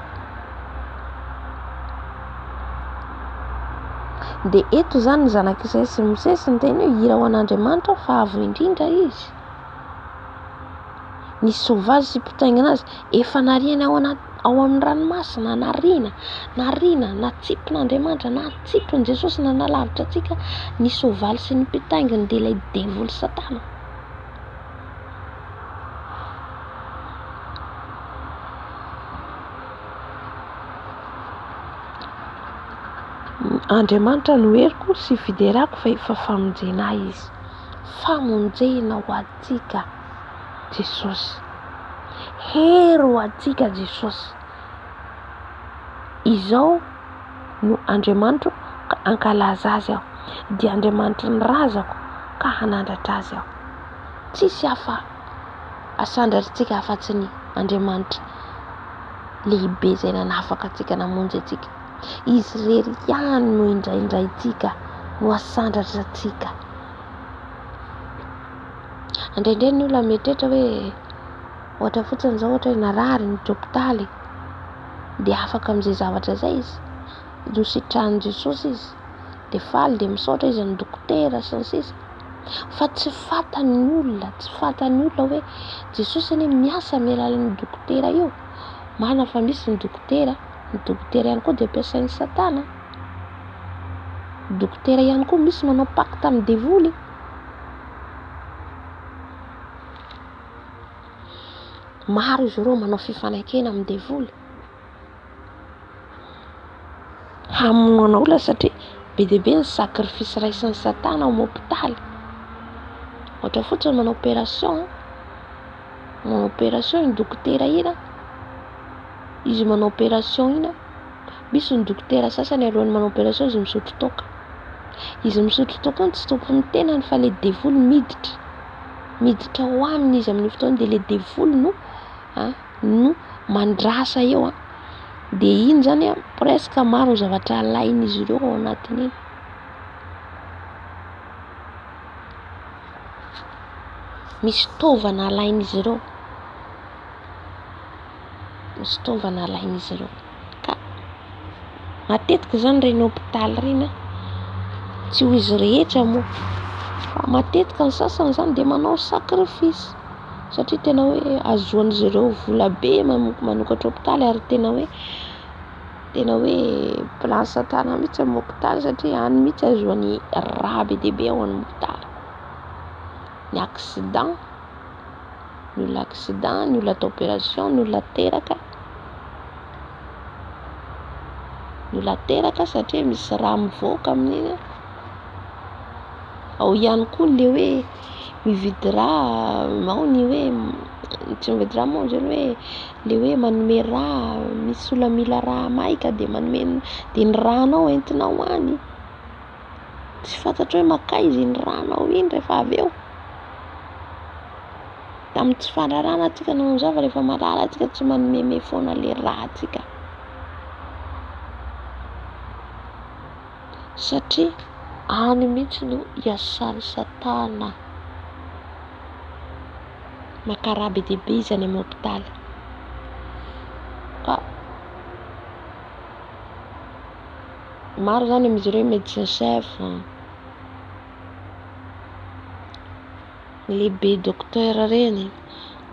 Speaker 2: Dia eto zany ny zanak'Israely sy Mosesy niteny hoe hira ho an'Andriamanitra fa avo indrindra izy. Ny soavaly sy mpitaingina azy efa nariana ao amin'ny ranomasina, nariana, natsipon'Andriamanitra, natsipon' Jesosy, nanalavitra antsika ny soavaly sy ny mpitaingina dia ilay devoly Satana. Andriamanitra no heriko sy fiderako fa efa famonjena izy. Famonjena ho antsika Jesosy. Hery ho antsika Jesosy. izao no Andriamanitra ka ankalaza azy aho, dia Andriamanitra ny razako ka hanandratra azy aho. Tsisy hafa asandratritsika afa-tsy ny Andriamanitra lehibe izay nanafaka antsika, namonjy antsika. Izy rery ihany no indraindraintsika, no asandratra antsika. Indraindray ny olona mieritreritra hoe ohatra fotsiny izao, ohatra hoe narary ny hôpitaly, dia afaka amin'izay zavatra izay izy, no sitrahan'i Jesosy izy, dia faly dia misaotra izy ny dokotera sy ny sisa. Fa tsy fantany ny olona, tsy fantany olona hoe Jesosy anie miasa amin'ny alalan'ny dokotera io. Marina fa misy ny dokotera ihany koa dia ampiasain'ny Satana. Dokotera ihany koa misy manao pacte amin'ny devoly. Maro izy ireo manao fifanakena amin'ny devoly, hamonoana olona, satria be dia be ny sakrifisy raisin'ny Satana ao amin'ny hôpitaly. Ohatra fotsiny manao opération ny dokotera ina, izy manao opération ina, misy ny dokotera sasany alohan'ny manao opération izy misotro toaka. Izy misotro toaka iny tsy tompon'ny tenany fa le devoly miditra ho aminy izy amin'ny fotoana, dia le devoly no mandrasa eo. Dia iny zany presque maro ny zavatra alain'izy ireo ao anatin'iny. Misy taovana alain'izy ireo, ka matetika zany reny hôpitaly reny tsy ho izy rehetra moa, fa matetika ny sasany zany dia manao sakrifisy, satria tena hoe azohan'izy ireo vola be manokatra hôpitaly, ary tena hoe plan Satana mihitsy amin'ny hôpitaly, satria any mihitsy azohan'ny raha be dia be ao amin'ny hôpitaly. Ny accident, ny olona atao opération, ny olona teraka satria misy raha mivoaka amin'iny. Ao ihany koa le hoe mividy raha, ao ny hoe tsy mividy raha moa zany hoe le hoe manome raha, misy olona mila raha maika dia manome, dia ny rahanao entinao any, tsy fantatra hoe makaiza iny rahanao iny rehefa avy eo. Tamin'ny tsy fandrarana antsika no manjava, rehefa marary antsika tsy manomeme foana le raha antsika, satria any mihitsy no iasan'ny Satana. Makaraha be dia be izy any amin'ny hôpitaly. Ka maro zany amin'izy ireo médecin chef, lehibe docteur reny,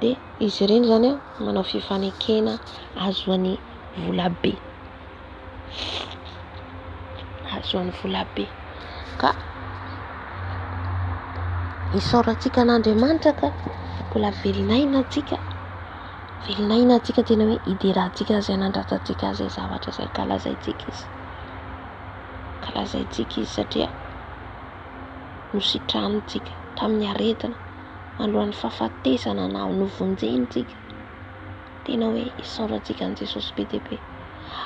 Speaker 2: dia izy ireny zany manao fifanekena azohan'ny vola be. Ka isaorantsika an'Andriamanitra, ka mbola velinaina antsika tena hoe iderahantsika azy, hanandratantsika azy zavatra izay kalazaintsika izy, satria nositrahantsika tamin'ny aretina alohan'ny fahafatesana na novonjenitsika. Tena hoe isaorantsika an'i Jesosy be dia be.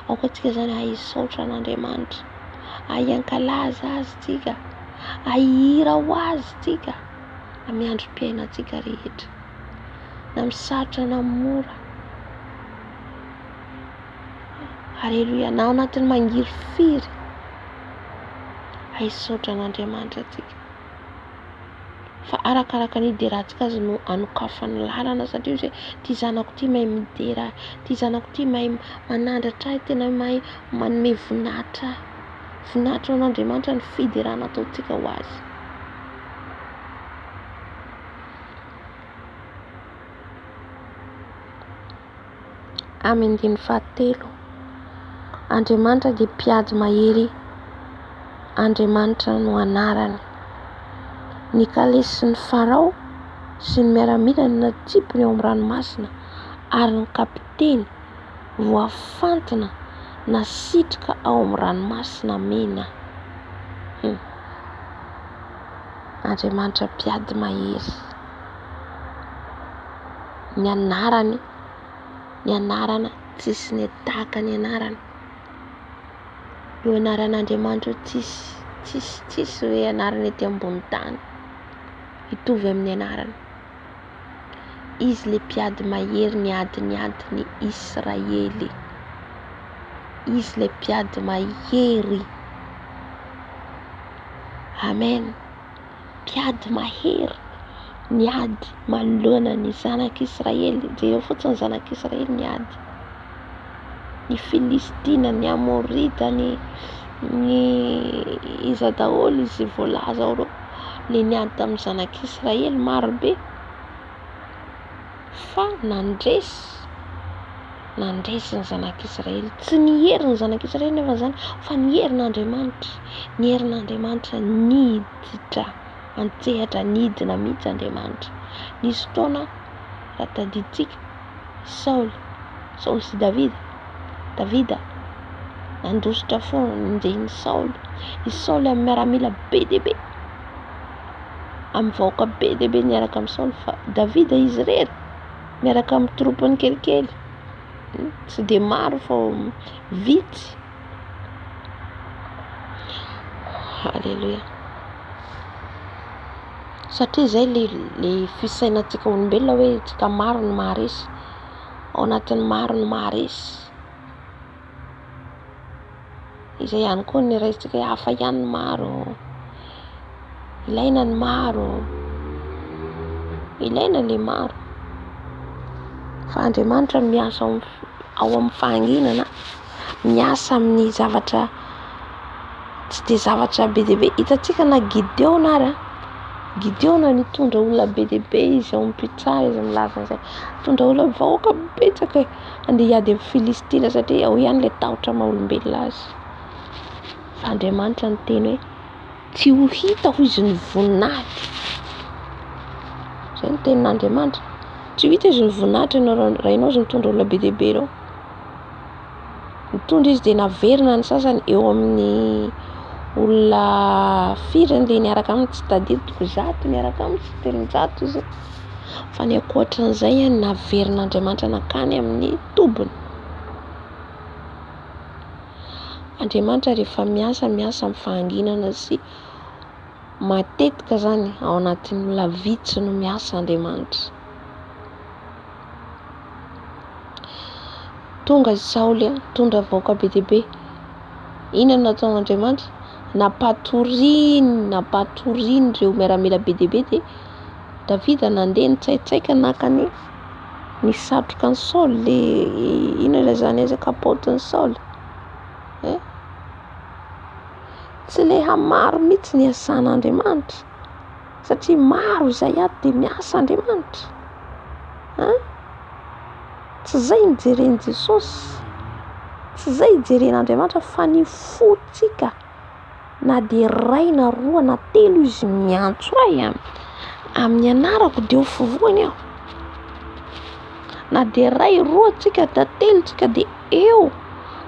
Speaker 2: Aoka antsika zany isaotra an'Andriamanitra, ankalaza azy tsika, ahira ho azy tsika amin'ny androm-piainantsika rehetra, na misarotra na mora. Aleluia. Na ao anatin'ny mangiry firy, isaotra an'Andriamanitra tsika. Fa arakaraka ny iderahantsika azy no anokafany lalana, satria hoe ty zanako ty mahay midera, ty zanako ty mahay manandratra, tena mahay manome voninahitra an'Andriamanitra ny fiderana ataontsika ho azy. Amin. 7. Andriamanitra dia mpiady mahery, Andriamanitra no anarany. Ny kalesy sy ny farao sy ny miaramila ny natsipony ao amin'ny ranomasina, ary ny kapiteny voafantina nasitrika ao amin'ny ranomasina mena. Andriamanitra mpiady mahery. Ny anarana tsisy ny tahaka ny anarana. io anaran'Andriamanitra tsisy hoe anarany ety ambony tany hitovy amin'ny anarany. Izy le mpiady mahery ny Israely. Izy le mpiady mahery. Amen. Mpiady mahery niady manoloana ny zanak'Israely. Jereo fotsiny zanak'Israely niady. Ny Filistina, ny Amorita, ny iza daholo izy voalaza ao reo, le niady tamin'ny zanak'Israely marobe. Fa nandresy ny zanak'Israely. Tsy nihery ny zanak'Israely nefa zany, fa nihery n'Andriamanitra. Nihery n'Andriamanitra niditra antsehatra, nidina mihitsy Andriamanitra. Nisy fotoana raha tadiditsika Saoly sy Davida nandositra foana ninjeny Saoly. I Saoly amin'ny miaramila be dia be, amin'ny vahoaka be dia be niaraka amin'ny Saoly, fa Davida izy rery miaraka amin'ny tropony kelikely, tsy dia maro fa vitsy. Halleluja. Satria izay le fisainantsika olombelona hoe tsika maro no maharesy, ao anatin'ny maro no maharesy. Izay ihany koa ny raisitsika hoe hafa ihany ny maro, ilaina ny maro, ilaina le maro. Fa Andriamanitra miasa ao amin'ny fahanginana, miasa amin'ny zavatra tsy dia zavatra be dia be. Hitantsika na Gideona nitondra olona be dia be izy ao am-pitsara, izy milaza izay nitondra olona vahoaka betsaka andeha hiady amin'ny Filistina, satria ao ihany le tahotra maha olombelona azy. Fa Andriamanitra ny teny hoe tsy ho hita ho izy ny voninahitra. Izay ny tenin'Andriamanitra. Tsy ho hita izy ny voninahitra raha ianao izy mitondra olona be dia be ireo. Mitondra izy dia naverina ny sasany eo amin'ny olona firy le niaraka aminy, tsy tadidiko 100 niaraka aminy, tsy 300 izy. Fa ny ankoatran'izay naverin'Andriamanitra nakany amin'ny tobony. Andriamanitra rehefa miasa amin'ny fahanginana sy matetika zany ao anatin'ny olona vitsy no miasa Andriamanitra. Tonga Saoly tondra vahoaka be dia be. Inona nataon'Andriamanitra? Napatoriny ireo miaramila be dia be, dia Davida nandeha nitsaitsaika naka ny satroka ny Saoly, le inona zany azy kapaotin'ny Saoly. Tsy leha maro mihitsy ny asan'Andriamanitra, satria maro izay ady dia miasa Andriamanitra. Tsy izay nijereny Jesosy, tsy izay hijeren'Andriamanitra, fa ny fotsika na dia 1 na 2 na 3 izy miantso ahy amin'ny anarako dia ho fivohany aho. Na dia 2, 2 tsika da 3 tsika dia eo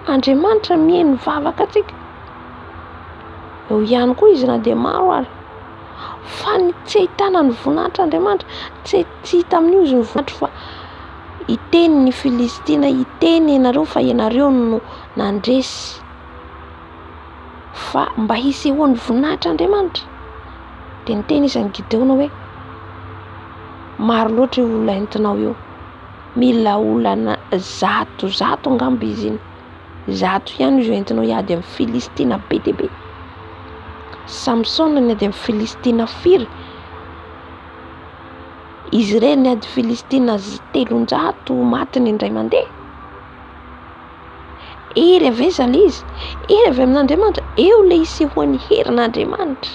Speaker 2: Andriamanitra mihaino vavaka tsika. Eo ihany koa izy na dia maro ary, fa tsy ahitana ny voninahitra Andriamanitra, tsy hita amin'io izy ny voninahitra, fa hiteny ny Filistina, hiteny ianareo fa ianareo no nandresy, fa mba hisehoan'ny voninahitra Andriamanitra. Dia niteny izy ny Gideona hoe maro loatra io olona entinao io, mila olana 100 angamba izy iny, 100 ihany izy entinao hiady amin'ny Filistina be dia be. Samson niady amin'ny Filistina firy, izy irery niady Filistina 300 matiny indray mandeha. Ery avezala izy, ery avy amin'Andriamanitra, eo le hisehoan'ny herin'Andriamanitra.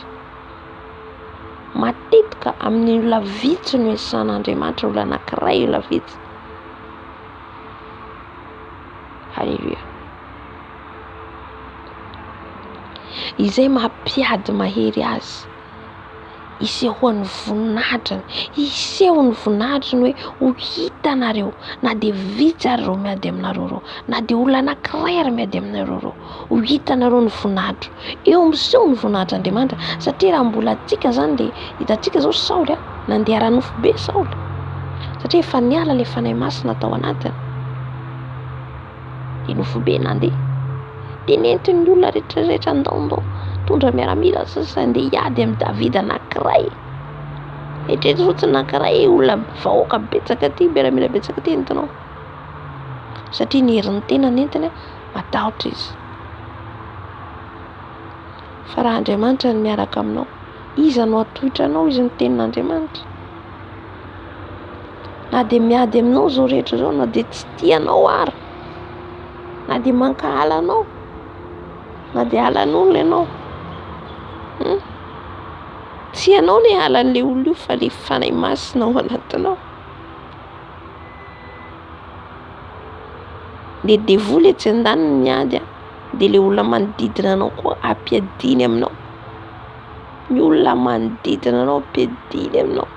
Speaker 2: Matetika amin'ny olona vitsy no esan'Andriamanitra, olona anankiray olona vitsy. Halleluja. Izay mampiady mahery azy, hisehoan'ny voninahitrany, hiseho ny voninahitrany hoe ho hitanareo, na dia vitsy ary reo miady aminareo reo, na dia olona anankiray ary miady aminareo reo, ho hitanareo ny voninahitra. Eo miseho ny voninahitr'Andriamanitra, satria raha mbola atsika zany dia hitantsika zao Saoly nandeha ranofo be Saoly, satria efa niala ilay fanahy masina tao anatiny, dia nofo be nandeha. dia nentiny ny olona rehetrarehetra andao tondra miaramila sasa andeha hiady amin'ny Davida anankiray. Eritrereto fotsiny anankiray olona vahoaka betsaka aty, miaramila betsaka aty entinao, satria ny herin'ny tena nentiny matahotra izy. Fa raha Andriamanitra no miaraka aminao, iza no atohitra anao, izy ny tenin'Andriamanitra. Na dia miady aminao zao rehetra zao, na dia tsy tianao ary, na dia mankahala anao, na dia halan'olona ianao, tsy ianao ilay halan'ilay olona io, fa ilay fanahy masina ao anatinao. Dia devoly etsy andaniny miady, dia ilay olona manodidina anao koa ampiadiny aminao. Ny olona manodidina anao ampiadiny aminao.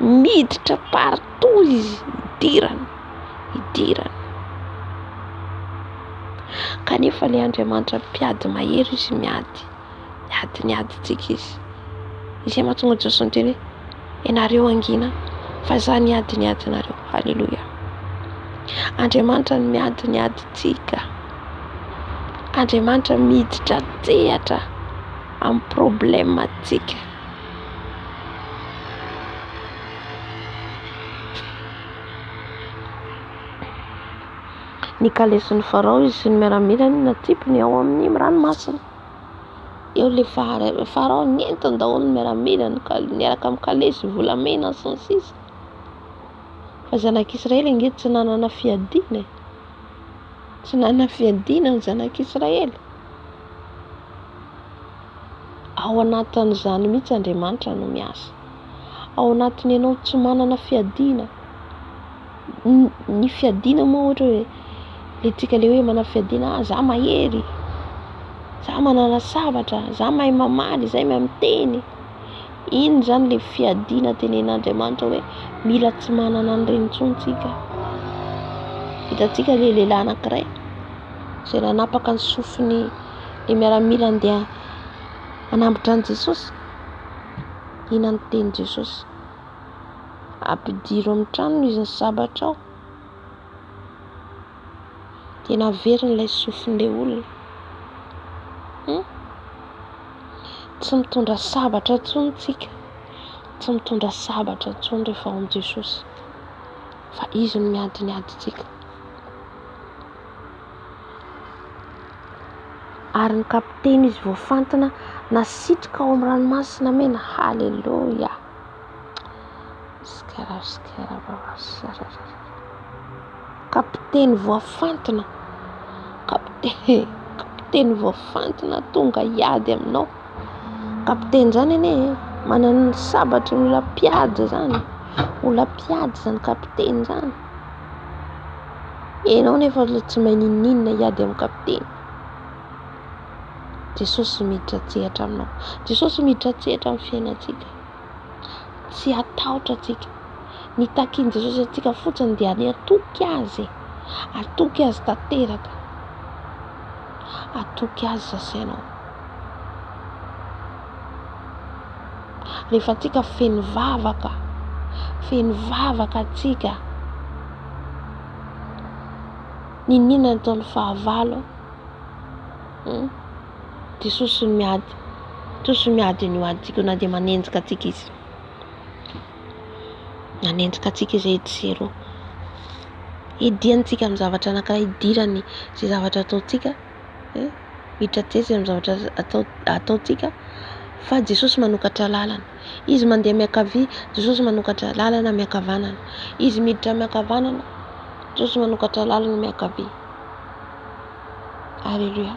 Speaker 2: Miditra partout izy, idirana. Kanefa ilay Andriamanitra mpiady mahery izy miady tsika izy. Izy mahatonga Jesosy niteny hoe ianareo angina fa za niady nareo. Halleluja. Andriamanitra no miady tsika. Andriamanitra miditra tsehatra amin'ny problème tsika. Ny kalesiny Farao izy ny miaramilany na tipony ao amin'ny ranomasina. Eo le Farao nentiny daholo ny miaramilany niaraka amin'ny kalesy volamena sy ny sisa. Fa zanak'Israely angeto tsy nanana fiadiana. Tsy nanana fiadiana ny zanak'Israely. Ao anatin'izany mihitsy Andriamanitra no miasa. Ao anatiny ianao tsy manana fiadiana. Ny fiadiana moa ohatra hoe tsika le hoe manana fiadiana, za mahery, za manana sabatra, za mahay mamaly, zay mahay miteny. Iny zany le fiadiana tenen'Andriamanitra hoe mila tsy manana an'ireny intsony tsika. Hitantsika le lehilahy anankiray izay nanapaka ny sofiny le miaramila andeha hanambotra an'i Jesosy. Ina ny teny Jesosy, ampidiro amin'ny tranony izy ny sabatra ao. Tena very ilay sofin'ilay olona. Tsy mitondra sabatra intsony tsika. Tsy mitondra sabatra intsony rehefa ao amin'i Jesosy. Fa izy no miady tsika. Ary ny kapiteny izy voafantina nasitrika ao amin'ny ranomasina mena. Halleluja. Kapiteny voafantina. Kapiteny voafantina tonga hiady aminao. Kapiteny zany anie manana ny sabatra ny olona mpiady zany. Olona mpiady zany kapiteny zany. Ianao nefa tsy mahay ninninona hiady amin'ny kapiteny. Jesosy miditra tsehatra aminao. Jesosy miditra tsehatra amin'ny fiainantsika. Tsy atahotra tsika. Ny takian Jesosy atsika fotsiny dia atoky azy. Atoky azy tanteraka. Atoky azy sasainao. Rehefa atsika feno vavaka atsika. Ninninona ataon'ny fahavalo? Jesosy miady. Jesosy miady ny hoaditsika na dia manenjika atsika izy. Nanenjika atsika izay etsero. Idiantsika amin'ny zavatra anankiray, idirany izay zavatra ataontsika. Miditra tsetsy amin'ny zavatra ataontsika. Fa Jesosy manokatra lalana. Izy mandeha miankavia, Jesosy manokatra lalana miankavanana. Izy miditra miankavanana, Jesosy manokatra lalana miankavia. Halleluja.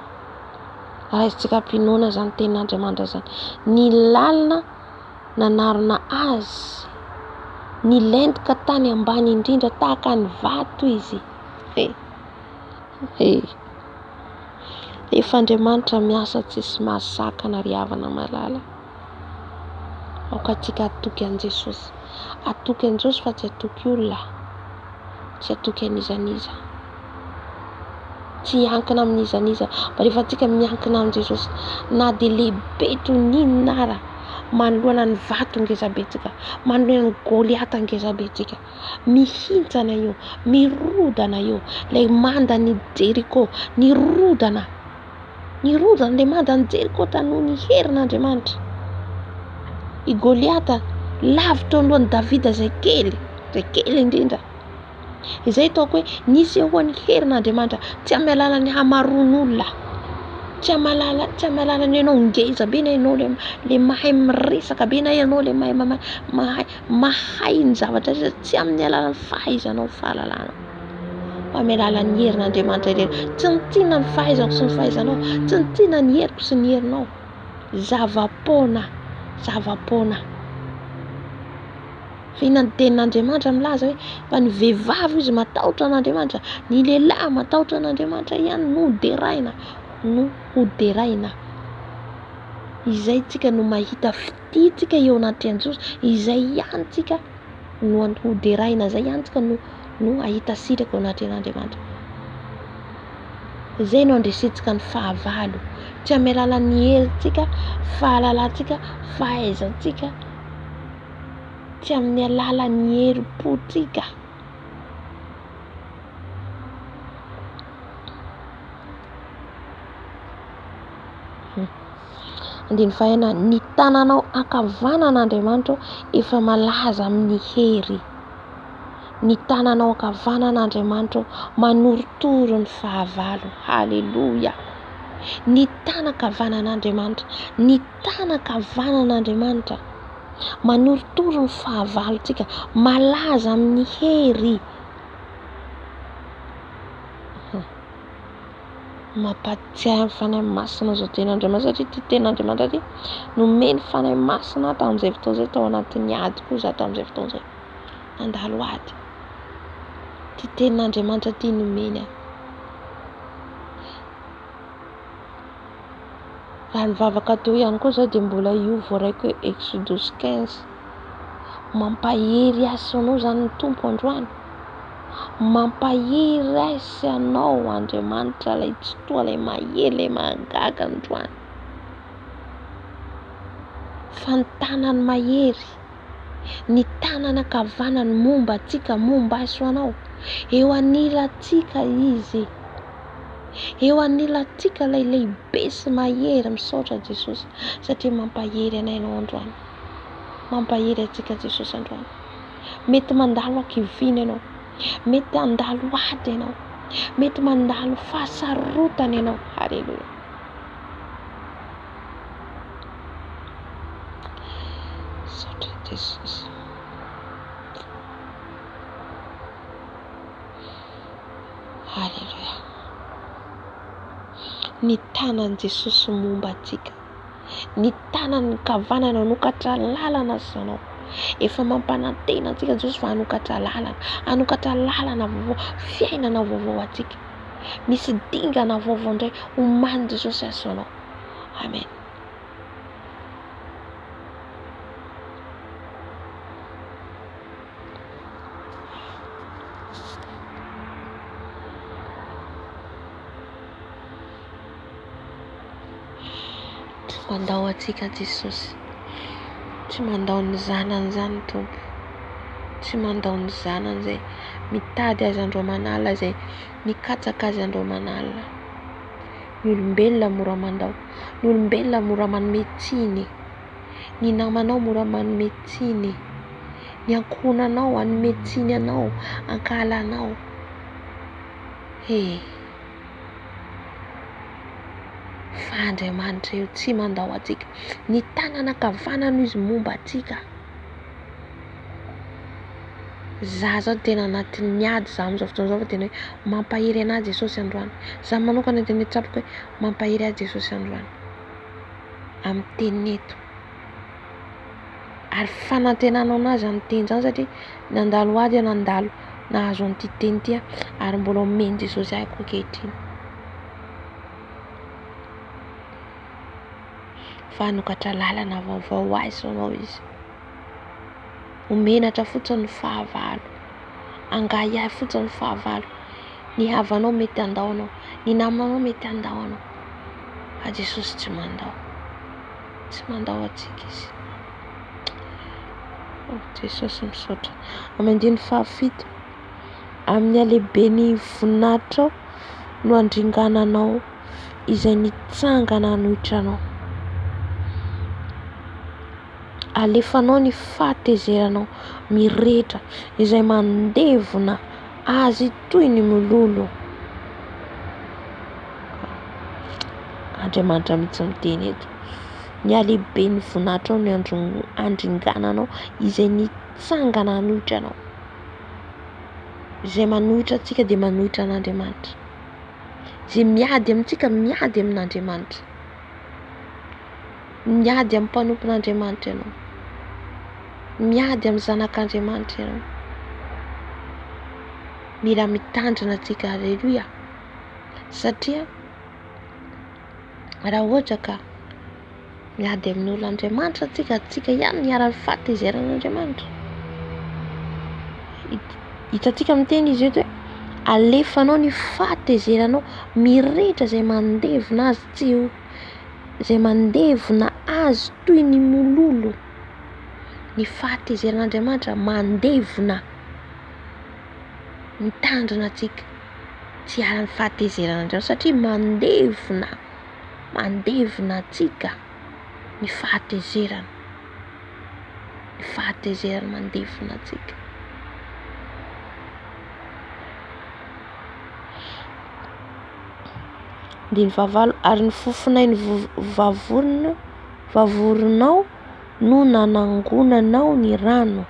Speaker 2: Raisitsika ampinoana zany tenin'Andriamanitra zany. Ny lalana nanarona azy. Ny lentika tany ambany indrindra tahaka ny vato izy. Efa Andriamanitra miasa tsisy mahasakana ry havana malala. Aoka atsika atoky an' Jesosy. Atoky an' Jesosy fa tsy atoky olona. Tsy atoky an'izaniza. Tsy hankina amin'izaniza. Fa rehefa atsika miankina amin'i Jesosy, na dia lehibe toy n'inona ara, manoloana ny vato ngezabetsika, manoloana ny Goliata ngezabetsika. Mihintsana io, mirodana io, lay manda ny Jeriko, nirodana lay manda ny Jeriko tanoho ny herin'Andriamanitra. I Goliata lavitra alohan'i Davida zay kely indrindra. Izay ataoko hoe nisy eo ny herin'Andriamanitra, tsy amin'ny alalan'ny hamaroan'olona, tsy amin'ny alalan'ny ianao ngeza be na ianao le mahay miresaka be na ianao le mahay ny zavatra, tsy amin'ny alalan'ny fahaizanao, fahalalana, fa amin'ny alalan'ny herin'Andriamanitra irery. Tsy ny tiana ny fahaizako sy ny fahaizanao, tsy ny tiana ny heriko sy ny herinao. Zavapoana. Fihinany tenin'Andriamanitra milaza hoe fa ny vehivavy izy matahotra an'Andriamanitra, ny lehilahy matahotra an'Andriamanitra ihany no hoderaina. Izay tsika no mahita fititsika eo anaty Jesosy, izay ihany tsika no hoderaina, izay ihany tsika no ahita sitraka eo anatin'Andriamanitra. Izay no andresitsika ny fahavalo, tsy amin'ny alalan'ny herintsika, fahalalantsika, fahaizantsika, tsy amin'ny alalan'ny herim-potsika. Andiny fahena, ny tananao ankavanan'Andriamanitra efa malaza amin'ny hery. Ny tananao ankavanan'Andriamanitra manorotoro ny fahavalo. Haleluya. Ny tanankavanan'Andriamanitra, manorotoro ny fahavalontsika, malaza amin'ny hery. Mampatsiahy ny fanahy masina zao tenin'Andriamanitra, satria ty tenin'Andriamanitra ty nomeny fanahy masina tamin'izay fotoana izay, tao anatin'ny ady koa za tamin'izay fotoana izay, nandalo ady. Ty tenin'Andriamanitra ty nomeny ahy. Raha ny vavaka teo ihany koa zao dia mbola io voaraiko hoe Exodus 15. Mampahery asy anao zany ny tompo androany. Mampahery asy anao Andriamanitra, lay tsy toa, lay mahery, lay mahagaga androany. Fa ny tanany mahery, ny tanana ankavanany momba atsika, momba aso anao. Eo anilantsika izy. Eo anilantsika lay lehibe sy mahery misaotra Jesosy, satria mampahery anay ianao androany. Mampahery atsika Jesosy androany. Mety mandalo akiviny ianao, mety andalo ady ianao, mety mandalo fahasarotana ianao. Haleluya. Saotra Jesosy. Haleluya. Ny tanany Jesosy momba atsika, ny tanany kavanana hanokatra lalana sanao. Efa mampanantena atsika Jesosy fa hanokatra lalana vaovao, fiainana vaovao atsika. Misy dingana vaovao indray omany Jesosy asanao. Amen. Mandao atsika Jesosy, tsy mandao ny zanany zany Tompo, tsy mandao ny zanany zay mitady azy andro manala, zay mikatsaka azy andro manala. Ny olombelona mora mandao, ny olombelona mora manome tsiny, ny namanao mora manome tsiny, ny ankohonanao hanome tsiny anao, ankahalanao. Fa Andriamanitra io tsy mandao atsika, ny tanana ankavanana izy momba atsika. Za zao tena anatin'ny ady za amin'izao fotoana izao, fa tena hoe mampahery anahy Jesosy androany. Za manokana tena hitsapoko hoe mampahery ahy Jesosy androany amin'ny teniny eto. Ary fanantenanao anazy amin'ny teny zany, satria nandalo ady nandalo nahazo an'ity teny ity, ary mbola omeny Jesosy ahy koa ankehitriny. Fa hanokatra lalana vaovao azy anao izy. Omenatra fotsiny ny fahavalo, angahy ahy fotsiny ny fahavalo. Ny havanao mety andao anao, ny namanao mety andao anao, fa Jesosy tsy mandao.
Speaker 1: tsy mandao atsika izy. Jesosy misaotra. Amandiny fahafito, amin'ny alehibeny voninahitra no andringananao izay nitsangana hanohitranao. Alefanao ny fahatezeranao mirehitra izay mandevona azy toy ny mololo. Andriamanitra mihitsy miteny eto. Ny alehiben'ny voninahitra ao ny andringananao izay nitsangana hanohitranao. Izay manohitra antsika dia manohitra an'Andriamanitra. Izay miady amintsika miady amin'Andriamanitra. Miady amin'ny mpanompon'Andriamanitra ianao. Miady amin'ny zanak'Andriamanitra ianao. Mila mitandrina antsika, aleluia. Satria raha ohatra ka miady amin'ny olon'Andriamanitra antsika ihany niara-ny fahatezeran'Andriamanitra. Hitantsika miteny izy eto hoe alefanao ny fahatezeranao mirehitra izay mandevona azy izay mandevona azy toy ny mololo. Ny fahatezeran'Andriamanitra mandevona, mitandrina antsika tsy hiara-ny fahatezeran'Andriamanitra satria mandevona antsika ny fahatezerana. Ny fahatezerana mandevona antsika. Diny vavalo, ary ny fofonain'ny vavoronao no nanangonanao ny rano.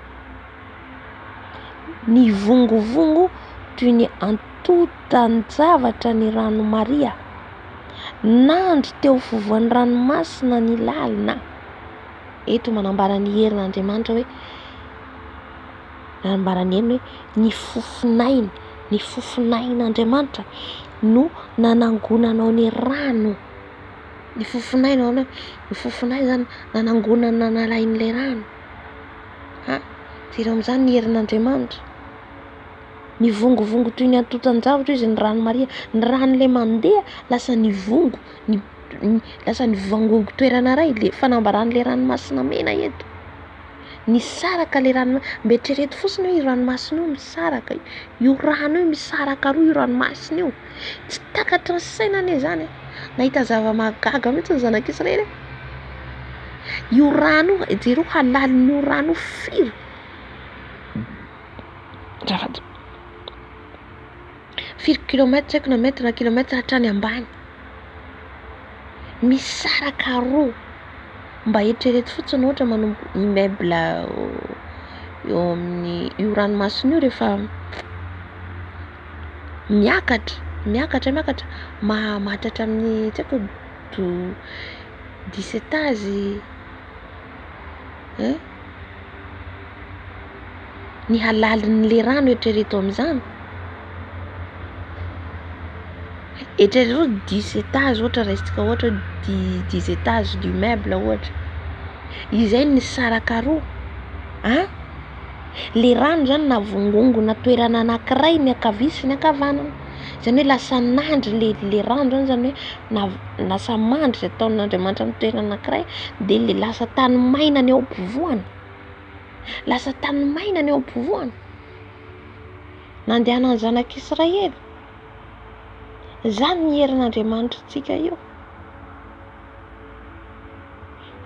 Speaker 1: Ny vongovongo toy ny antotan-javatra ny rano Maria. Nandry teo fovoan'ny ranomasina ny lalina. Eto manambara ny herin'Andriamanitra hoe ny fofonain'Andriamanitra no nanangonanao ny rano. Ny fofonainy zany nanangonana nalain'ilay rano. Tirao amin'izany ny herin'Andriamanitra. Ny vongovongo toy ny antotan-javatra izy ny rano Maria. Ny rano le mandeha lasa ny vongo, lasa ny vangongo toerana iray le fanambaran'ilay ranomasina mena eto. Misaraka le rano, mbetrreto fotsiny hoe io ranomasina io misaraka. Io rano io misaraka roa io ranomasina io. Tsy takatra ny sainany zany. Nahita zava-mahagaga mihitsy ny zanak'Israely. Io rano io, jero halalin'io rano firy. Firy kilomètre, tsy haiko na mètre na kilomètre hatrany ambany. Misaraka roa. Mba eritrereto fotsiny ohatra manombo immeuble eo amin'ny io ranomasina io rehefa miakatra mahatratra amin'ny tsy haiko 10 étages. Ny halalin'le rano eritrereto amin'izany. Eritrereto 10 étages ohatra raisitsika ohatra 10 étages d'immeuble ohatra. Izay ny saraka roa. Le rano zany navongongona toerana anankiray ny ankavia sy ny ankavanana. Izany hoe lasa nandry le rano zany hoe lasa mandry izay ataon'Andriamanitra amin'ny toerana anankiray dia le lasa tany maina ny ao ampovoany. Lasa tany maina ny ao ampovoany. Nandehanan'ny zanak'Israely. Zany ny herin'Andriamanitra antsika io.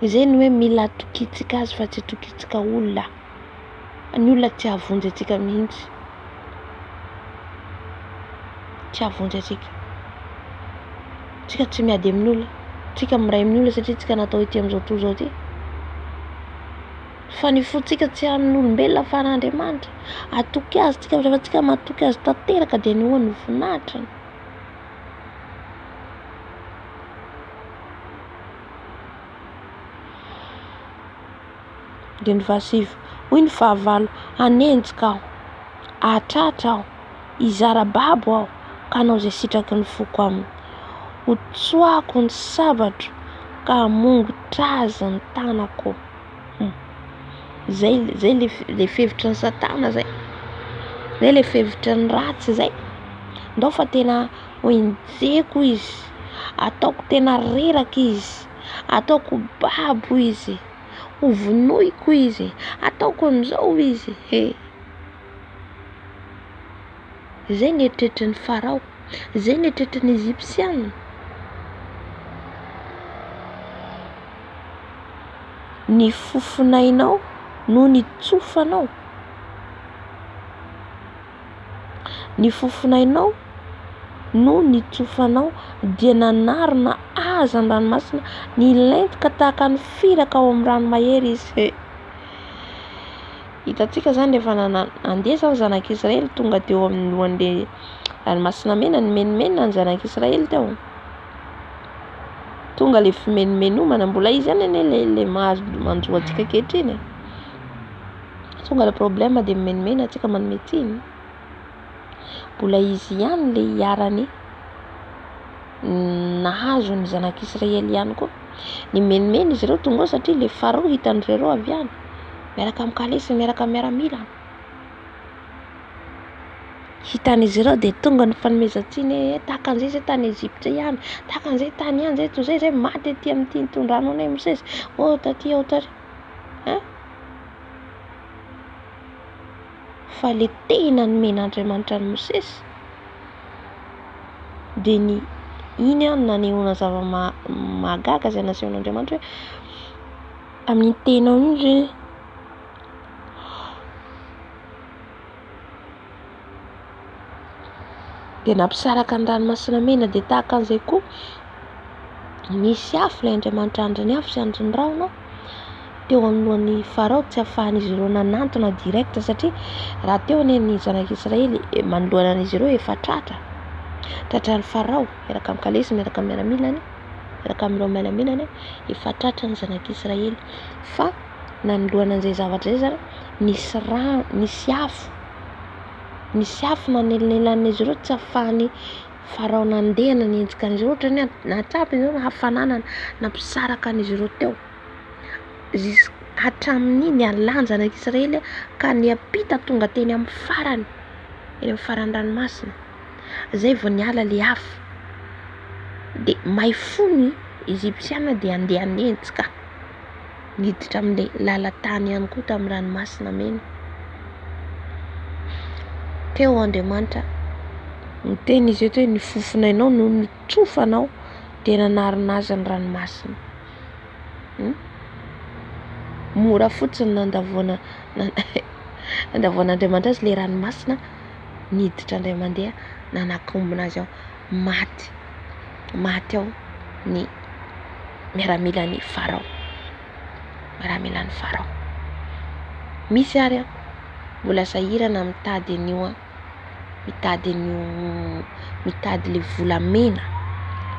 Speaker 1: Izay ny hoe mila tokitsika azy fa tsy tokitsika olona. Ny olona tsy havonjy antsika mihitsy. Tsy havonjy antsika. Tsika tsy miady amin'ny olona. Tsika miray amin'ny olona satria tsika natao ety amin'izao tontolo izao ty. Fa ny fotsika tsy amin'ny olombelona fa n'Andriamanitra. Atoky azy tsika rehefa tsika matoky azy tanteraka dia ny hoany voninahitra. Dia ny vasivo, hoy ny fahavalo, hanenjika aho, ahatratra aho, hizara-babo aho, ka hanao izay sitraky ny foko aminy. Ho tsoako ny sabatro, ka hamongo traza ny tanako. Zay le fevitra ny Satana zay. Zay le fevitra ny ratsy zay. Ndao fa tena hoenjeko izy, ataoko tena reraka izy,
Speaker 2: ataoko babo izy, ho vonoiko izy, ataoko an'izao izy. Zay ny eritreritry ny Farao, zay ny eritreritry ny Egyptianina. Ny fofonainao no ny tsofanao, ny fofonainao no ny tsofanao dia nanarona aza an-dranomasina ny lentika tahaka ny firaka ao amin'ny rano mahery izy. Hitantsika zany rehefa andeha zao zanak'Israely tonga teo amin'ny lohan'le ranomasina mena, ny menimenina ny zanak'Israely teo. Tonga le fimenimenomana, mbola izy ihany ane le mahazo manjo antsika kehitriny. Tonga le problème de menimena antsika manome tiny. Mbola izy ihany le iarany nahazo ny zanak'Israely ihany koa. Ny menimena izy ireo tonga satria le Farao hitandry ireo avy any, miaraka amin'ny kalesy, miaraka amin'ny miaramila. Hitan'izy ireo de tonga ny fanomezan-tsiny tahaka an'izay zay tany Egypte ihany, tahaka an'izay tany ihany zay toy zay maty aty amin'ny tiny tondrano anay Mosesy. Taty taty. Fa le tena nomen'Andriamanitra ny Mosesy de ny iny any nanehoana mahagaga zay nasehoan'Andriamanitra hoe amin'ny tenao iny zay de nampisaraka ny ranomasina mena. De tahaka an'izay koa nisy afo ilay Andriamanitra andriny afo sy andriny rahona teo anoloan'ny Farao, tsy ahafahan'izy ireo nanantona direct satria raha teo ane ny zanak'Israely manoloana an'izy ireo efa tratran'ny Farao miaraka amin'ny kalesy, miaraka amin'ny miaramilany, miaraka amin'ireo mialaminany, efa tratra ny zanak'Israely. Fa nanoloana an'izay zavatra zay zany nisy rano, nisy afo nanelinelan'izy ireo, tsy ahafahan'ny Farao nandeha nanenjika an'izy ireo, ohatrany natrapy izy ireo na hafanana nampisaraka an'izy ireo teo. Hatramin'iny alany zanak'Israely ka niampita tonga teny amin'ny farany, eny amin'ny farany ranomasina. Zay vao niala le afo. De maifony Egyptiana de andeha hanenjika niditra amin'le lalan-tany ihany koa tamin'ny ranomasina mena. Teo Andriamanitra miteny izy hoe ny fofonainao no ny tsofanao de nanarona azy ny ranomasina. Mora fotsiny nandavoan'Andriamanitra azy le ranomasina niditra indray mandeha nanakombona azy ao, maty ao ny miaramilan'ny Farao, miaramilan'ny Farao. Misy ary mbola sahirana mitady an'io mitady le volamena.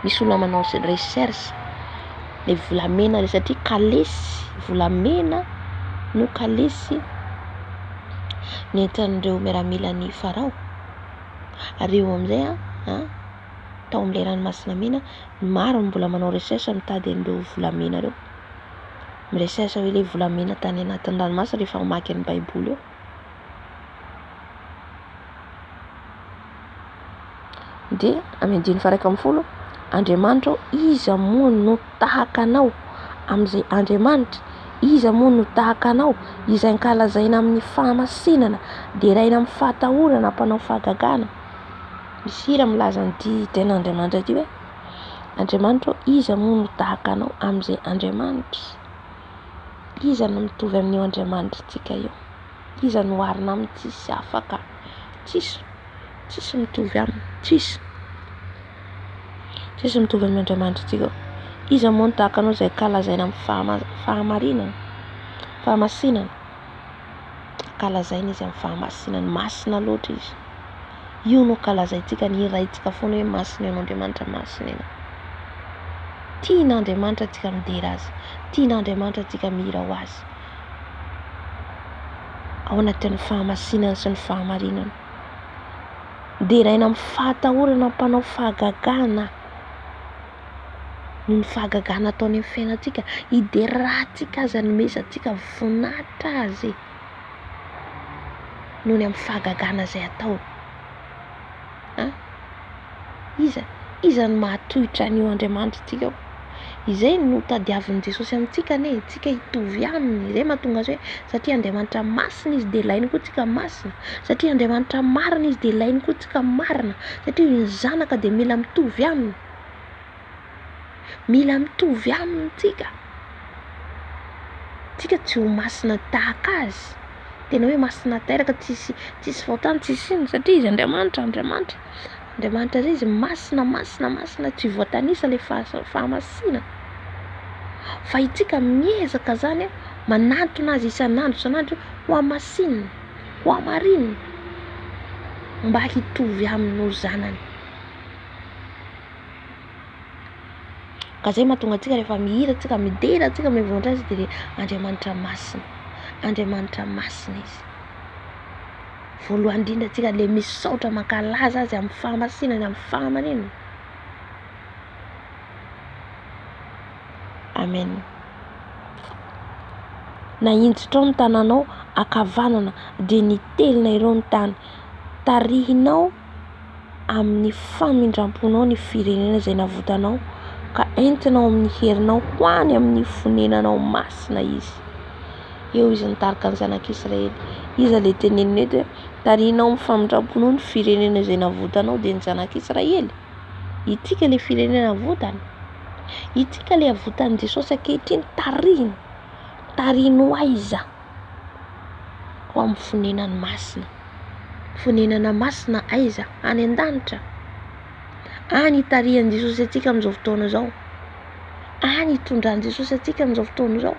Speaker 2: Misy olona manao recherche le volamena satria kalesy volamena no kalesy nentan'ireo miaramilan'ny Farao. Areo amin'izay tao amin'ilay ranomasina mena, maro mbola manao recherche mitady an'ireo volamena ireo. Mirecherche hoe le volamena tany anatin'ny ranomasina rehefa mamaky ny Baiboly eo. De amin'ny 1:10 Andriamanitra iza moa no tahaka anao, amin'izay Andriamanitra iza moa no tahaka anao, izay nkalazaina amin'ny fahamasinana de raina amin'ny fahatahorana mpanao fahagagana. Misy hira milaza ny ten'Andriamanitra ity hoe Andriamanitra iza moa no tahaka anao, amin'izay Andriamanitra iza no mitovy amin'io Andriamanitra tsika io, iza no arina amin'ny tsisy afaka, tsisy mitovy aminy, tsisy mitovy amin'ny Andriamanitra tsika. Iza moa no tahaka anao izay kalazaina amin'ny fahamasinana, kalazaina izy amin'ny fahamasinana, masina loatra izy. Io no kalazaintsika, ny iraintsika foana hoe masina ianao Andriamanitra, masina ianao. Tian'Andriamanitra tsika midera azy, tian'Andriamanitra tsika mihira ho azy ao anatin'ny fahamasinana sy ny fahamarinana. De raina amin'ny fahatahorana mpanao fahagagana, noho ny fahagagana ataony amin'ny fiainantsika, iderahantsika azy, anomezantsika voninahitra azy noho ny amin'ny fahagagana izay atao. Iza no mahatohitra an'io Andriamanitra tsika? Izay no tadiavin'i Jesosy amintsika ne, tsika hitovy aminy. Izay mahatonga azy hoe satria Andriamanitra masina izy dia ilainy koa tsika masina. Satria Andriamanitra marina izy dia ilainy koa tsika marina. Satria ny zanaka dia mila mitovy aminy. Mila mitovy aminy tsika. Tsika tsy ho masina tahaka azy. Tena hoe masina teraka tsisy faotany tsisy iny satria izy Andriamanitra zay izy masina tsy voatanisa le fahamasina. Fa itsika miezaka zany manantona azy isan'andro ho amasinina, ho amarinina mba hitovy aminy ho zanany. Ka zay mahatonga antsika rehefa mihira tsika, midera tsika mivoatra azy dia Andriamanitra masina izy. Voalohany indrindra tsika le misaotra mankalaza azy amin'ny fahamasinany, amin'ny fahamarinana. Amen. Na indrotrao ny tananao akavanana dia nitelina ireo ny tany. Tarihinao amin'ny famindramponao ny firenena izay navotanao, ka entinao amin'ny herinao ho any amin'ny fonenanao masina izy. Eo izy nitarika ny zanak'Israely. Iza le teneniny eto hoe tarihinao amin'ny famindramponao ny firenena izay navotanao dia ny zanak'Israely. Itsika le firenena avotany. Itsika le avotan'i Jesosy ankehitriny tarihino aiza ho amin'ny fonenany masina. Fonenana masina aiza? Any an-danitra. Any itarihan'i Jesosy atsika amin'izao fotoana izao. Any itondran'i Jesosy atsika amin'izao fotoana izao.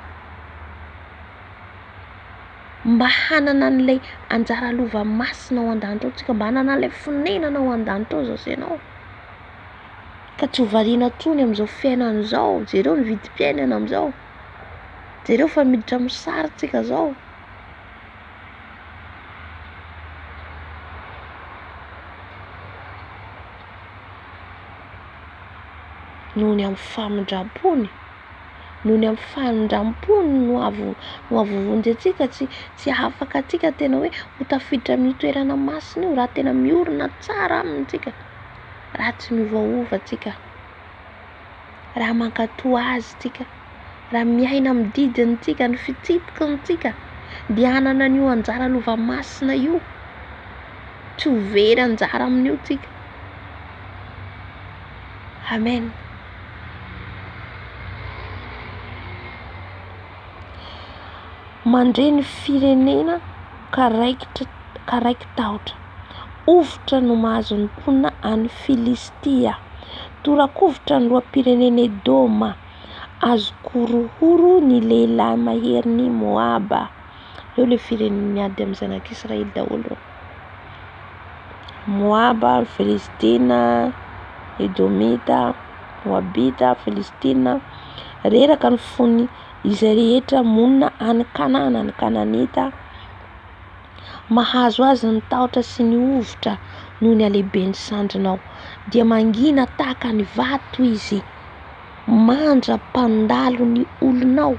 Speaker 2: Mba hanana an'ilay anjara lova masina ao an-danitra ao tsika, mba hanana an'ilay fonenana ao an-danitra ao zao ianao. Ka tsy ho variana tsony amin'izao fiainana izao. Jereo ny vidim-piainana amin'izao. Jereo fa miditra amin'ny sary tsika izao. Noho ny amin'ny famindram-pony no avovonjy atsika, tsy afaka atsika tena hoe ho tafiditra amin'ny toerana masina io raha tena miorina tsara aminy tsika, raha tsy miovaova tsika, raha mankatoa azy tsika, raha miaina amin'ny didiny tsika, ny fitsipikiny tsika, dia hanana an'io anjara lova masina io, tsy ho very anjara amin'io tsika. Amen. Mandre ny firenena ka raiky tahotra. Ovitra no mahazo ny mponina any Filistia. Torakovitra ny lohampirenena Edoma. Azo korohoro ny lehilahy mahery ny Moaba. Eo le firenena miady amin'ny zanak'Israely daholo. Moaba, Filistina, Edomita, Moabita, Filistina. Reraka ny fony izay rehetra monina any Kanana, ny Kananita. Mahazo azy ny tahotra sy ny ovitra noho ny halehibeny sandrinao. Dia mangina tahaka ny vato izy, mandra-pandalo ny olonao.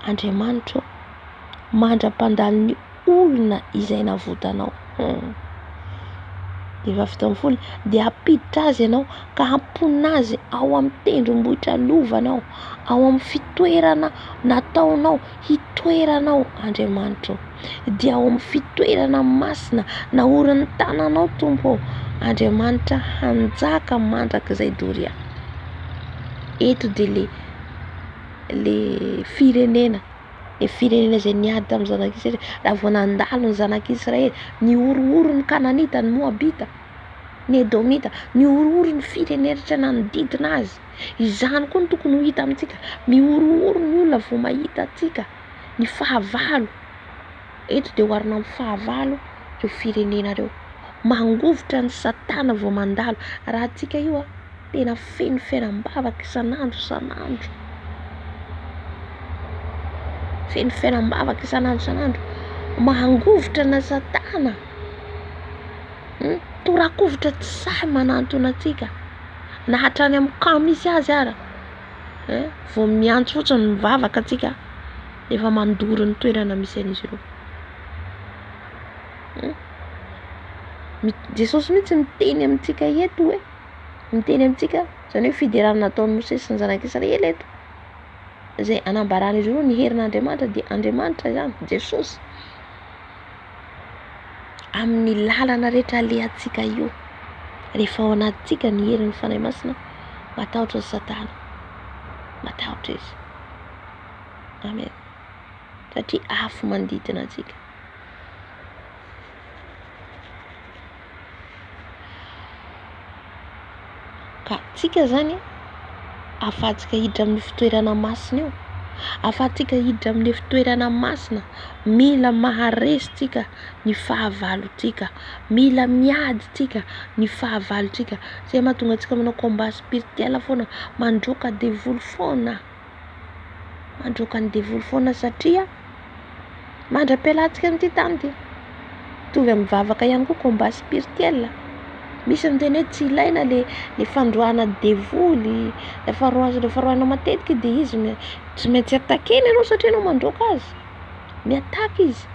Speaker 2: Andriamanitra mandra-pandalo ny olona izay navotanao. Dia fitoamfolo dia apiditra azy ianao ka amponina azy ao amin'ny tendrombohitra lovanao, ao amin'ny fitoerana nataonao hitoeranao Andriamanitra. Dia ao amin'ny fitoerana masina naorin'ny tananao Tompo, Andriamanitra hanjaka mandrakizay doria. Eto dia le firenena izay niady tamin'ny zanak'Israely, raha vao nandalo ny zanak'Israely, ny orohoro ny Kananita, ny Moabita, ny Edomita, ny orohoro ny firenena nanodidina azy. Izany koa no tokony ho hita amintsika, miorohoro ny olona vao mahita atsika. Ny fahavalo, eto dia hoarina amin'ny fahavalo ireo firenena ireo. Mangovitra ny Satana vao mandalo. Raha atsika io tena feno fiainam-bavaka isan'andro. Feno fiainam-bavaka isan'andro. Mangovitra na Satana. Torakovitra tsy sahy manantona atsika. Na hatrany amin'ny camp misy azy ara. Vao miantso fotsiny mivavaka atsika, efa mandory ny toerana misy an'izy ireo. Jesosy mihitsy miteny amintsika eto hoe miteny amintsika zany hoe fiderana nataon'ny Mosesy sy ny zanak'Israely eto izay anambarana izy ireo ny herin'Andriamanitra dia Andriamanitra izany Jesosy amin'ny lalana rehetra alehantsika io rehefa ao anatintsika ny herin'ny fanahy masina matahotra ny Satana matahotra izy. Amen. Satria afo manodidina antsika. Ka tsika zany afahantsika hiditra amin'ny fitoerana masina io, afahantsika hiditra amin'ny fitoerana masina, mila maharesitsika ny fahavalontsika, mila miaditsika ny fahavalontsika. Zay mahatonga antsika manao combat spirituel foana, mandroaka devoly foana, mandroaka ny devoly foana satria mandra-pialantsika amin'ity tany ity. Mitovy amin'ny vavaka ihany koa combat spirituel. Misy miteny hoe tsy ilaina le fandroana devoly, le faroana matetika dia izy tsy maintsy atakena ianao satria ianao mandroaka azy, miataka izy.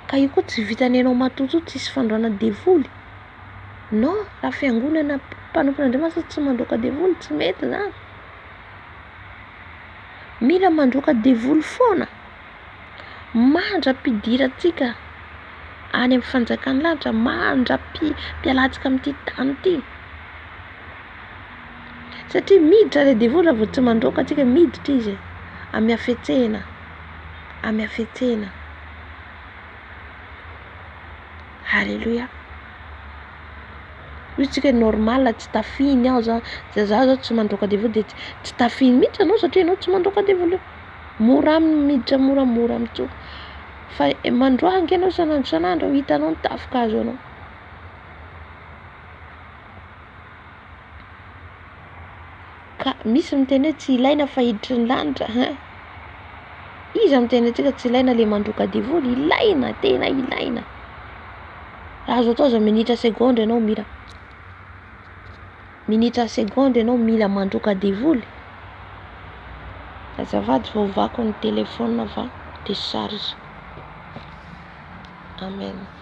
Speaker 2: Ka io koa tsy vitany ianao matoto tsisy fandroana devoly. Non, raha fiangonana mpanompon'Andriamanitra tsy mandroaka devoly tsy mety zany. Mila mandroaka devoly foana, mandra-pidirantsika any amin'ny fanjakan'ny lanitra, mandra-pialantsika amin'ity tany ity. Satria miditra ilay devoly raha vao tsy mandroaka antsika, miditra izy amin'ny hafetsehana, amin'ny hafetsehana. Halleluja. Io tsika normal tsy tafiny aho za zao tsy mandroaka devoly dia tsy tafiny mihitsy anao satria ianao tsy mandroaka devoly. Mora miditra moramora mitsoka. Fa mandroangy ianao sanandro hitanao ny tafika azo anao. Ka misy miteny hoe tsy ilaina fa hiditry ny lanitra. Iza miteny antsika tsy ilaina le mandroaka devoly? Ilaina, tena ilaina. Raha azo atao za minitra seconde ianao mila. Minitra seconde ianao mila mandroaka devoly. Azafady vaovako ny telefona va décharge. Amen.